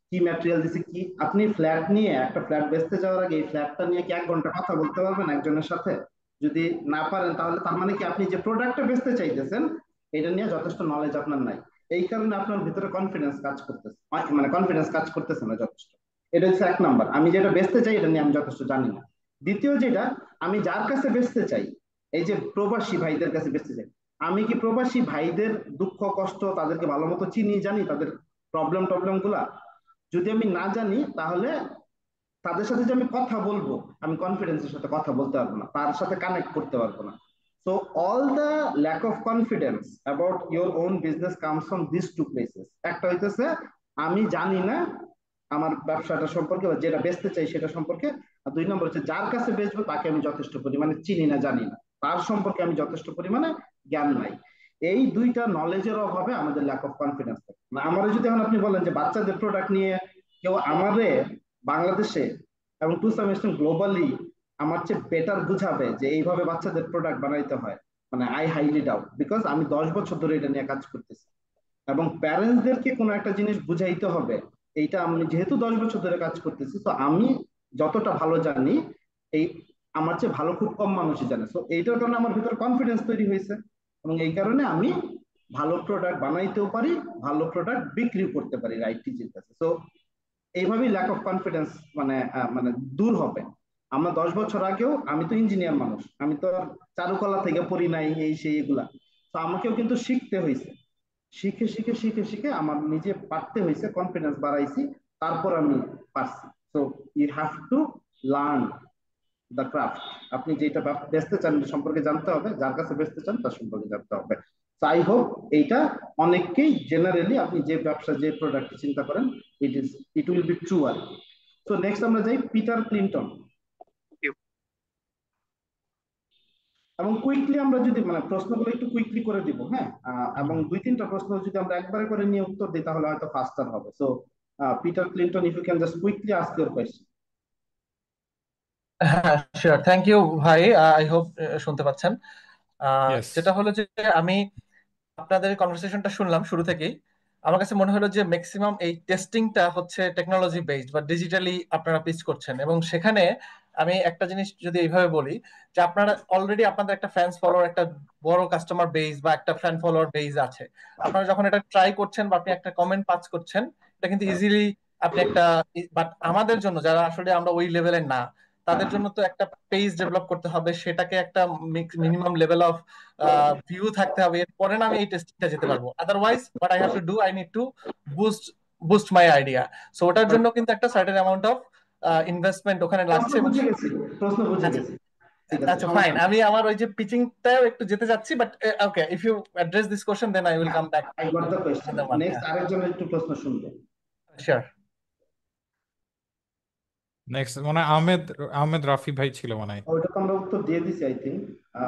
কি ম্যাটেরিয়াল দিছে কি। আপনি ফ্ল্যাট নিয়ে একটা ফ্ল্যাট বেচতে যাওয়ার আগে এই ফ্ল্যাটটা নিয়ে কি 1 ঘন্টা কথা বলতে পারবেন একজনের সাথে? যদি না পারেন তাহলে তার মানে কি আপনি যে প্রোডাক্টটা বেচতে চাইতেছেন এটা নিয়ে যথেষ্ট নলেজ আপনার নাই। এই কারণে আপনার ভিতরে কনফিডেন্স কাজ করতেছে, মানে কনফিডেন্স কাজ করতেছে না যথেষ্ট। এটা হচ্ছে 1 নাম্বার, আমি যেটা বেচতে চাই এটা নিয়ে আমি যথেষ্ট জানি না। দ্বিতীয় যেটা, আমি যার কাছে বেচতে চাই, এই যে প্রবাসী ভাইদের কাছে বেচতে চাই, আমি কি প্রবাসী ভাইদের দুঃখ কষ্ট তাদেরকে ভালো মতো চিনি, জানি তাদের প্রবলেম টবলেম গুলা? যদি আমি না জানি তাহলে তাদের সাথে যে আমি কথা বলবো, আমি কনফিডেন্সের সাথে কথা বলতে পারবো না, তার সাথে কানেক্ট করতে পারবো না। So all the lack of confidence about your own business comes from this two places. একটা হইতেছে আমি জানি না আমার ব্যবসাটা সম্পর্কে বা যেটা বেচতে চাই সেটা সম্পর্কে। আর 2 নম্বর হচ্ছে যার কাছে বেচবো তাকে আমি যথেষ্ট পরিমাণে চিনি না, জানি না, তার সম্পর্কে আমি যথেষ্ট পরিমাণে জ্ঞান নাই। এই দুইটা নলেজের অভাবে আমাদের ল্যাক অফ কনফিডেন্স থাকে। আমারও যদি এখন আপনি বলেন যে বাচ্চাদের প্রোডাক্ট নিয়ে কেউ আমারে বাংলাদেশে এবং টু সাম এক্সটেন্ট গ্লোবালি আমার চেয়ে বেটার বুঝাবে যে এইভাবে বাচ্চাদের প্রোডাক্ট বানাইতে হয়, মানে আই হাইলি ডাউট, বিকজ আমি 10 বছর ধরে এটা নিয়ে কাজ করতেছি। এবং প্যারেন্টসদেরকে কোনো একটা জিনিস বুঝাইতে হবে। এইটা আমি যেহেতু 10 বছর ধরে কাজ করতেছি, তো আমি যতটা ভালো জানি, এই আমার চেয়ে ভালো খুব কম মানুষই জানে। তো এইটার কারণে আমার ভিতরে কনফিডেন্স তৈরি হয়েছে, এবং এই কারণে আমি ভালো প্রোডাক্ট বানাইতেও পারি, ভালো প্রোডাক্ট বিক্রি করতে পারি রাইটিজির কাছে। তো এইভাবেই ল্যাক অফ কনফিডেন্স মানে দূর হবে। আমরা 10 বছর আগেও, আমি তো ইঞ্জিনিয়ার মানুষ, আমি তো আর চারুকলা থেকে পড়ি নাই এই সেই এগুলা। তো আমাকেও কিন্তু শিখতে হয়েছে, শিখে শিখে শিখে শিখে আমার নিজে পারতে হয়েছে, কনফিডেন্স বাড়াইছি, তারপর আমি পারছি। So you have to learn the craft. আপনি যেটা বেচতে চান এটা সম্পর্কে জানতে হবে, যার কাছে বেচতে চান তার সম্পর্কে জানতে হবে। আই হোপ এইটা অনেককেই জেনারেলি, আপনি যে ব্যবসা যে প্রোডাক্ট চিন্তা করেন, ইট উইল বি ট্রু আর কি। সো নেক্সট আমরা যাই পিটার ক্লিনটন। এবং কুইকলি আমরা যদি মানে প্রশ্নগুলো একটু কুইকলি করে দিব, হ্যাঁ, এবং 2-3টা প্রশ্ন যদি আমরা একবারে করে নিয়ে উত্তর দিই তাহলে হয়তো ফাস্টার হবে। So Peter Clinton, if you can just quickly ask your question. হ্যাঁ, শিওর, থ্যাংক ইউ ভাই। আই হোপ শুনতে পাচ্ছেন। ইয়েস। যেটা হলো যে আমি আপনাদের কনভারসেশনটা শুনলাম শুরু থেকেই, আমার কাছে মনে হলো যে ম্যাক্সিমাম এই টেস্টিংটা হচ্ছে টেকনোলজি বেসড বা ডিজিটালি আপনারা পিচ করছেন, এবং সেখানে আমি একটা জিনিস যদি এইভাবে বলি যে আপনারা অলরেডি আপনাদের একটা ফ্যান্স ফলোয়ার, একটা বড় কাস্টমার বেস বা একটা ফ্যান ফলোয়ার বেস আছে। আপনারা যখন এটা ট্রাই করছেন বা আপনি একটা কমেন্ট পাস করছেন, এটা কিন্তু ইজিলি আপনি একটা, বাট আমাদের জন্য যারা আসলে আমরা ওই লেভেলের না, তাদের জন্য তো একটা পেজ ডেভেলপ করতে হবে, সেটাকে একটা মিনিমাম লেভেল অফ ভিউ থাকতে হবে, এরপরে না আমি এই টেস্টিংটা যেতে পারবো। Otherwise what I have to do, I need to boost boost my idea. So ওটার জন্য কিন্তু একটা সার্টেন অ্যামাউন্ট অফ ইনভেস্টমেন্ট ওখানে প্রশ্ন লাগছে। এবং বুঝে গেছি, প্রশ্ন বুঝে আচ্ছা, গেছি, ঠিক আছে, আচ্ছা, ফাইন, সমস্যা নেই। আমি আমার ওই যে পিচিংটাও একটু যেতে যাচ্ছি, but okay, if you address this question then I will come back I got the question. Another one. Next হ্যাঁ, আরেকজনের একটু প্রশ্ন শুনবো। শিওর। নেক্সট মানে আহমেদ আহমেদ রাফি ভাই ছিল মনে হয়। ওইটা তো আমরা উত্তর দিয়ে দিছি আই থিঙ্ক।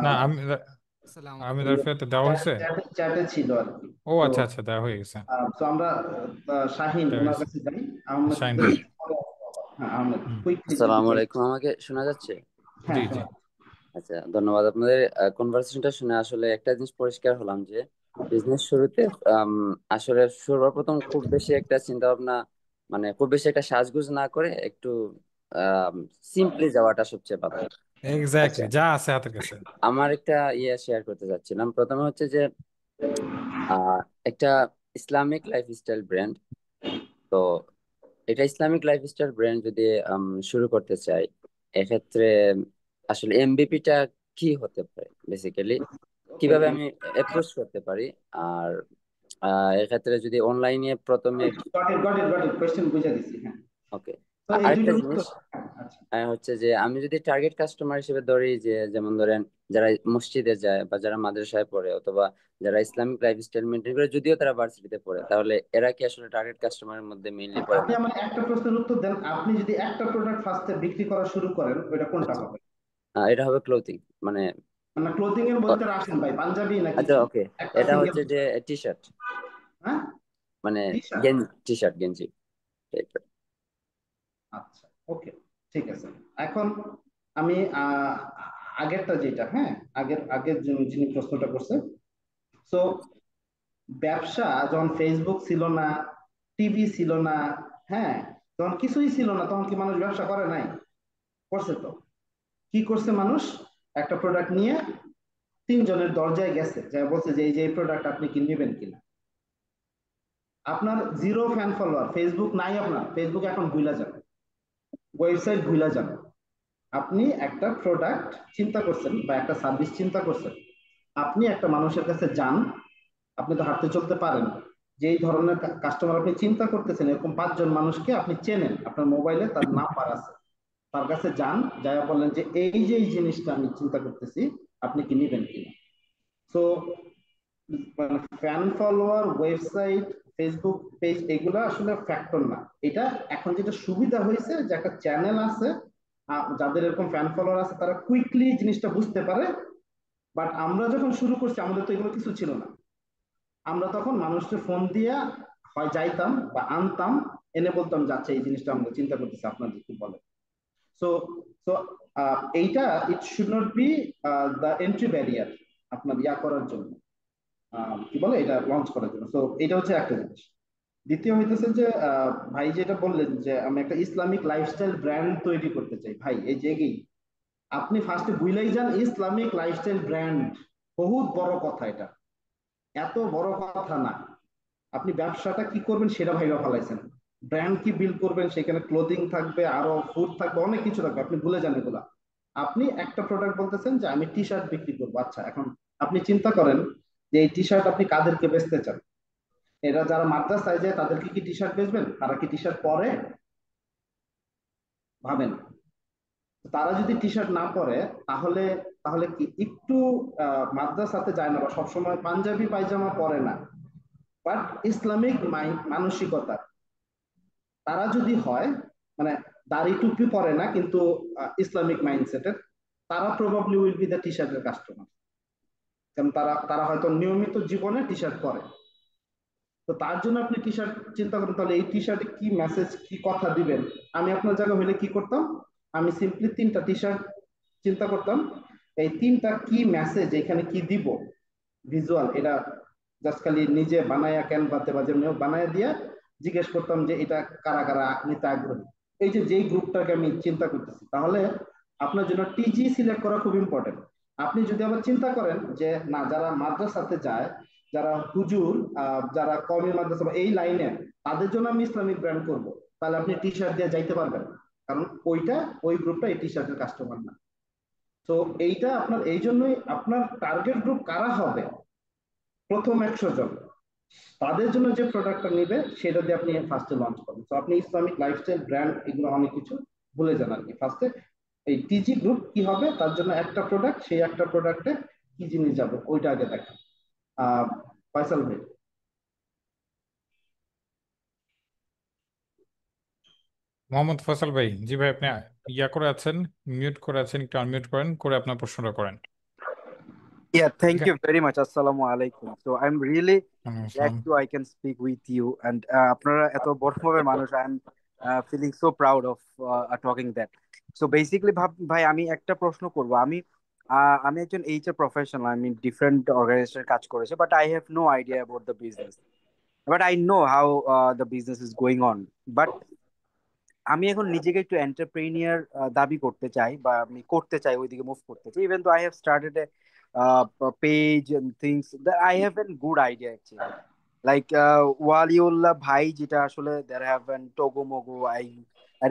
না, আমি আসসালামু আহমেদ আলাইকুম। রাফিতে দেওয়া হয়েছে। চ্যাটে ছিল আর কি। ও তো আচ্ছা আচ্ছা, দেওয়া হয়ে গেছে। তো আমরা শাহিন দেওয়া ওনার হয়েছে। কাছে যাই। আহমেদ, শাহিন ভাই। হ্যাঁ আহমেদ, হুম। কুইকলি যদি আসসালামু বলেন। আলাইকুম, আমাকে শোনা যাচ্ছে? হ্যাঁ জি জি। শোনা। আচ্ছা, ধন্যবাদ। আপনাদের কনভারসেশনটা শুনে আসলে একটা জিনিস পরিষ্কার হলাম যে বিজনেস শুরুতে আম, আসলে সর্বপ্রথম খুব বেশি একটা চিন্তা ভাবনা, মানে খুব বেশি একটা সাজগুজ না করে একটু সিম্পলি যাওয়াটা সবচেয়ে ভালো। আচ্ছা, এক্স্যাক্টলি, যা আছে হাতের কাছে। আমার একটা শেয়ার করতে চাচ্ছিলাম। প্রথমে হচ্ছে যে আহ, একটা ইসলামিক লাইফস্টাইল ব্র্যান্ড। তো এটা ইসলামিক লাইফস্টাইল ব্র্যান্ড যদি শুরু করতে চাই, এক্ষেত্রে আসলে এমবিপিটা কি হতে পারে, বেসিক্যালি ওকে, কিভাবে আমি অ্যাপ্রোচ করতে পারি। আর এক্ষেত্রে যদি অনলাইনে প্রথমে, গট ইট কোয়েশ্চেন বুঝে দিছি, হ্যাঁ। ওকে। তো এই আরেকটা দুটোর জিনিস উত্তর, হ্যাঁ, আচ্ছা। হচ্ছে যে আমি যদি টার্গেট কাস্টমার হিসেবে ধরি, যে যেমন ধরেন যারা মসজিদে যায় বা যারা মাদ্রাসায় পড়ে অথবা যারা ইসলামিক লাইফস্টাইল মেনটেন করে, যদিও তারা ভার্সিটিতে পড়ে, তাহলে এরা কি আসলে টার্গেট কাস্টমারের মধ্যে মেইনলি পড়ে আপনি না? আমার একটা প্রশ্নের উত্তর দেন, আপনি যদি একটা প্রোডাক্ট ফার্স্টে বিক্রি করা শুরু করেন, ওইটা কোনটা আচ্ছা, হবে? এটা হবে ক্লোথিং, মানে মানে ক্লোথিং এর মধ্যে রাখেন ভাই, পাঞ্জাবি নাকি আচ্ছা, কি? ওকে, একটা এটা সিঙ্গেল, হচ্ছে যে টি শার্ট, হ্যাঁ, মানে টি শার্ট। গেঞ্জি, টি শার্ট গেঞ্জি টাইপের। আচ্ছা, ওকে, ঠিক আছে। এখন আমি আগেরটা যেটা, হ্যাঁ, আগের আগের যিনি প্রশ্নটা করছে। সো ব্যবসা যখন ফেসবুক ছিল না, টিভি ছিল না, হ্যাঁ, তখন কিছুই ছিল না, তখন কি মানুষ ব্যবসা করে নাই? করছে তো। কি করছে মানুষ? একটা প্রোডাক্ট নিয়ে 3 জনের দরজায় গেছে, যা বলছে যে এই যে প্রোডাক্ট আপনি কি নেবেন কিনা। আপনার জিরো ফ্যান ফলোয়ার, ফেসবুক নাই, আপনার ফেসবুক এখন ভুলা যান, ওয়েবসাইট ভুলা যান। আপনি একটা প্রোডাক্ট চিন্তা করছেন বা একটা সার্ভিস চিন্তা করছেন, আপনি একটা মানুষের কাছে যান, আপনি তো হাঁটতে চলতে পারেন, যেই ধরনের কাস্টমার আপনি চিন্তা করতেছেন এরকম 5 জন মানুষকে আপনি চেনেন, আপনার মোবাইলে তার নাম্বার আছে, তার কাছে যান, যাই বললেন যে এই যে এই জিনিসটা আমি চিন্তা করতেছি, আপনি কি নিবেন কিনা। সো মানে fan follower, website, Facebook page, এগুলো আসলে ফ্যাক্টর না। এটা এখন যেটা সুবিধা হয়েছে যে একটা চ্যানেল আছে, যাদের এরকম ফ্যান ফলোয়ার আছে তারা কুইকলি জিনিসটা বুঝতে পারে। বাট আমরা যখন শুরু করছি আমাদের তো এগুলো কিছু ছিল না। আমরা তখন মানুষকে ফোন দিয়ে হয় যাইতাম বা আনতাম, এনে বলতাম যাচ্ছে এই জিনিসটা আমরা চিন্তা করতেছি, আপনাদের কি বলে। সো সো এইটা it should not be the entry barrier আপনার ইয়া করার জন্য, কি বলে এটা লঞ্চ করার জন্য। তো এটা হচ্ছে একটা জিনিস। দ্বিতীয় হইতেছে যে ভাই যেটা বললেন যে আমি একটা ইসলামিক লাইফস্টাইল ব্র্যান্ড তৈরি করতে চাই, ভাই এই যে আপনি ফার্স্টে বুঝলেই যান ইসলামিক লাইফস্টাইল ব্র্যান্ড বহুত বড় কথা, এটা এত বড় কথা না। আপনি ব্যবসাটা কি করবেন সেটা ভাইবা ফেলাইছেন, ব্র্যান্ড কি বিল্ড করবেন, সেখানে ক্লোদিং থাকবে, আরো ফুড থাকবে, অনেক কিছু থাকবে, আপনি ভুলে যান এগুলা। আপনি একটা প্রোডাক্ট বলতেছেন যে আমি টি শার্ট বিক্রি করবো, আচ্ছা এখন আপনি চিন্তা করেন যে এই টি শার্ট আপনি কাদেরকে বেচতে চান। এরা যারা মাদ্রাসায় যায় তাদেরকে কি টি শার্ট বেচবেন? তারা কি টি শার্ট পরে? ভাবেন। তারা যদি টি শার্ট না পরে তাহলে তাহলে কি একটু মাদ্রাসাতে যায় না বা সবসময় পাঞ্জাবি পায়জামা পরে না, বাট ইসলামিক মানসিকতা তারা যদি হয়, মানে দাড়ি টুপি পরে না কিন্তু ইসলামিক মাইন্ডসেটের, তারা প্রবাবলি উইল বি দ্য টি শার্টের কাস্টমার। কারণ তারা তারা হয়তো নিয়মিত জীবনে টি শার্ট পরে। তো তার জন্য আপনি টি শার্ট চিন্তা করেন, তাহলে এই টি শার্টে কি মেসেজ কি কথা দিবেন। আমি আপনার জায়গা হলে কি করতাম, আমি সিম্পলি 3টা টি শার্ট চিন্তা করতাম, এই 3টা কি মেসেজ এখানে কি দিব ভিজুয়াল, এটা জাস্ট খালি নিজে বানায়া ক্যানভাতে বা যেমনি বানায়া দিয়া জিজ্ঞেস করতাম যে এটা কারা কারা নিতে আগ্রহী। এই যে যেই গ্রুপটাকে আমি চিন্তা করতেছি, তাহলে আপনার জন্য টিজি সিলেক্ট করা খুব ইম্পর্টেন্ট। আপনি যদি আবার চিন্তা করেন যে না যারা মাদ্রাসাতে যায়, যারা হুজুর, যারা কওমি মাদ্রাসা এই লাইনে, তাদের জন্য আমি ইসলামিক ব্র্যান্ড করব, তাহলে আপনি টি শার্ট দিয়ে যাইতে পারবেন, কারণ ওই গ্রুপটা এই টি শার্টের কাস্টমার না। তো এইটা আপনার এই জন্যই আপনার টার্গেট গ্রুপ কারা হবে, প্রথম 100 জন, তাদের জন্য যে প্রোডাক্টটা নেবে সেটা দিয়ে আপনি ফার্স্টে লঞ্চ করবেন। তো আপনি ইসলামিক লাইফস্টাইল ব্র্যান্ড এগুলো অনেক কিছু ভুলে যান আর কি। ফার্স্টে এই টিজি গ্রুপ কি হবে, তার জন্য একটা প্রোডাক্ট, সেই একটা প্রোডাক্টে কি জিনিস যাবে ওইটা আগে দেখেন। ফয়সাল ভাই। মোহাম্মদ ফয়সাল ভাই, জি ভাই, আপনি ইয়া করে আছেন, মিউট করে আছেন, একটু আনমিউট করেন, করে আপনার প্রশ্নটা করেন। Yeah, ঠিক thank আছে। you very much. Assalamu alaikum. So I'm really glad আসসালাম। to I can speak with you and আপনারা এত বড় মাপের মানুষ, I'm feeling so proud of talking that. So basically ভাই আমি একটা প্রশ্ন করব। আমি একজন এইচআর প্রফেশনাল, আমি ডিফারেন্ট অর্গানাইজেশনে কাজ করেছি, but I have no idea about the business, but I know how the business is going on. But আমি এখন নিজেকে একটু এন্টারপ্রেনিয়ার দাবি করতে চাই, বা আমি করতে চাই, ওইদিকে মুভ করতে চাই। ইভেন তো I have started a page and things that I have an good idea actually, like Waliullah ভাই যেটা আসলে there have an togomogo, I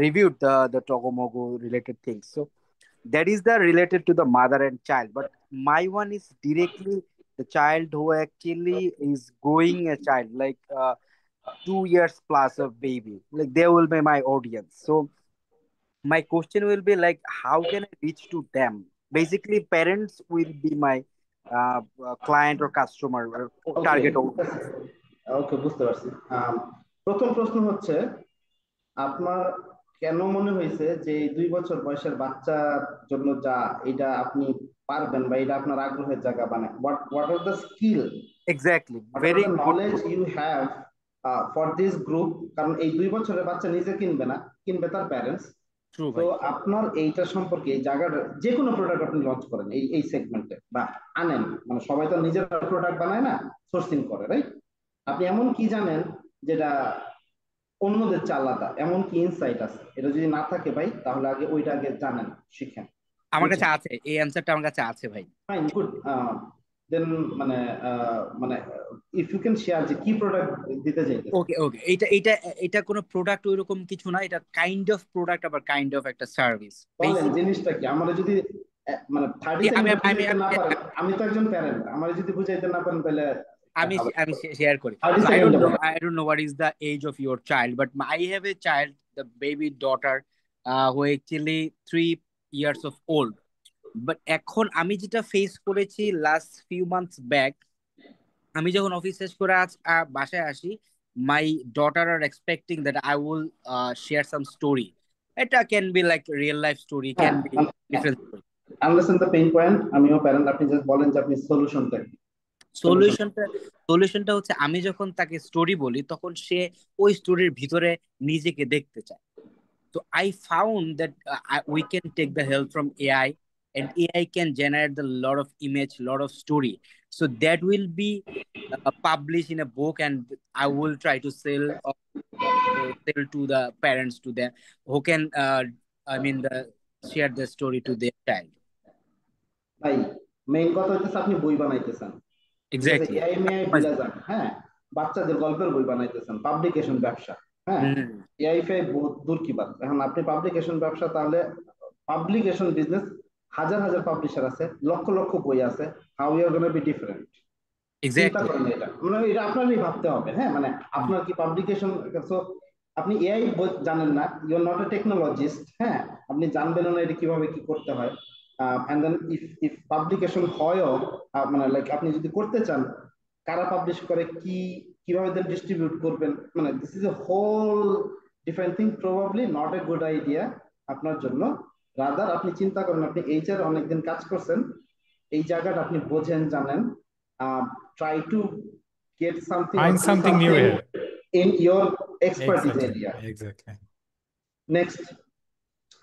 reviewed the togomogo related things, so that is the related to the mother and child, but my one is directly the child who actually is growing a child, like 2 years plus of baby, like they will be my audience. So my question will be like, how can I reach to them? Basically parents will be my client or customer or okay, target audience. ওকে, বুঝতে পারছি। প্রথম প্রশ্ন হচ্ছে আপনার কেন মনে হয়েছে যে এই 2 বছর বয়সের বাচ্চার জন্য যা এটা আপনি পারবেন বা এটা আপনার আগ্রহের জায়গা, মানে what are the skill, Exactly, what are very the good. knowledge you have for this group? কারণ এই 2 বছরের বাচ্চা নিজে কিনবে না, কিনবে তার প্যারেন্টস। True তো ভাই। আপনার এইটা সম্পর্কে এই জায়গাটা, যে কোনো প্রোডাক্ট আপনি লঞ্চ করেন এই সেগমেন্টে বা আনেন, মানে সবাই তো নিজের প্রোডাক্ট বানায় না, সোর্সিং করে, রাইট? আপনি এমন কি জানেন যেটা অন্যদের চেয়ে আলাদা, এমন কি ইনসাইট আছে? এটা যদি না থাকে ভাই, তাহলে আগে ওইটা আগে জানেন, শিখেন, আমার কাছে বুঝছেন? আছে, এই অ্যানসারটা আমার কাছে আছে ভাই। Fine, good. দেন মানে মানে ইফ ইউ ক্যান শেয়ার যে কি প্রোডাক্ট দিতে চাইতেছেন। ওকে ওকে, এটা এটা এটা কোনো প্রোডাক্ট ওইরকম কিছু না, এটা কাইন্ড অফ প্রোডাক্ট আবার কাইন্ড অফ একটা সার্ভিস বলেন বেসিক। জিনিসটা কি, আমার যদি মানে 30 আমি সেকেন্ডে আমি বুঝাইতে না পারেন, আমি তো একজন প্যারেন্ট, আমার যদি বুঝাইতে না পারেন তাহলে আমি আমি শেয়ার করি। 30 So সেকেন্ডে বলেন। I don't know what is the age of your child, but I have a child, the baby daughter, who actually 3 years of old. But এখন আমি যেটা ফেস করেছি লাস্ট ফিউ মান্থস ব্যাক, আমি যখন office শেষ করে বাসায় আসি, my daughter are expecting that I will share some story. এটা can be like real life story, হ্যাঁ, can be different story. Understand the pain point. আমিও প্যারেন্ট, আপনি জাস্ট বলেন যে আপনি সলিউশনটা কি। সলিউশনটা সলিউশনটা হচ্ছে, আমি যখন তাকে স্টোরি বলি তখন সে ওই স্টোরির ভিতরে নিজেকে দেখতে চায়। So I found that we can take the help from AI and AI can generate a lot of image, lot of story. So that will be published in a book, and I will try to sell to the parents, to them who can share the story to their child. ভাই main কথা হচ্ছে আপনি বই বানাইতেছেন, ঠিক আছে, Exactly. AI মেআই বিলা যান, হ্যাঁ, বাচ্চাদের গল্পের বই বানাইতেছেন, পাবলিকেশন ব্যবসা, হ্যাঁ, এআই ফে দূর কি বাত। এখন আপনি পাবলিকেশন ব্যবসা, তাহলে পাবলিকেশন বিজনেস, হাজার হাজার পাবলিশার আছে, লক্ষ লক্ষ বই আছে, how you are gonna be different. চিন্তা Exactly. করেন এটা, মানে এটা আপনারই ভাবতে হবে, হ্যাঁ, মানে আপনার কি পাবলিকেশন, আপনি এআই জানেন না, you are not a technologist, হ্যাঁ, আপনি জানবেন না এটা কিভাবে কি করতে হয়। এন্ড দেন ইফ পাবলিকেশন হয়ও, মানে লাইক আপনি যদি করতে চান, কারা পাবলিশ করে, কিভাবে দেন ডিস্ট্রিবিউট করবেন, মানে this is a whole different thing, probably not a good idea আপনার জন্য। রাদার আপনি চিন্তা করেন, আপনি এইচআর অনেকদিন কাজ করছেন, এই জায়গাটা আপনি বোঝেন, জানেন, try to get something or Find do something new something here. in your expertise Exactly. area. Exactly. Next.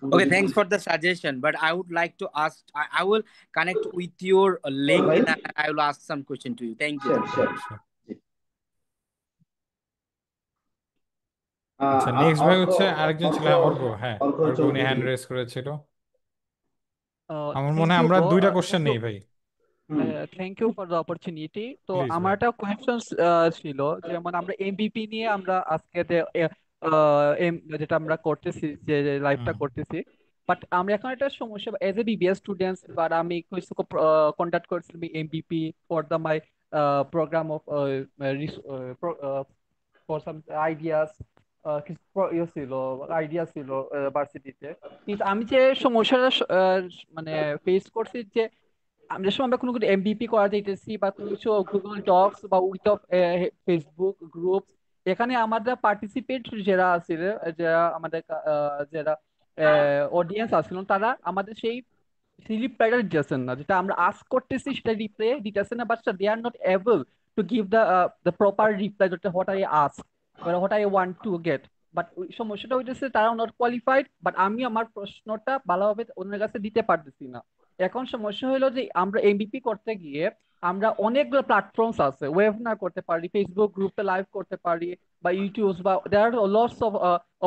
Okay, thanks for the suggestion, but I would like to ask, I will connect with your link Right. and I will ask some question to you. Thank you. Sure. আচ্ছা, next ভাই হচ্ছে আরেকজন ছিল, অর্ক অর্ঘ। হ্যাঁ, অর্ঘ উনি Chowdhury. Hand raise করেছিল। আমার Thank মনে হয় you, আমরা bro. দুইটা কোশ্চেন Thank you. নেই ভাই, Thank you for the opportunity. তো প্লিজ আমার ভাই। একটা কোয়েশ্চন ছিল, যেমন আমরা এমবিপি নিয়ে আমরা আজকে যেটা আমরা করতেছি, যে লাইভটা করতেছি, বাট আমরা এখন একটা সমস্যা as a BBS students, but আমি কিছু কন্ডাক্ট করেছিলাম MVP for the my programme of for some ideas, ইয়ে ছিল, আইডিয়া ছিল ভার্সিটিতে। কিন্তু আমি যে সমস্যাটা মানে ফেস করছি, যে আমরা সময় আমরা কোনো এমবিপি করা যাইতেছি বা কোনো কিছু গুগল ডক্স বা উইথ অফ ফেসবুক গ্রুপ, এখানে আমাদের পার্টিসিপেট যারা আছে, যারা আমাদের যারা অডিয়েন্স আছিল, তারা আমাদের সেই রিপ্লাইটা দিতেছেন না, যেটা আমরা আস্ক করতেছি সেটা রিপ্লাই দিতেছে না, but they are not able to give the proper reply, যেটা what I ask or what I want to get. বাট ওই সমস্যাটা হইতেছে তারা নট কোয়ালিফাইড, বাট আমি আমার প্রশ্নটা ভালোভাবে ওনার কাছে দিতে পারতেছি না। এখন সমস্যা হলো যে আমরা এমবিপি করতে গিয়ে আমরা অনেকগুলো প্ল্যাটফর্মস আছে, ওয়েবিনার করতে পারি, ফেসবুক গ্রুপে লাইভ করতে পারি, বা ইউটিউব, বা there are lots of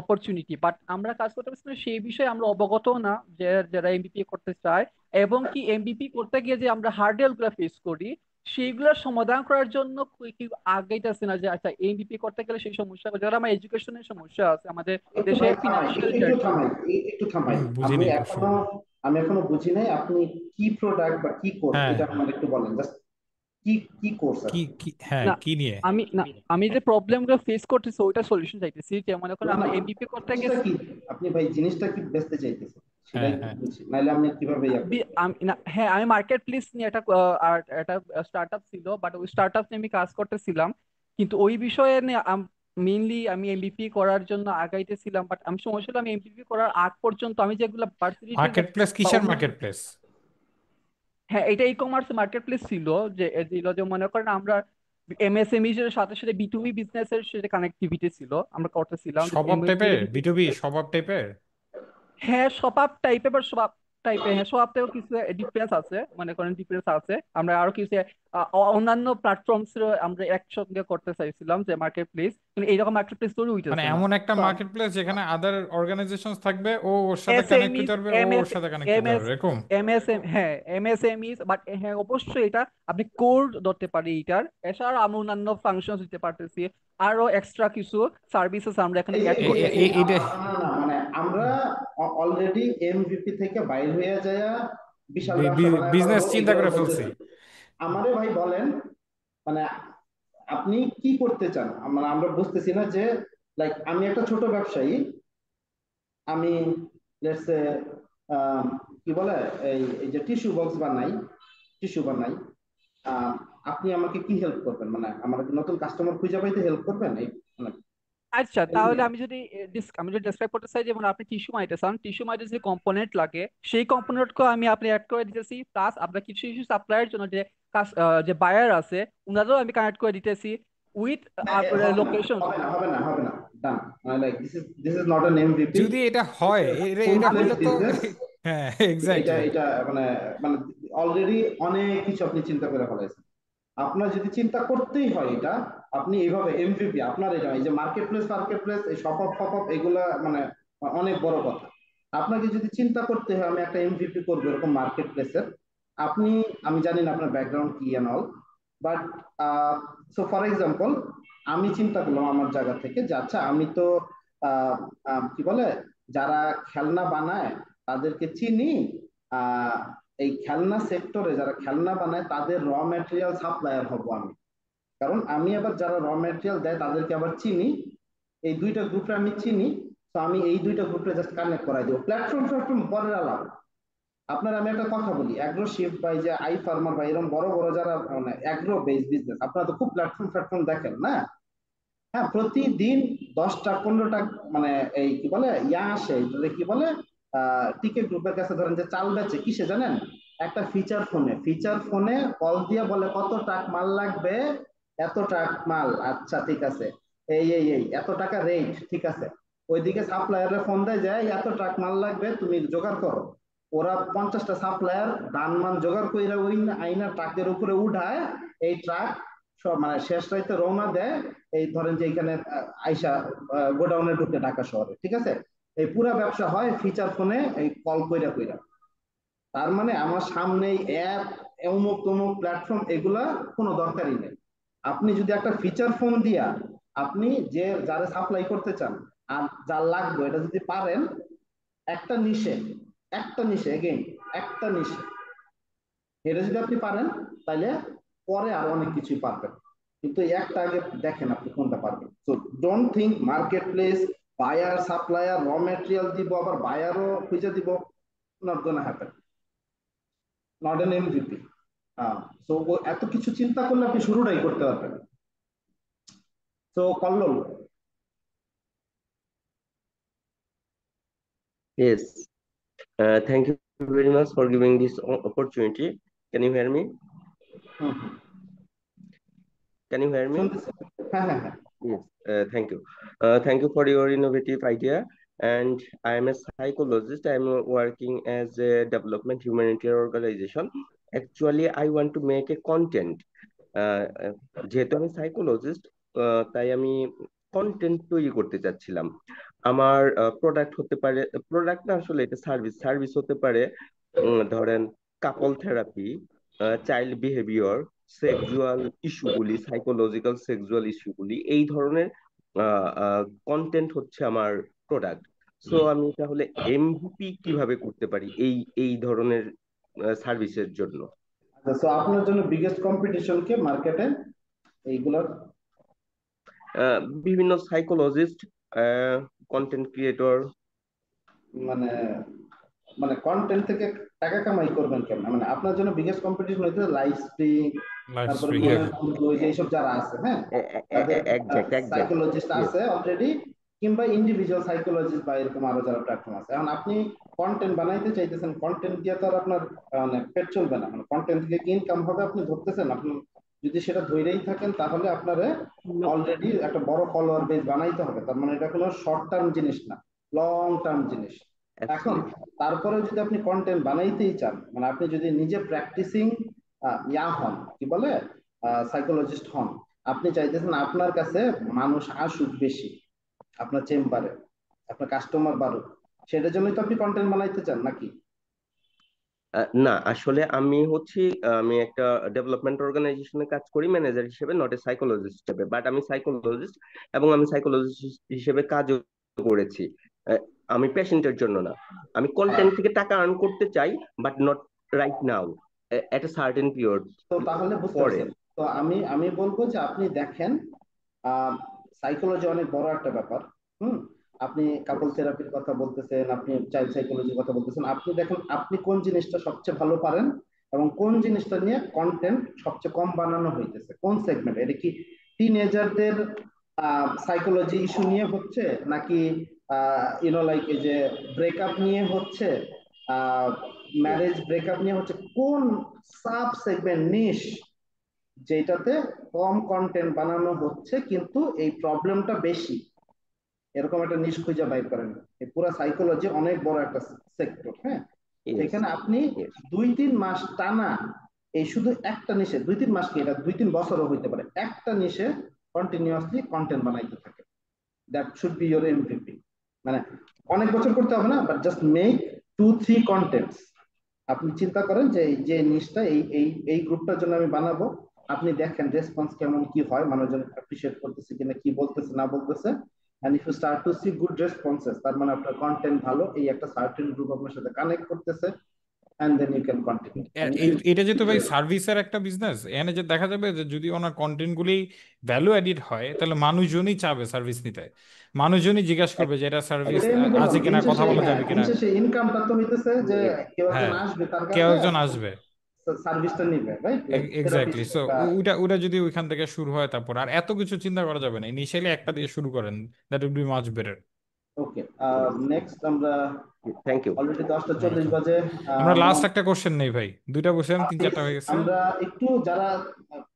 opportunity, but আমরা কাজ করতে পারছি না, সেই বিষয়ে আমরা অবগত না, যে যারা এমবিপি করতে চায়, এবং কি এমবিপি করতে গিয়ে যে আমরা হার্ডেল গুলা ফেস করি, সেইগুলোর সমাধান করার জন্য কি আগাইতেছে না, যে আচ্ছা এমবিপি করতে গেলে সেই সমস্যা, যারা আমার এডুকেশনের সমস্যা আছে আমাদের একটু দেশে, ভাই ফিনান্সিয়াল একটু থামাই, বুঝিনি আমি এখনো বুঝি নাই আপনি কি প্রোডাক্ট বা কি কোর্স, হ্যাঁ, এটা আমাকে একটু বলেন, জাস্ট কি কোর্স আছে। হ্যাঁ, না কি নিয়ে? আমি যে প্রবলেম গুলো ফেস করতেছি ওইটা সলিউশন চাইতেছি, যেমন এখন আমরা এমবিপি করতে জিনিসটা গেছি। কি আপনি ভাই জিনিসটা কি বেচতে চাইতেছেন সেটাই হ্যাঁ। বুঝি, নাইলে আপনি কিভাবে হ্যাঁ, আমি মার্কেট প্লেস নিয়ে একটা স্টার্টআপ ছিল, বাট ওই স্টার্টআপ নিয়ে আমি কাজ করতেছিলাম, কিন্তু ওই বিষয়ে নিয়ে মেইনলি আমি এমবিপি করার জন্য আগাইতেছিলাম, বাট আমি সমস্যা হলো আমি এমবিপি করার আগ পর্যন্ত আমি যেগুলো মার্কেট প্লেস কিসের মার্কেট প্লেস? হ্যাঁ, এটা ই কমার্স মার্কেট প্লেস ছিল, যে মনে করেন আমরা এমএসএমই এর সাথে সাথে বিটুবি বিজনেসের সাথে কানেক্টিভিটি ছিল, আমরা করতেছিলাম স্বভাব টাইপের, বিটুবি স্বভাব টাইপের। হ্যাঁ, স্বভাব টাইপের, বা স্বভাব টাইপের, হ্যাঁ, স্বভাবটাও কিছু ডিফারেন্স আছে, মনে করেন ডিফারেন্স আছে। আমরা আরো কিছু অন্যান্য প্ল্যাটফর্মস আমরা একসঙ্গে করতে চাইছিলাম, যে মার্কেট প্লেস, কিন্তু এইরকম মার্কেট প্লেস তৈরি হইতেছে মানে না। এমন একটা মার্কেট প্লেস যেখানে আদার অর্গানাইজেশনস থাকবে, ও ওর সাথে কানেক্ট হতে পারবে, ও ওর সাথে কানেক্ট হতে পারবে, এরকম। এমএসএমইস, বাট হ্যাঁ অবশ্যই এটা আপনি কোর ধরতে পারি এটার, এছাড়া আমরা অন্যান্য ফাংশন দিতে পারতেছি, আরো এক্সট্রা কিছু সার্ভিসেস আমরা এখানে অ্যাড করতেছি। মানে আমরা অলরেডি এমভিপি থেকে বাইরে হয়ে যায় বিশাল বিজনেস চিন্তা করে ফেলছি। আমারে ভাই বলেন, মানে আপনি কি করতে চান, মানে আমরা বুঝতেছি না, যে লাইক আমি একটা ছোট ব্যবসায়ী, আমি লেটস সে কি বলে এই যে টিস্যু বানাই, আপনি আমাকে কি হেল্প করবেন, মানে আমার নতুন কাস্টমার খুঁজে পাইতে হেল্প করবেন এই, মানে আচ্ছা, তাহলে আমি যদি ডেসক্রাইব করতে চাই, যেমন আপনি টিস্যু মাইতে চান, টিস্যু মাইতে যে কম্পোনেন্ট লাগে সেই কম্পোনেন্টকে আমি আপনি অ্যাড করে দিতেছি, প্লাস আপনার কিছু কিছু সাপ্লাইয়ের জন্য যে বায়ার আছে ওনাদেরও আমি কানেক্ট করে দিতেছি উইথ লোকেশন। হবে না done, like this is not an MVP. যদি এটা হয়, এটা হলে তো হ্যাঁ, এটা এক্স্যাক্টলি। এটা মানে মানে অলরেডি অনেক কিছু আপনি চিন্তা করে ফেলাইছেন। আপনার যদি চিন্তা করতেই হয় এটা, আপনি এইভাবে এমভিপি আপনার এটা এই যে মার্কেট প্লেস এই শপ অফ ফপ অফ এগুলা মানে অনেক বড় কথা। আপনাকে যদি চিন্তা করতে হয় আমি একটা এমভিপি করবো এরকম মার্কেট প্লেসের, আপনি, আমি জানি না আপনার ব্যাকগ্রাউন্ড কি and all, but so for example আমি চিন্তা করলাম আমার জায়গা থেকে যে আচ্ছা আমি তো আহ, কি বলে যারা খেলনা বানায় তাদেরকে চিনি, আহ, এই খেলনা সেক্টরে যারা খেলনা বানায় তাদের র ম্যাটেরিয়াল সাপ্লায়ার হব আমি। কারণ আমি আবার যারা র ম্যাটেরিয়াল দেয় তাদেরকে আবার চিনি, এই দুইটা গ্রুপে আমি চিনি। তো আমি এই দুইটা গ্রুপে জাস্ট কানেক্ট করাই দেবো। প্ল্যাটফর্ম পরের আলাপ। আপনার আমি একটা কথা বলি, অ্যাগ্রো শিফট বা এই যে আই ফার্মার বা এরকম বড় বড় যারা মানে অ্যাগ্রো বেস বিজনেস, আপনারা তো খুব প্ল্যাটফর্ম দেখেন না? হ্যাঁ, প্রতিদিন 10টা 15টা মানে এই কি বলে আসে এটাকে কি বলে টিকেট গ্রুপের কাছে ধরেন যে চাল বেচে কিসে জানেন? একটা ফিচার ফোনে কল দিয়ে বলে কত টাক মাল লাগবে, এত টাক মাল, আচ্ছা ঠিক আছে, এই এত টাকা রেট, ঠিক আছে। ওইদিকে সাপ্লায়ারে ফোন দেয় যায় এত ট্রাক মাল লাগবে তুমি জোগাড় করো। ওরা 50টা সাপ্লায়ার ধান মান জোগাড় কইরা ওই আইনা ট্রাকের উপরে উঠায়, এই ট্রাক সব মানে শেষ রাইতে রওনা দেয়, এই ধরেন যে এখানে আইসা গোডাউনে ঢুকে ঢাকা শহরে, ঠিক আছে। এই পুরা ব্যবসা হয় ফিচার ফোনে এই কল কইরা কইরা। তার মানে আমার সামনে অ্যাপ অমুক তমুক প্ল্যাটফর্ম এগুলা কোনো দরকারই নেই। আপনি যদি একটা ফিচার ফোন দিয়া আপনি যে যারা সাপ্লাই করতে চান আর যার লাগবে এটা যদি পারেন, একটা নিশে এগেইন একটা নিশে এটা যদি আপনি পারেন, তাহলে পরে আরো অনেক কিছুই পারবেন। কিন্তু এই একটা আগে দেখেন আপনি কোনটা পারবেন। So don't think marketplace, buyer supplier raw material দিব আবার বায়ারও খুঁজে দিব, not gonna happen, not an MVP. So এত কিছু চিন্তা করলে আপনি শুরুটাই করতে পারবেন। তো Kallol. Yes, thank you very much for giving this opportunity. Can you hear me? Hmm hmm, Can you hear me? শুনতেছি। হ্যাঁ হ্যাঁ হ্যাঁ। Yes, thank you. Thank you for your innovative idea. And I am a psychologist. I am working as a development humanitarian organization. Actually, I want to make a content. যেহেতু আমি psychologist, তাই আমি content তৈরি করতে চাচ্ছিলাম। আমার product হতে পারে, প্রোডাক্ট না আসলে এটা সার্ভিস হতে পারে। ধরেন couple therapy, child behaviour, sexual ইস্যুগুলি, সাইকোলজিক্যাল সেক্সুয়াল ইস্যুগুলি, এই ধরনের কন্টেন্ট হচ্ছে আমার প্রোডাক্ট। সো আমি তাহলে এমভিপি কিভাবে করতে পারি এই এই ধরনের সার্ভিসের জন্য? আচ্ছা, সো আপনার জন্য বিগেস্ট কম্পিটিশন কে মার্কেটে এইগুলোর? বিভিন্ন সাইকোলজিস্ট, কন্টেন্ট ক্রিয়েটর। মানে মানে কন্টেন্ট থেকে টাকা কামাই করবেন কেমন? মানে আপনার জন্য বিগেস্ট কম্পিটিশন হইতে লাইভ স্ট্রিম, লাইভ তারপরে স্ট্রিং, হ্যাঁ। গুণের কুঞ্জ, এইসব যারা আছে, হ্যাঁ, তাদের এক্সাক্ট। সাইকোলজিস্ট আছে অলরেডি, কিংবা ইন্ডিভিজুয়াল সাইকোলজিস্ট বা এরকম আরো যারা প্ল্যাটফর্ম আছে। এখন আপনি কন্টেন্ট বানাইতে চাইতেছেন, কন্টেন্ট দিয়ে তো আর আপনার মানে পেট চলবে না। মানে কন্টেন্ট থেকে কি ইনকাম হবে আপনি ধরতেছেন? আপনি যদি সেটা ধরেই থাকেন তাহলে আপনারে অলরেডি একটা বড় ফলোয়ার বেস বানাইতে হবে। তার মানে এটা কোনো শর্ট টার্ম জিনিস না, লং টার্ম জিনিস। এখন তারপরে যদি আপনি কন্টেন্ট বানাইতেই চান, মানে আপনি যদি নিজে প্র্যাকটিসিং হন, কি বলে সাইকোলজিস্ট হন, আপনি চাইতেছেন আপনার কাছে মানুষ আসুক বেশি, আপনার চেম্বারে আপনার কাস্টমার বাড়ুক, সেটার জন্যই তো আপনি কন্টেন্ট বানাইতে চান নাকি? না, আসলে আমি একটা ডেভেলপমেন্ট অর্গানাইজেশনে কাজ করি ম্যানেজার হিসেবে, নট এ সাইকোলজিস্ট হিসেবে। বাট আমি সাইকোলজিস্ট, এবং আমি সাইকোলজিস্ট হিসেবে কাজও করেছি। আহ, আমি পেশেন্টের জন্য না, আমি কন্টেন্ট থেকে টাকা আর্ন করতে চাই, but not right now, at a certain period তো তাহলে বুঝতে পরে। পারছেন। তো আমি বলবো যে আপনি দেখেন, সাইকোলজি অনেক বড় একটা ব্যাপার। হুম, আপনি কাপল থেরাপির কথা বলতেছেন, আপনি চাইল্ড সাইকোলজির কথা বলতেছেন, আপনি দেখেন আপনি কোন জিনিসটা সবচেয়ে ভালো পারেন এবং কোন জিনিসটা নিয়ে কন্টেন্ট সবচেয়ে কম বানানো হইতেছে, কোন সেগমেন্ট। এটা কি টিনেজারদের সাইকোলজি ইস্যু নিয়ে হচ্ছে, নাকি লাইক এই যে ব্রেকআপ নিয়ে হচ্ছে, ম্যারেজ ব্রেকআপ নিয়ে হচ্ছে, কোন সাব সেগমেন্ট নিশ যেটাতে কম কন্টেন্ট বানানো হচ্ছে কিন্তু এই প্রবলেমটা বেশি, এরকম একটা নিশ খুঁজে বাইর করেন। এই পুরো সাইকোলজি অনেক বড় একটা সেক্টর, হ্যাঁ। Yes, সেখানে আপনি yes. 2-3 মাস টানা এই শুধু একটা নিশে, 2-3 মাস কি, এটা 2-3 বছরও হইতে পারে, একটা নিশে কন্টিনিউয়াসলি কন্টেন্ট বানাইতে থাকে। That should be your MVP. মানে অনেক বছর করতে হবে না, বাট জাস্ট মেক 2-3 কন্টেন্টস। আপনি চিন্তা করেন যে এই যে নিশটা এই এই এই গ্রুপটার জন্য আমি বানাবো, আপনি দেখেন রেসপন্স কেমন কি হয়, মানুষজন অ্যাপ্রিশিয়েট করতেছে কিনা, কি বলতেছে না বলতেছে। And if you start to see good responses, তার মানে আপনার কন্টেন্ট ভালো, এই একটা সার্টেন গ্রুপ আপনার সাথে কানেক্ট করতেছে, and then you can continue. And if you, এটা যেহেতু ভাই সার্ভিসের একটা বিজনেস, এখানে যে দেখা যাবে যে যদি ওনার কন্টেন্ট গুলি ভ্যালু এডিড হয়, তাহলে মানুষজনই চাবে সার্ভিস নিতে, মানুষজনই জিজ্ঞাসা করবে যে এটা সার্ভিস ওইটাই আমি আছে বললাম, দিন কিনা, কথা শেষে বলা হ্যাঁ, যাবে দিন কিনা। শেষে ইনকামটা তো হইতেছে যে কেউ একজন হ্যাঁ, আসবে তার কেউ কাছে, একজন আসবে। সার্ভিসটা নিবে, right? Like exactly. Therapist so বা ওইটা ওইটা যদি ওইখান থেকে শুরু হয়, তারপর আর এত কিছু চিন্তা করা যাবে না, ইনিশিয়ালি একটা দিয়ে শুরু করেন, that will be much better. Okay. Next আমরা Thank you. অলরেডি 10টা 40 বাজে। আমরা লাস্ট মোহাম্মদ একটা কোশ্চেন নেই ভাই, দুইটা বসে 3-4টা হয়ে গেছে। আমরা একটু যারা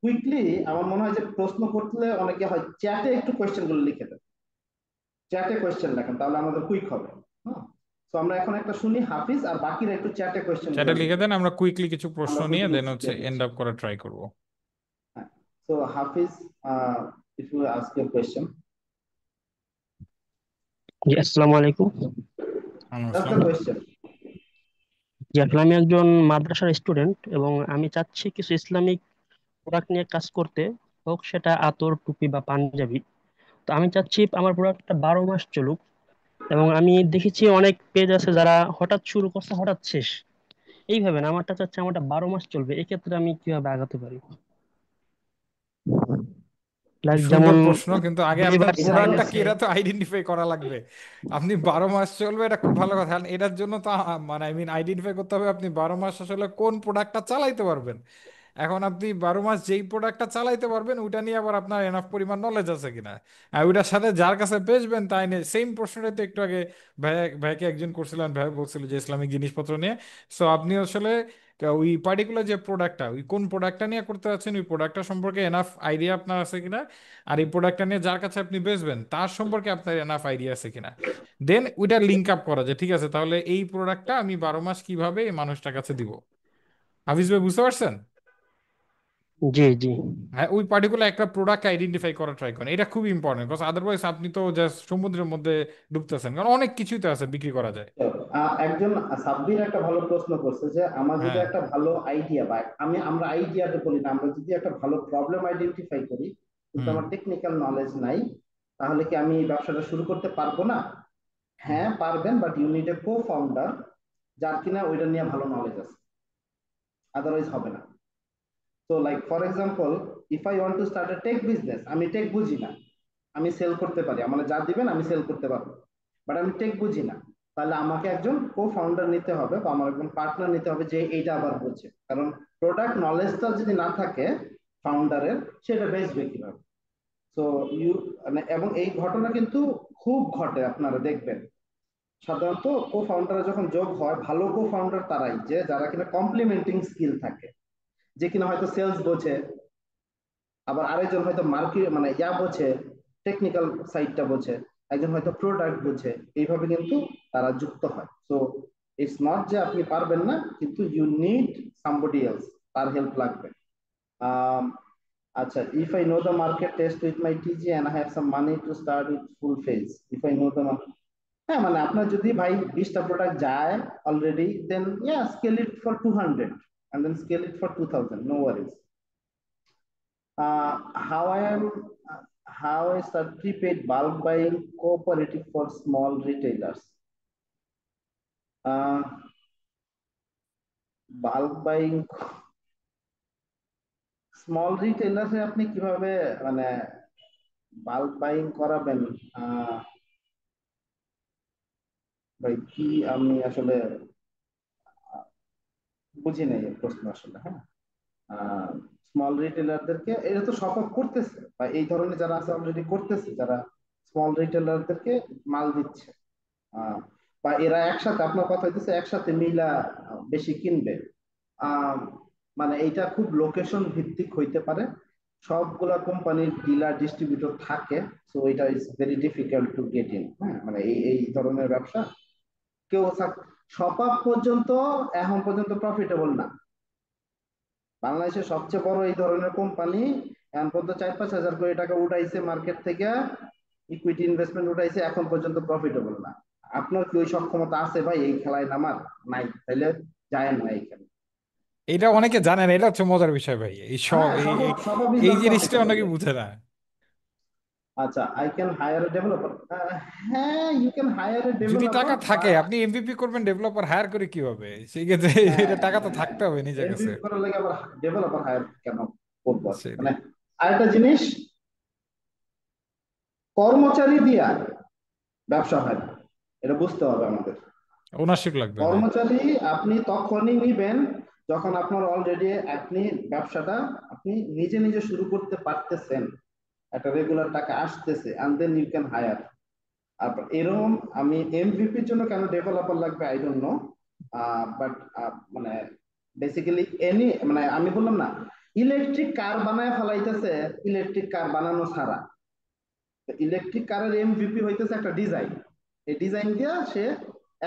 কুইকলি, আমার মনে হয় যে প্রশ্ন করলে অনেকে হয় চ্যাটে একটু কোয়েশ্চেন গুলো লিখে দেন, চ্যাটে কোয়েশ্চেন লেখেন, তাহলে আমাদের কুইক হবে। হ্যাঁ, তো আমরা এখন একটা শুনি হাফিজ, আর বাকিরা একটু চ্যাটে কোয়েশ্চেন গুলো চ্যাটে লিখে লিখবেন, দেন, আমরা কুইকলি কিছু প্রশ্ন আমরা নিয়ে কুইকলি দেন উত্তর হচ্ছে দিয়ে এন্ড দিচ্ছি। আপ করার ট্রাই করবো। হ্যাঁ, তো Hafiz, if you ask your question. জি, আসসালামু আলাইকুম। That's the question. জি, আসলে আমি একজন মাদ্রাসার স্টুডেন্ট এবং আমি চাচ্ছি কিছু ইসলামিক প্রোডাক্ট নিয়ে কাজ করতে, হোক সেটা আতর, টুপি বা পাঞ্জাবি। তো আমি চাচ্ছি আমার প্রোডাক্টটা 12 মাস চলুক, এবং আমি দেখেছি অনেক পেজ আছে যারা হঠাৎ শুরু করছে হঠাৎ শেষ, এইভাবে না, আমারটা চাচ্ছি আমারটা 12 মাস চলবে। এক্ষেত্রে আমি কিভাবে আগাতে পারি? লাইক সুন্দর যেমন প্রশ্ন, কিন্তু আগে আপনার বিলিভার সাইন প্রোডাক্টটা কি আছে। এটা তো আইডেন্টিফাই করা লাগবে। আপনি 12 মাস চলবে, এটা খুব ভালো কথা, এটার জন্য তো মানে আই মিন আইডেন্টিফাই করতে হবে আপনি 12 মাস আসলে কোন প্রোডাক্টটা চালাইতে পারবেন। এখন আপনি 12 মাস যেই প্রোডাক্টটা চালাইতে পারবেন ওইটা নিয়ে আবার আপনার এনাফ পরিমাণ নলেজ আছে কিনা, আর ওইটার সাথে যার কাছে বেচবেন তাই নিয়ে সেম প্রশ্নটাই তো একটু আগে ভাইকে একজন করছিলেন, ভাই বলছিল যে ইসলামিক জিনিসপত্র নিয়ে। সো আপনি আসলে ওই পার্টিকুলার যে প্রোডাক্টটা, ওই কোন প্রোডাক্টটা নিয়ে করতে যাচ্ছেন, ওই প্রোডাক্টটা সম্পর্কে এনাফ আইডিয়া আপনার আছে কিনা, আর এই প্রোডাক্টটা নিয়ে যার কাছে আপনি বেচবেন তার সম্পর্কে আপনার এনাফ আইডিয়া আছে কিনা, দেন ওইটা লিঙ্ক আপ করা যায়। ঠিক আছে, তাহলে এই প্রোডাক্টটা আমি 12 মাস কিভাবে এই মানুষটার কাছে দিব। হাফিজ ভাই বুঝতে পারছেন? জি জি। হ্যাঁ, ওই পার্টিকুলার একটা প্রোডাক্ট আইডেন্টিফাই করা ট্রাই করেন, এটা খুব ইম্পর্টেন্ট, বিকজ আদারওয়াইজ আপনি তো জাস্ট সমুদ্রের মধ্যে ডুবতেছেন, কারণ অনেক কিছুই তো আছে বিক্রি করা যায়। একজন সাব্বির একটা ভালো প্রশ্ন করছে যে আমার যদি হ্যাঁ। একটা ভালো আইডিয়া, বা আমরা আইডিয়াতে বলি না, আমরা যদি একটা ভালো প্রবলেম আইডেন্টিফাই করি কিন্তু হুম। আমার টেকনিক্যাল নলেজ নাই, তাহলে কি আমি এই ব্যবসাটা শুরু করতে পারবো না? হ্যাঁ পারবেন, but you need a co founder যার কিনা ওইটা নিয়ে ভালো নলেজ আছে, আদারওয়াইজ হবে না। তো like for example, if I want to start a tech business, আমি টেক বুঝি না, আমি সেল করতে পারি, আমার যা দিবেন আমি সেল করতে পারবো, বাট আমি টেক বুঝি না, তাহলে আমাকে একজন কো ফাউন্ডার নিতে হবে বা আমার একজন পার্টনার নিতে হবে যে এইটা আবার বুঝে, কারণ প্রোডাক্ট নলেজটা যদি না থাকে ফাউন্ডারের, সেটা বেচবে কিভাবে? সো ইউ, মানে এবং এই ঘটনা কিন্তু খুব ঘটে, আপনারা দেখবেন সাধারণত কো ফাউন্ডার যখন যোগ হয়, ভালো কো ফাউন্ডার তারাই যে যারা কিনা কমপ্লিমেন্টিং স্কিল থাকে, যে কিনা হয়তো সেলস বোঝে, আবার আরেকজন হয়তো মার্কেট মানে বোঝে, টেকনিক্যাল সাইডটা বোঝে, একজন হয়তো প্রোডাক্ট বোঝে, এইভাবে কিন্তু তারা যুক্ত হয়। সো ইটস নট যে আপনি পারবেন না, কিন্তু ইউ নিড সামবডি এলস, তার হেল্প লাগবে। আচ্ছা, if I know the market test with my TG and I have some money to start with full phase, if I know the, হ্যাঁ মানে আপনার যদি ভাই 20টা প্রোডাক্ট যায় already, then yeah scale it for 200 and then scale it for 2000, no worries. How I am, how is that prepaid bulk buying cooperative for small retailers? Bulk buying small রিটেলার্সে আপনি কিভাবে মানে বাল্ক বাইং করাবেন? ভাই কি, আমি আসলে বুঝি নাই এই প্রশ্ন আসলে। হ্যাঁ, স্মল রিটেলারদেরকে, এটা তো সব করতেছে বা এই ধরনের যারা আছে অলরেডি করতেছে, যারা স্মল রিটেলারদেরকে মাল দিচ্ছে, বা এরা একসাথে, আপনার কথা হইতেছে একসাথে মিলা বেশি কিনবে। আহ, মানে এইটা খুব লোকেশন ভিত্তিক হইতে পারে, সবগুলা কোম্পানির ডিলার ডিস্ট্রিবিউটর থাকে, সো এটা is very difficult to get in. হ্যাঁ, মানে এই এই ধরনের ব্যবসা কেউ সপাপ পর্যন্ত এখন পর্যন্ত প্রফিটেবল না। বাংলাদেশের সবচেয়ে বড় এই ধরনের কোম্পানি এখন পর্যন্ত 4-5 হাজার কোটি টাকা উঠাইছে মার্কেট থেকে, ইকুইটি ইনভেস্টমেন্ট উঠাইছে, এখন পর্যন্ত প্রফিটেবল না। আপনার কি ওই সক্ষমতা আছে ভাই এই খেলায় নামার? নাই, তাহলে যায় না এইখানে। এটা অনেকে জানে না, এটা হচ্ছে মজার বিষয় ভাই। এই সব হ্যাঁ, সব এই বিজনেস জিনিসটা অনেকে অনেকে বলে। বুঝে না। আচ্ছা, I can hire a developer. হ্যাঁ, ইউ ক্যান হায়ার এ যদি টাকা ডেভেলপার, থাকে, বাট আপনি এমভিপি করবেন, ডেভেলপার হায়ার করে কি হবে? সেই ক্ষেত্রে এটা টাকা তো থাকতে হবে নিজের কাছে। এমপিপি করার লাগে আবার ডেভেলপার হায়ার কেন করবো আর কি? সেটাই। মানে আরেকটা জিনিস, কর্মচারী দিয়া ব্যবসা হয় না, এটা বুঝতে হবে আমাদের। ওনারশিপ লাগবে, হ্যাঁ। কর্মচারী আপনি তখনই নিবেন যখন আপনার অলরেডি আপনি ব্যবসাটা আপনি নিজে নিজে শুরু করতে পারতেছেন, একটা রেগুলার টাকা আসতেছে, and then you can hire। আর এরকম আমি এমভিপির জন্য কেন ডেভেলপার লাগবে আই ডোন্ট নো, বাট মানে বেসিক্যালি এনি, মানে আমি বললাম না, ইলেকট্রিক কার বানায় ফেলাইতেছে ইলেকট্রিক কার বানানো ছাড়া। ইলেকট্রিক কারের এমভিপি হইতেছে একটা ডিজাইন, এই ডিজাইন দিয়া সে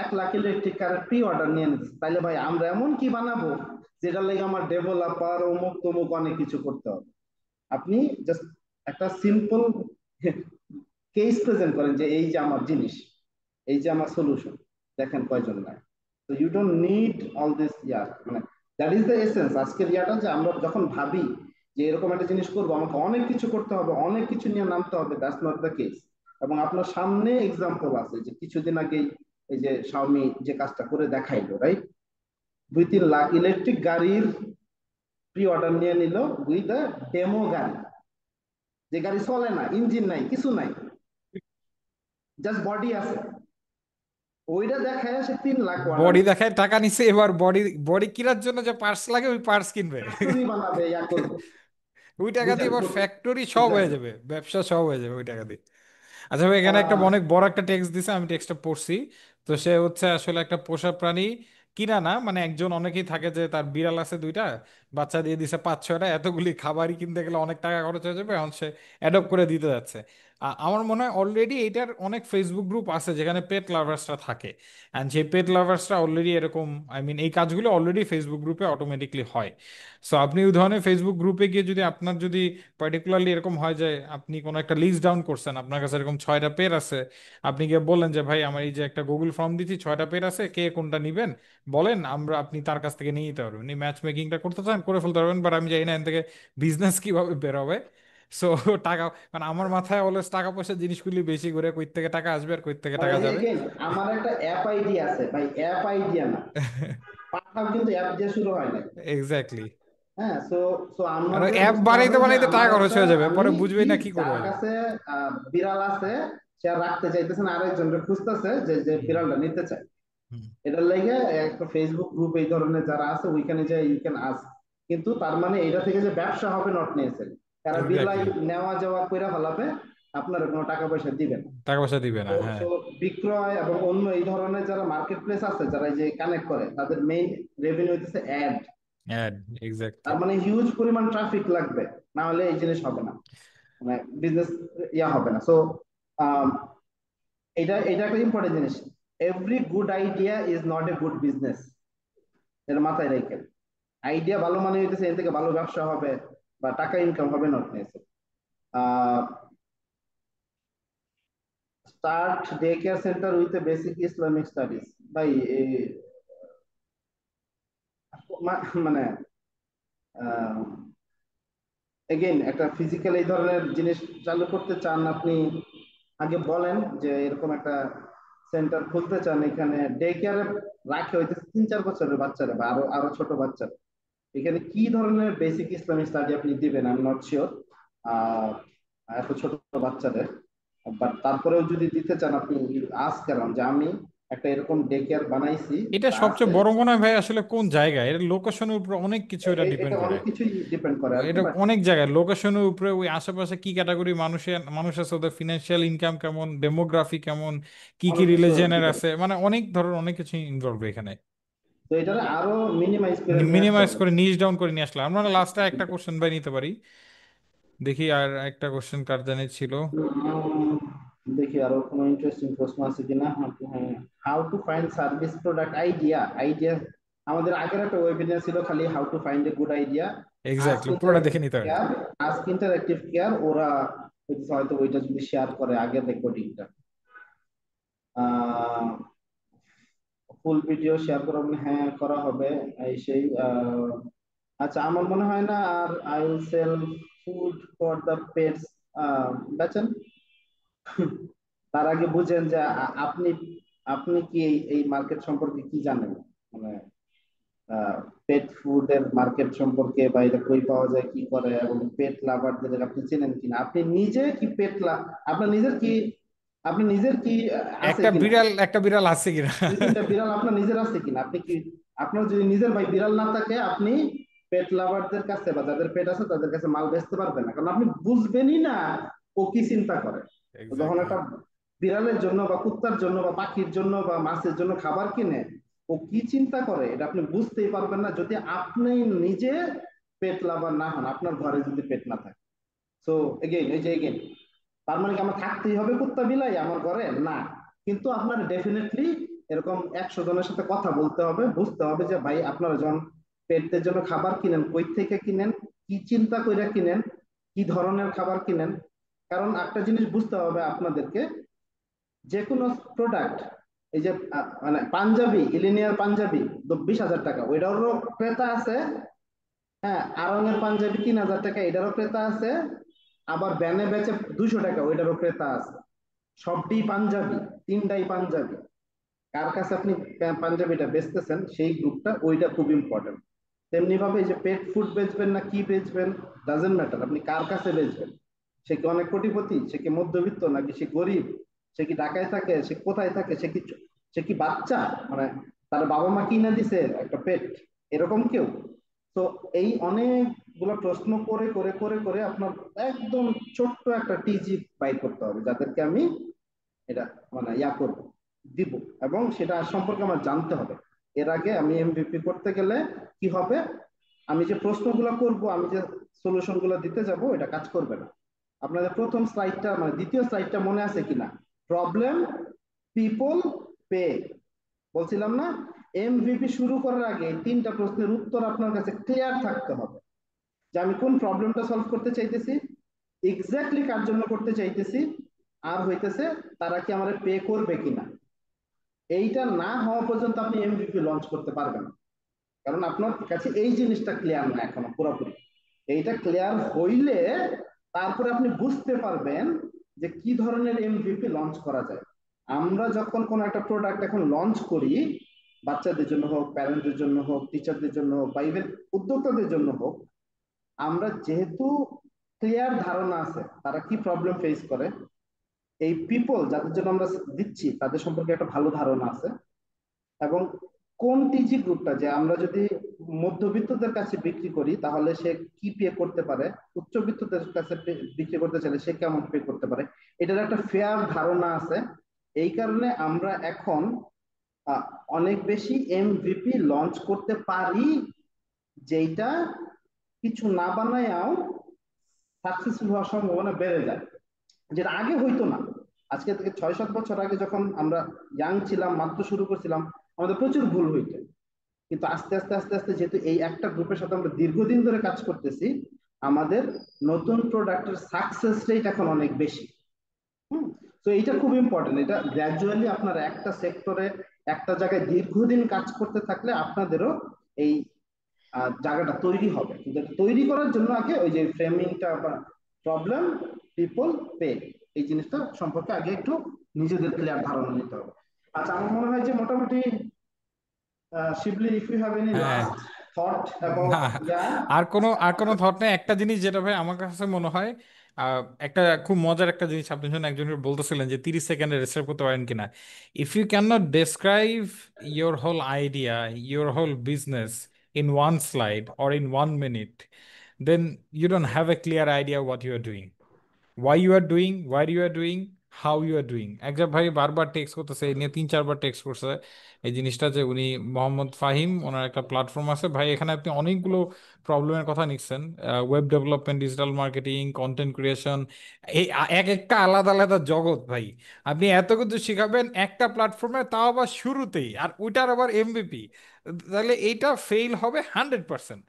1 লাখ ইলেকট্রিক কারের প্রি অর্ডার নিয়ে নিচ্ছে। তাইলে ভাই আমরা এমন কি বানাবো যেটার লাগে আমার ডেভেলপার অমুক তমুক অনেক কিছু করতে হবে? আপনি জাস্ট একটা সিম্পল কেস প্রেজেন্ট করেন যে এই যে আমার জিনিস, এই যে আমার সলিউশন, দেখেন কয়জন নাই। তো you don't need all this year, মানে দ্যাট ইজ দ্য এসেন্স আজকের ইয়াটা, যে আমরা যখন ভাবি যে এরকম একটা জিনিস করবো আমাকে অনেক কিছু করতে হবে, অনেক কিছু নিয়ে নামতে হবে, দ্যাটস নট দ্য কেস। এবং আপনার সামনে এক্সাম্পল আছে যে কিছুদিন আগেই এই যে শাওমি যে কাজটা করে দেখাইলো, রাইট? 2-3 লাখ ইলেকট্রিক গাড়ির প্রি অর্ডার নিয়ে নিল উইথ আ ডেমো গাড়ি, যে গাড়ি চলে না, ইঞ্জিন নাই, কিছু নাই, জাস্ট বডি আছে, ওইটা দেখায় সে 3 লাখ অর্ডার বডি দেখায় টাকা নিছে, এবার বডি বডি কেনার জন্য যে পার্টস লাগে ওই পার্টস কিনবে। ফ্যাক্টরি বানাবে, ইয়া করবে। ওই টাকা দিয়ে বুঝছেন? এবার ফ্যাক্টরি সব হয়ে এক্স্যাক্টলি। যাবে, ব্যবসা সব হয়ে যাবে ওই টাকা দিয়ে। আচ্ছা ভাই, এখানে একটা আহ অনেক বড় একটা টেক্সট দিছে, আমি টেক্সটটা পড়ছি। তো সে হচ্ছে আসলে একটা পোষা প্রাণী কিনা না, মানে একজন, অনেকেই থাকে যে তার বিড়াল আছে 2টা, বাচ্চা দিয়ে দিছে 5-6টা, এতগুলি খাবারই কিনতে গেলে অনেক টাকা খরচ হয়ে যাবে, এখন সে অ্যাডপ্ট করে দিতে যাচ্ছে। আমার মনে হয় অলরেডি এটার অনেক ফেসবুক গ্রুপ আছে যেখানে পেট লাভার্সরা থাকে, অ্যান্ড সেই পেট লাভার্সরা অলরেডি এরকম, আই মিন এই কাজগুলো অলরেডি ফেসবুক গ্রুপে অটোমেটিকলি হয়। সো আপনি ওই ধরনের ফেসবুক গ্রুপে গিয়ে যদি আপনার যদি পার্টিকুলারলি এরকম হয় যে আপনি কোনো একটা লিস্ট ডাউন করছেন, আপনার কাছে এরকম 6টা পের আছে, আপনি গিয়ে বললেন যে ভাই আমার এই যে একটা গুগল ফর্ম দিচ্ছি, 6টা পের আছে, কে কোনটা নিবেন বলেন, আমরা আপনি তার কাছ থেকে নিয়ে নিতে পারবেন, এই ম্যাচ মেকিংটা করতে চান করে ফেলতে পারবেন, বাট আমি জানি না এখান থেকে বিজনেস কিভাবে বের হবে। সো টাকা, মানে আমার মাথায় অলওয়েজ টাকা পয়সা জিনিসগুলি বেশি করে, কই থেকে টাকা আসবে আর কই থেকে ভাই টাকা যাবে। এগেইন আমার একটা অ্যাপ আইডি আছে ভাই, অ্যাপ আইডিয়া না, পাঠাও কিন্তু অ্যাপ দিয়ে শুরু হয় না। এক্স্যাক্টলি। হ্যাঁ, সো সো আর আমাদের অ্যাপ বুঝতে হবে বানাইতে যে বানাইতে আমার টাকা খরচ একটা, হয়ে যাবে, আমি পরে বুঝবেই কি, না কি করবো। যার কাছে বিড়াল আছে সে আর রাখতে চাইতেছে না, আরেকজনকে খুঁজতেছে যে যে হুম, বিড়ালটা নিতে চায়। হুম, এটার লাগে একটা ফেসবুক গ্রুপ এই ধরনের যারা আছে ওইখানে যে ইউ ক্যান আস্ক, কিন্তু তার মানে এটা থেকে যে ব্যবসা হবে নট নিয়েছে, তারা বিলাই এক্স্যাক্টলি। নেওয়া যাওয়া কইরা ফেলাবে, আপনার কোনো টাকা পয়সা দিবে না। টাকা পয়সা দিবে না, তো হ্যাঁ। তো বিক্রয় এবং অন্য এই ধরনের যারা মার্কেট প্লেস আছে, যারা এই যে কানেক্ট করে, তাদের মেইন রেভিনিউ হইতেছে অ্যাড। Ad, exactly. তার মানে হিউজ পরিমাণ ট্রাফিক লাগবে, না হলে এই জিনিস হবে না, মানে বিজনেস ইয়া হবে না। সো এটা এটা একটা ইম্পর্টেন্ট জিনিস, every good idea is not a good business, এটা মাথায় রেখে। আইডিয়া ভালো মানে হইতেছে এর থেকে ভালো ব্যবসা হবে বা টাকা ইনকাম হবে নট নিয়েছে। Start day care centre with basic Islamic studies, ভাই মানে এগেইন একটা ফিজিক্যাল এই ধরনের জিনিস চালু করতে চান আপনি, আগে বলেন যে এরকম একটা সেন্টার খুলতে চান, এখানে ডে কেয়ারে রাখে হইতে 3-4 বছরের বাচ্চারা বা আরো আরো ছোট বাচ্চারা, এখানে কি ধরনের বেসিক ইসলামিক স্টাডি আপনি দিবেন আমি নট শিওর এত ছোট বাচ্চাদের। বাট তারপরেও যদি দিতে চান আপনি আজ কেন, যে আমি একটা এরকম ডে কেয়ার বানাইছি, এটা এটা আছে। সবচেয়ে বড় মনে হয় ভাই আসলে কোন জায়গায়, এটা লোকেশনের উপর অনেক কিছু এটা ডিপেন্ড এটা করে। অনেক কিছুই ডিপেন্ড করে আর কি, এটা বাট অনেক জায়গায় লোকেশনের উপরে, ওই আশেপাশে কি ক্যাটাগরি মানুষ আছে, ওদের ফিনান্সিয়াল ইনকাম কেমন, ডেমোগ্রাফি কেমন, কি কি অনেক কিছু রিলিজনের ডিপেন্ড, আছে, মানে অনেক ধরনের অনেক কিছু ইনভলভ এখানে। তো এটা আরো মিনিমাইজ করে নিয়ে আসতে মিনিমাইজ হবে। করে নিচ ডাউন করে নিয়ে আসলাম আমরা। লাস্টে একটা কোশ্চেন বাই নিতে পারি, দেখি আর একটা কোশ্চেন কার জানি ছিল। দেখি আরো কোনো ইন্টারেস্টিং প্রশ্ন আছে কিনা। How to find service product idea. Idea আমাদের আগের একটা ওয়েবিনার ছিল খালি how to find a good idea. Ask exactly, পুরোটা দেখে ইন্টারেক্টিভ নিতে হয়। কেয়ার, আস্ক ইন্টারেক্টিভ কেয়ার ওরা হয়তো ওইটা যদি শেয়ার করে আগের রেকর্ডিংটা, ফুল ভিডিও শেয়ার করা মানে হ্যাঁ করা হবে। এই সেই আচ্ছা, আমার মনে হয় না আর I will sell food for the pets বেচেন। তার আগে বুঝেন যে আপনি আপনি কি এই মার্কেট সম্পর্কে কি জানেন, মানে পেট ফুডের মার্কেট সম্পর্কে, বা এটা কই পাওয়া যায়, কি করে, এবং পেট লাভারদের আপনি চেনেন কিনা, আপনি নিজে কি আপনার নিজের কি, আপনি নিজের কি আছে কিনা, একটা বিড়াল আছে কিনা? 2-3টা বিড়াল আপনার নিজের আছে কিনা, আপনি কি, আপনার যদি নিজের ভাই বিড়াল না থাকে আপনি পেট লাভারদের কাছে বা যাদের পেট আছে তাদের কাছে মাল বেচতে পারবেন না, কারণ আপনি বুঝবেনই না ও কি চিন্তা করে। তো যখন এক্স্যাক্টলি। একটা বিড়ালের জন্য বা কুত্তার জন্য বা পাখির জন্য বা মাছের জন্য খাবার কিনে, ও কি চিন্তা করে এটা আপনি বুঝতেই পারবেন না যদি আপনি নিজে পেট লাভার না হন, আপনার ঘরে যদি পেট না থাকে। সো এগেইন, এই যে এগেইন, তার মানে কি আমার থাকতেই হবে কুত্তা বিলাই আমার ঘরে? না, কিন্তু আপনার ডেফিনেটলি এরকম 100 জনের সাথে কথা বলতে হবে, বুঝতে হবে যে ভাই আপনারা যখন পেটদের জন্য খাবার কিনেন কই থেকে কিনেন, কি চিন্তা কইরা কিনেন, কি ধরনের খাবার কিনেন। কারণ একটা জিনিস বুঝতে হবে আপনাদেরকে, যে কোনো প্রোডাক্ট, এই যে মানে পাঞ্জাবি, ইলিনিয়ার পাঞ্জাবি 20,000 টাকা, ওইটারও ক্রেতা আছে। হ্যাঁ, আড়ং-এর পাঞ্জাবি 3,000 টাকা, এটারও ক্রেতা আছে। আবার ব্যানে বেচে 200 টাকা, ওইটারও ক্রেতা আছে। সবটি পাঞ্জাবি, তিনটাই পাঞ্জাবি। কার কাছে আপনি পাঞ্জাবিটা বেচতেছেন সেই গ্রুপটা, ওইটা খুব ইম্পর্টেন্ট। তেমনি ভাবে এই যে পেট ফুড বেচবেন না কি বেচবেন, ডাজেন্ট ম্যাটার, আপনি কার কাছে বেচবেন। সে কি অনেক কোটিপতি, সে কি মধ্যবিত্ত, নাকি সে গরিব, সে কি ঢাকায় থাকে, সে কোথায় থাকে, সে কি বাচ্চা, মানে তার বাবা মা কিনে দিছে একটা পেট, এরকম কেউ। তো এই অনেকগুলো প্রশ্ন করে করে করে করে আপনার একদম ছোট্ট একটা টিজি বাই করতে হবে, যাদেরকে আমি এটা মানে করব, দিব, এবং সেটা সম্পর্কে আমার জানতে হবে। এর আগে আমি এমভিপি করতে গেলে কি হবে, আমি যে প্রশ্নগুলো করব, আমি যে সলিউশন গুলো দিতে যাব, এটা কাজ করবে না। আপনাদের প্রথম স্লাইডটা মানে দ্বিতীয় স্লাইডটা মনে আছে কিনা? প্রবলেম, পিপল, পে, বলছিলাম না? এমভিপি শুরু করার আগে 3টা প্রশ্নের উত্তর আপনার কাছে ক্লিয়ার থাকতে হবে, যে আমি কোন প্রবলেমটা সলভ করতে চাইতেছি, এক্স্যাক্টলি কার জন্য করতে চাইতেছি, আর হইতেছে তারা কি আমার পে করবে কিনা। এইটা না হওয়া পর্যন্ত আপনি এমভিপি লঞ্চ করতে পারবেন না, কারণ আপনার কাছে এই জিনিসটা ক্লিয়ার না এখনো পুরোপুরি। এইটা ক্লিয়ার হইলে তারপরে আপনি বুঝতে পারবেন যে কি ধরনের এমভিপি লঞ্চ করা যায়। আমরা যখন কোনো একটা প্রোডাক্ট এখন লঞ্চ করি, বাচ্চাদের জন্য হোক, প্যারেন্টদের জন্য হোক, টিচারদের জন্য হোক, বা ইভেন উদ্যোক্তাদের জন্য হোক, আমরা যেহেতু ক্লিয়ার ধারণা আছে তারা কি প্রবলেম ফেস করে, এই পিপল যাদের জন্য আমরা দিচ্ছি তাদের সম্পর্কে একটা ভালো ধারণা আছে, এবং কোন টিজি গ্রুপটা, যে আমরা যদি মধ্যবিত্তদের কাছে বিক্রি করি তাহলে সে কি পে করতে পারে, উচ্চবিত্তদের কাছে বিক্রি করতে চাইলে সে কেমন পে করতে পারে, এটার একটা ফেয়ার ধারণা আছে। এই কারণে আমরা এখন আহ, অনেক বেশি এমভিপি লঞ্চ করতে পারি, যেটা কিছু না বানায়াও সাকসেসফুল হওয়ার সম্ভাবনা বেড়ে যায়, যেটা আগে হইতো না। আজকে থেকে 6-7 বছর আগে যখন আমরা ইয়াং ছিলাম, মাত্র শুরু করছিলাম, আমাদের প্রচুর ভুল হইতো। কিন্তু আস্তে আস্তে আস্তে আস্তে যেহেতু এই একটা গ্রুপের সাথে আমরা দীর্ঘদিন ধরে কাজ করতেছি, আমাদের নতুন প্রোডাক্টের সাকসেস রেট এখন অনেক বেশি। হুম। তো এইটা খুব ইম্পর্টেন্ট, এটা গ্র্যাজুয়ালি আপনার একটা সেক্টরে একটা জায়গায় দীর্ঘদিন কাজ করতে থাকলে আপনাদেরও এই জায়গাটা তৈরি হবে। কিন্তু এটা তৈরি করার জন্য আগে ওই যে ফ্রেমিংটা বা প্রবলেম, পিপল, পে, এই জিনিসটা সম্পর্কে আগে একটু নিজেদের ক্লিয়ার ধারণা নিতে হবে। আচ্ছা, আমার মনে হয় যে মোটামুটি শিবলি, ইফ ইউ হ্যাভ এনি হ্যাঁ। লাস্ট থট না, অ্যাবাউট আর কোনো থট নেই। একটা জিনিস যেটা ভাই আমার কাছে মনে হয়, একটা খুব মজার একটা জিনিস আপনি যখন একজনের বলতেছিলেন যে 30 সেকেন্ডে ডিসক্রাইব করতে পারেন কিনা, if you can not describe your whole idea, your whole business in one slide or in 1 minute, then you don't have a clear idea what you are doing, why you are doing, where you are doing, how you are doing. একজন ভাই বারবার text করতেছে, এই নিয়ে 3-4বার text করছে এই জিনিসটা, যে উনি মোহাম্মদ ফাহিম, ওনার একটা প্ল্যাটফর্ম আছে ভাই, এখানে আপনি অনেকগুলো প্রবলেমের কথা লিখছেন, web development, digital marketing, content creation, এই এক একটা আলাদা আলাদা জগৎ ভাই। আপনি এত কিছু শিখাবেন একটা প্ল্যাটফর্মে, তাও আবার শুরুতেই, আর ওইটার আবার এমভিপি, তাহলে এইটা ফেল হবে 100%।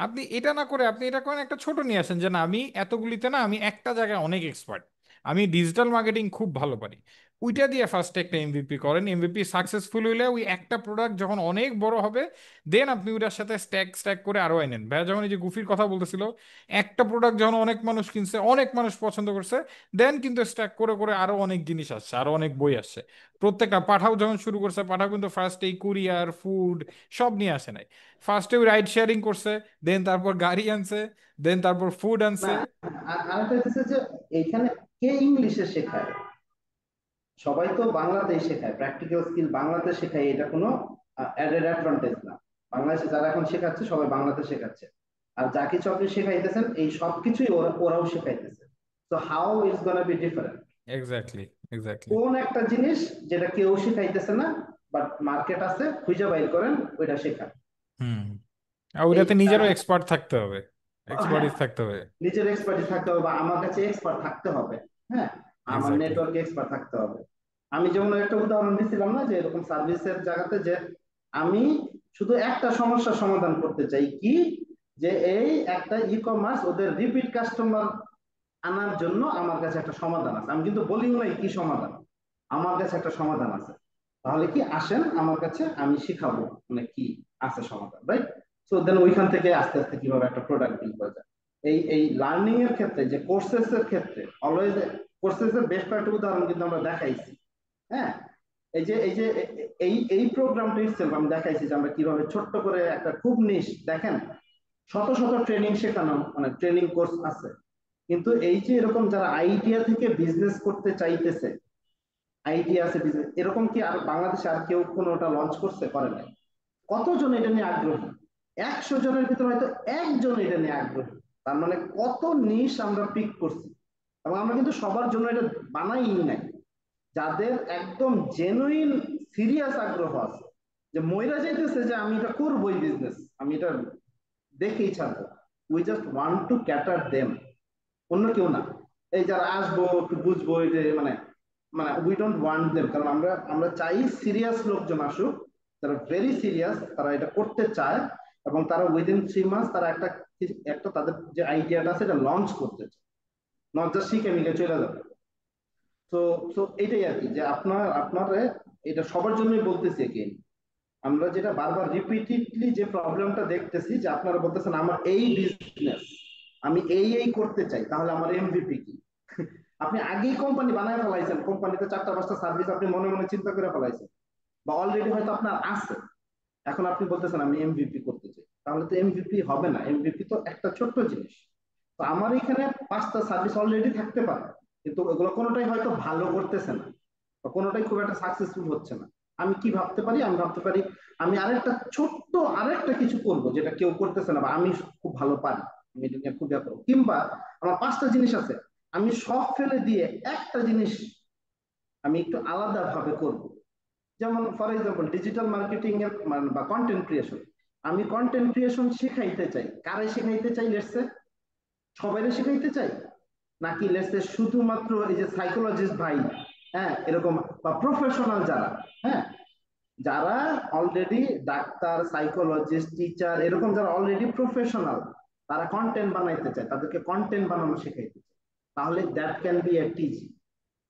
আপনি এটা না করে আপনি এটা করেন একটা ছোট নিয়ে আসেন, যে না আমি এতগুলিতে না, আমি একটা জায়গায় অনেক এক্সপার্ট, আমি ডিজিটাল মার্কেটিং খুব ভালো পারি, ওইটা দিয়ে ফার্স্ট একটা এমভিপি করেন। এমভিপি সাকসেসফুল হইলে ওই একটা প্রোডাক্ট যখন অনেক বড় হবে, দেন আপনি ওইটার সাথে স্ট্যাক স্ট্যাক করে আরো আনেন। ভাইয়া যখন এই যে গুফির কথা বলতেছিল, একটা প্রোডাক্ট যখন অনেক মানুষ কিনছে, অনেক মানুষ পছন্দ করছে, দেন কিন্তু স্ট্যাক করে করে আরো অনেক জিনিস আসছে, আরো অনেক বই আসছে। প্রত্যেকটা পাঠাও যখন শুরু করছে, পাঠাও কিন্তু ফার্স্ট এই কুরিয়ার, ফুড সব নিয়ে আসে নাই, ফার্স্টে ওই রাইড শেয়ারিং করছে, দেন তারপর গাড়ি আনছে, দেন তারপর ফুড না, আনছে। আরেকটা হচ্ছে যে এইখানে কে ইংলিশে শেখায়? সবাই তো বাংলাতেই শেখায়, প্র্যাকটিক্যাল স্কিল বাংলাতে শেখায়, এটা কোনো অ্যাডেড অ্যাডভান্টেজ না। বাংলাদেশে যারা এখন শেখাচ্ছে সবাই বাংলাতে শেখাচ্ছে, আর যা কিছু আপনি শেখাইতেছেন এই সবকিছুই ওরাও শেখাইতেছে। তো how is gonna be different? Exactly, exactly. কোন একটা জিনিস যেটা কেউ শেখাইতেছে না, বাট মার্কেট আছে, খুঁজে বাইর করেন, ওইটা শেখান। হুম। আর এই ওইটাতে নিজেরও এক্সপার্ট থাকতে হবে, হ্যাঁ, এক্সপার্টিস থাকতে হবে। নিজের এক্সপার্টিস থাকতে হবে, বা আমার কাছে এক্সপার্ট থাকতে হবে। হ্যাঁ, আমার এক্স্যাক্টলি। নেটওয়ার্কে এক্সপার্ট থাকতে হবে। আমি যেমন একটা উদাহরণ দিছিলাম না, যে এরকম সার্ভিসের জায়গাতে, যে আমি শুধু একটা সমস্যার সমাধান করতে চাই, কি যে এই একটা ই কমার্স ওদের রিপিট কাস্টমার আনার জন্য আমার কাছে একটা সমাধান আছে। আমি কিন্তু বলিও নাই কি সমাধান, আমার কাছে একটা সমাধান আছে। তাহলে কি আসেন আমার কাছে, আমি শিখাবো মানে কি আছে সমাধান, রাইট? সো দেন ওইখান থেকে আস্তে আস্তে কিভাবে একটা প্রোডাক্ট বিল্ড করা যায়। এই লার্নিং এর ক্ষেত্রে, যে কোর্সেস এর ক্ষেত্রে অলওয়েজ কোর্সেস এর বেশ কয়েকটা উদাহরণ কিন্তু আমরা দেখাইছি। হ্যাঁ, এই যে এই প্রোগ্রামটা ইটসেলফ আমি দেখাইছি যে আমরা কিভাবে ছোট্ট করে একটা খুব নিশ, দেখেন শত শত ট্রেনিং শেখানো, মানে ট্রেনিং কোর্স আছে, কিন্তু এই যে এরকম যারা আইডিয়া থেকে বিজনেস করতে চাইতেছে, আইডিয়া আছে বিজনেস, এরকম কি আর বাংলাদেশে আর কেউ কোনোটা লঞ্চ করছে? করে নাই। কতজন এটা নিয়ে আগ্রহী? 100 জনের ভিতরে হয়তো একজন এটা নিয়ে আগ্রহী। তার মানে কত নিশ আমরা পিক করছি, এবং আমরা কিন্তু সবার জন্য এটা বানাই নাই। যাদের একদম জেনুইন সিরিয়াস আগ্রহ আছে, যে মইরা যাইতেছে যে আমি এটা করবোই বিজনেস, আমি এটা দেখেই ছাড়বো, we just want to cater them, অন্য কেউ না। এই যারা আসবো একটু বুঝবো, এই যে মানে মানে উই ডোন্ট ওয়ান্ট দেম, কারণ আমরা আমরা চাই সিরিয়াস লোকজন আসুক, তারা ভেরি সিরিয়াস, তারা এটা করতে চায়, এবং তারা উইদিন 3 মাস তারা একটা একটা তাদের যে আইডিয়াটা আছে এটা লঞ্চ করতে চায়, নট জাস্ট শিখে মিলে চলে যাবে। তো তো এটাই আর কি, যে আপনার এটা সবার জন্যই বলতেছি কি, আমরা যেটা বারবার রিপিটেডলি যে প্রবলেমটা দেখতেছি, যে আপনারা বলতেছেন আমার এই বিজনেস, আমি এই করতে চাই, তাহলে আমার এমভিপি কি? আপনি আগেই কোম্পানি বানায় ফেলাইছেন, কোম্পানিতে 4টা 5টা সার্ভিস আপনি মনে মনে চিন্তা করে ফেলাইছেন, বা অলরেডি হয়তো আপনার আছে, এখন আপনি বলতেছেন আমি এমভিপি করতে চাই, তাহলে তো এমভিপি হবে না। এমভিপি তো একটা ছোট্ট জিনিস। তো আমার এখানে 5টা সার্ভিস অলরেডি থাকতে পারে, কিন্তু এগুলো কোনোটাই হয়তো ভালো করতেছে না, বা কোনোটাই খুব একটা সাকসেসফুল হচ্ছে না। আমি কি ভাবতে পারি? আমি ভাবতে পারি আমি আরেকটা ছোট্ট আরেকটা কিছু করব, যেটা কেউ করতেছে না, বা আমি খুব ভালো পারি, আমি এটা নিয়ে খুব করবো। কিংবা আমার 5টা জিনিস আছে, আমি সব ফেলে দিয়ে একটা জিনিস আমি একটু আলাদা ভাবে করব। যেমন ফর এক্সাম্পল ডিজিটাল মার্কেটিং এর বা কন্টেন্ট ক্রিয়েশন, আমি কন্টেন্ট ক্রিয়েশন শেখাইতে চাই, কারে শেখাইতে চাই? লেটসে সবাইরে শেখাইতে চাই, নাকি লেটসে শুধুমাত্র এই যে সাইকোলজিস্ট ভাই, হ্যাঁ এরকম, বা প্রফেশনাল যারা, হ্যাঁ যারা অলরেডি ডাক্তার, সাইকোলজিস্ট, টিচার, এরকম যারা অলরেডি প্রফেশনাল, তারা কন্টেন্ট বানাইতে চায়, তাদেরকে কন্টেন্ট বানানো শেখাইতে চায়, তাহলে দ্যাট ক্যান বি এ টিজি,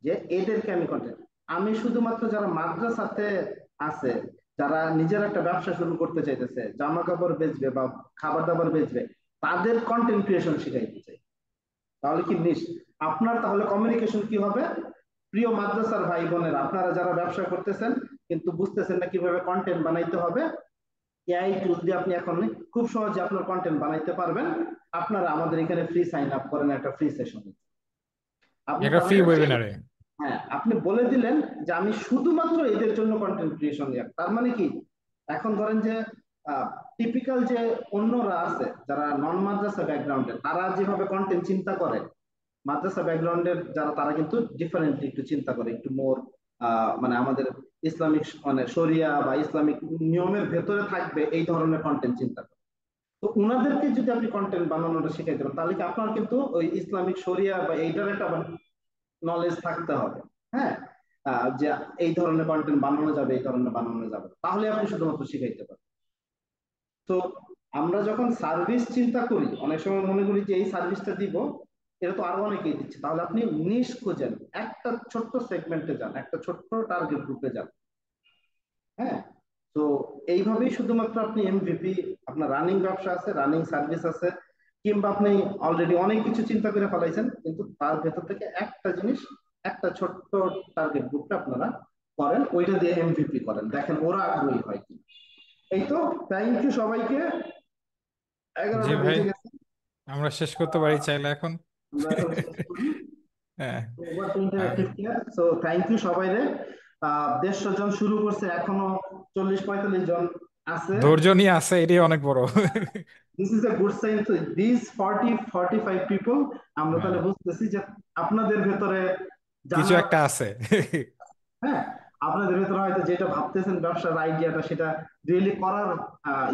যে এদেরকে আমি কন্টেন্ট। আমি শুধুমাত্র যারা মাদ্রাসাতে আছে, যারা নিজের একটা ব্যবসা শুরু করতে চাইতেছে, জামা কাপড় বেচবে বা খাবার দাবার বেচবে, তাদের কন্টেন্ট ক্রিয়েশন শিখাইতে চাই, তাহলে কি নিস আপনার, তাহলে কমিউনিকেশন কি হবে? প্রিয় মাদ্রাসার ভাই বোনেরা, আপনারা যারা ব্যবসা করতেছেন কিন্তু বুঝতেছেন না কিভাবে কন্টেন্ট বানাইতে হবে, এআই টুল দিয়ে আপনি এখন খুব সহজে আপনার কন্টেন্ট বানাইতে পারবেন। আপনারা আমাদের এখানে ফ্রি সাইন আপ করেন একটা ফ্রি সেশনে, আপনি একটা ফ্রি তাহলে ওয়েবিনারে। হ্যাঁ আপনি বলে দিলেন যে আমি শুধুমাত্র এদের জন্য কন্টেন্ট ক্রিয়েশন দিয়ে, তার মানে কি এখন ধরেন যে টিপিক্যাল যে অন্যরা আছে যারা নন মাদ্রাসা ব্যাকগ্রাউন্ডে, তারা যেভাবে কন্টেন্ট চিন্তা করে, মাদ্রাসা ব্যাকগ্রাউন্ডের যারা, তারা কিন্তু ডিফারেন্টলি একটু চিন্তা করে, একটু মোর মানে আমাদের ইসলামিক মানে শরিয়া বা ইসলামিক নিয়মের ভেতরে থাকবে এই ধরনের কন্টেন্ট চিন্তা করে। তো উনাদেরকে যদি আপনি কন্টেন্ট বানানোটা শিখাইতে পারেন, তাহলে কি আপনার কিন্তু ওই ইসলামিক শরিয়া বা এইটার একটা নলেজ থাকতে হবে। হ্যাঁ, যে এই ধরনের কন্টেন্ট বানানো যাবে, এই ধরনের বানানো যাবে, তাহলে আপনি শুধুমাত্র শিখাইতে পারেন। তো আমরা যখন সার্ভিস চিন্তা করি, অনেক সময় মনে করি যে এই সার্ভিসটা দিব, এটা তো আরো অনেকেই দিচ্ছে, তাহলে আপনি নিশ খোঁজেন, একটা ছোট্ট সেগমেন্টে যান, একটা ছোট্ট টার্গেট গ্রুপে যান। হ্যাঁ, তো এইভাবেই শুধুমাত্র আপনি এমভিপি, আপনার রানিং ব্যবসা আছে, রানিং সার্ভিস আছে, কিংবা আপনি অলরেডি অনেক কিছু চিন্তা করে ফেলাইছেন, কিন্তু তার ভেতর থেকে একটা জিনিস, একটা ছোট্ট টার্গেট গ্রুপটা আপনারা করেন, ওইটা দিয়ে এমভিপি করেন, দেখেন ওরা আগ্রহী হয় কি। এই তো, থ্যাংক ইউ সবাইকে। জি 11টা ভাই, বেজে গেছে, আমরা শেষ করতে পারি চাইলে এখন। আমরা এখন শেষ করি। হ্যাঁ। Over to interactive care, so thank you সবাই রে। 150 জন শুরু করছে, এখনো 40-45 জন আছে। ধৈর্য নিয়ে আছে, এটাই অনেক বড়। This is a good sign. তো দিস 40-45 পিপল, আমরা হ্যাঁ, তাহলে বুঝতেছি যে আপনাদের ভেতরে কিছু জানার, একটা আছে। হ্যাঁ, আপনাদের ভেতরে হয়তো যেটা ভাবতেছেন ব্যবসার আইডিয়াটা, সেটা রিয়েলি করার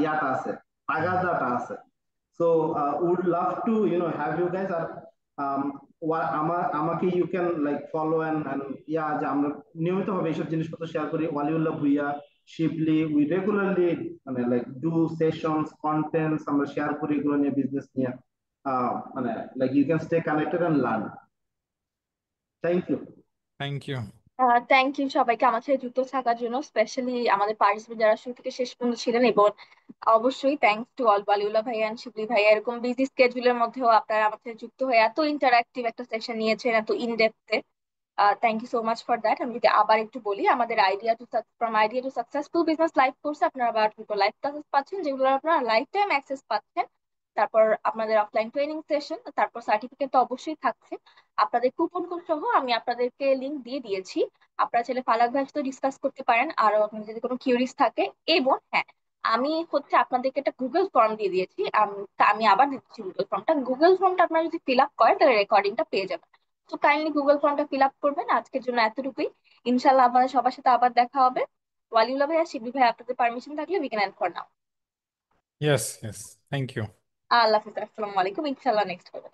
ইয়াটা আছে, তাগাদাটা আছে। So would love to have you guys. আর um, আমাকে you can like follow and yeah, যে আমরা নিয়মিত ভাবে এইসব জিনিসপত্র শেয়ার করি। ওয়ালিউল্লাহ ভুইয়া, শিবলি, উই রেগুলারলি মানে লাইক ডু সেশনস, কন্টেন্টস আমরা শেয়ার করি, এগুলো নিয়ে, বিজনেস নিয়ে। মানে like you can stay connected and learn. Thank you. Thank you. Thank you সবাইকে আমার সাথে যুক্ত থাকার জন্য, স্পেশালি আমাদের পার্টিসিপেন্ট যারা শুরু থেকে শেষ পর্যন্ত ছিলেন, এবং অবশ্যই থ্যাংকস টু অল বালিউল্লাহ ভাইয়া এন্ড শিবলি ভাইয়া। এরকম বিজি স্কেজুলের মধ্যেও আপনারা আমার সাথে যুক্ত হয়ে এত ইন্টারাক্টিভ একটা সেশন নিয়েছেন, এত ইন ডেপথে। Thank you so much for that. আমি যদি আবার একটু বলি, আমাদের from idea to successful business life কোর্সে আপনারা আবার দুটো লাইফ ক্লাসেস পাচ্ছেন, যেগুলো আপনারা লাইফ টাইম অ্যাক্সেস পাচ্ছেন। তারপর আপনাদের অফলাইন ট্রেনিং সেশন, তারপর সার্টিফিকেট তো অবশ্যই থাকছে। আপনাদের কুপন কোড সহ আমি আপনাদেরকে লিংক দিয়ে দিয়েছি, আপনারা চাইলে ফালাক ভাইয়ের সাথে ডিসকাস করতে পারেন আরো আপনাদের যদি কোনো কিউরিজ থাকে। এবং হ্যাঁ, আমি আপনাদেরকে একটা গুগল ফর্ম দিয়ে দিয়েছি, আমি আবার দিচ্ছি গুগল ফর্মটা আপনারা যদি ফিল আপ করেন, তাহলে রেকর্ডিংটা পেয়ে যাবেন। তো কাইন্ডলি গুগল ফর্মটা ফিল আপ করবেন। আজকের জন্য এতটুকুই। ইনশাল্লাহ আপনাদের সবার সাথে আবার দেখা হবে। ওয়ালিউল্লাহ ভাইয়া, শিবলি ভাই, আপনাদের পারমিশন থাকলে we can end for now. Yes, yes, thank you. আল্লাহ হাফিজ, আসসালামু আলাইকুম, ইনশাল্লাহ নেক্সট হবে।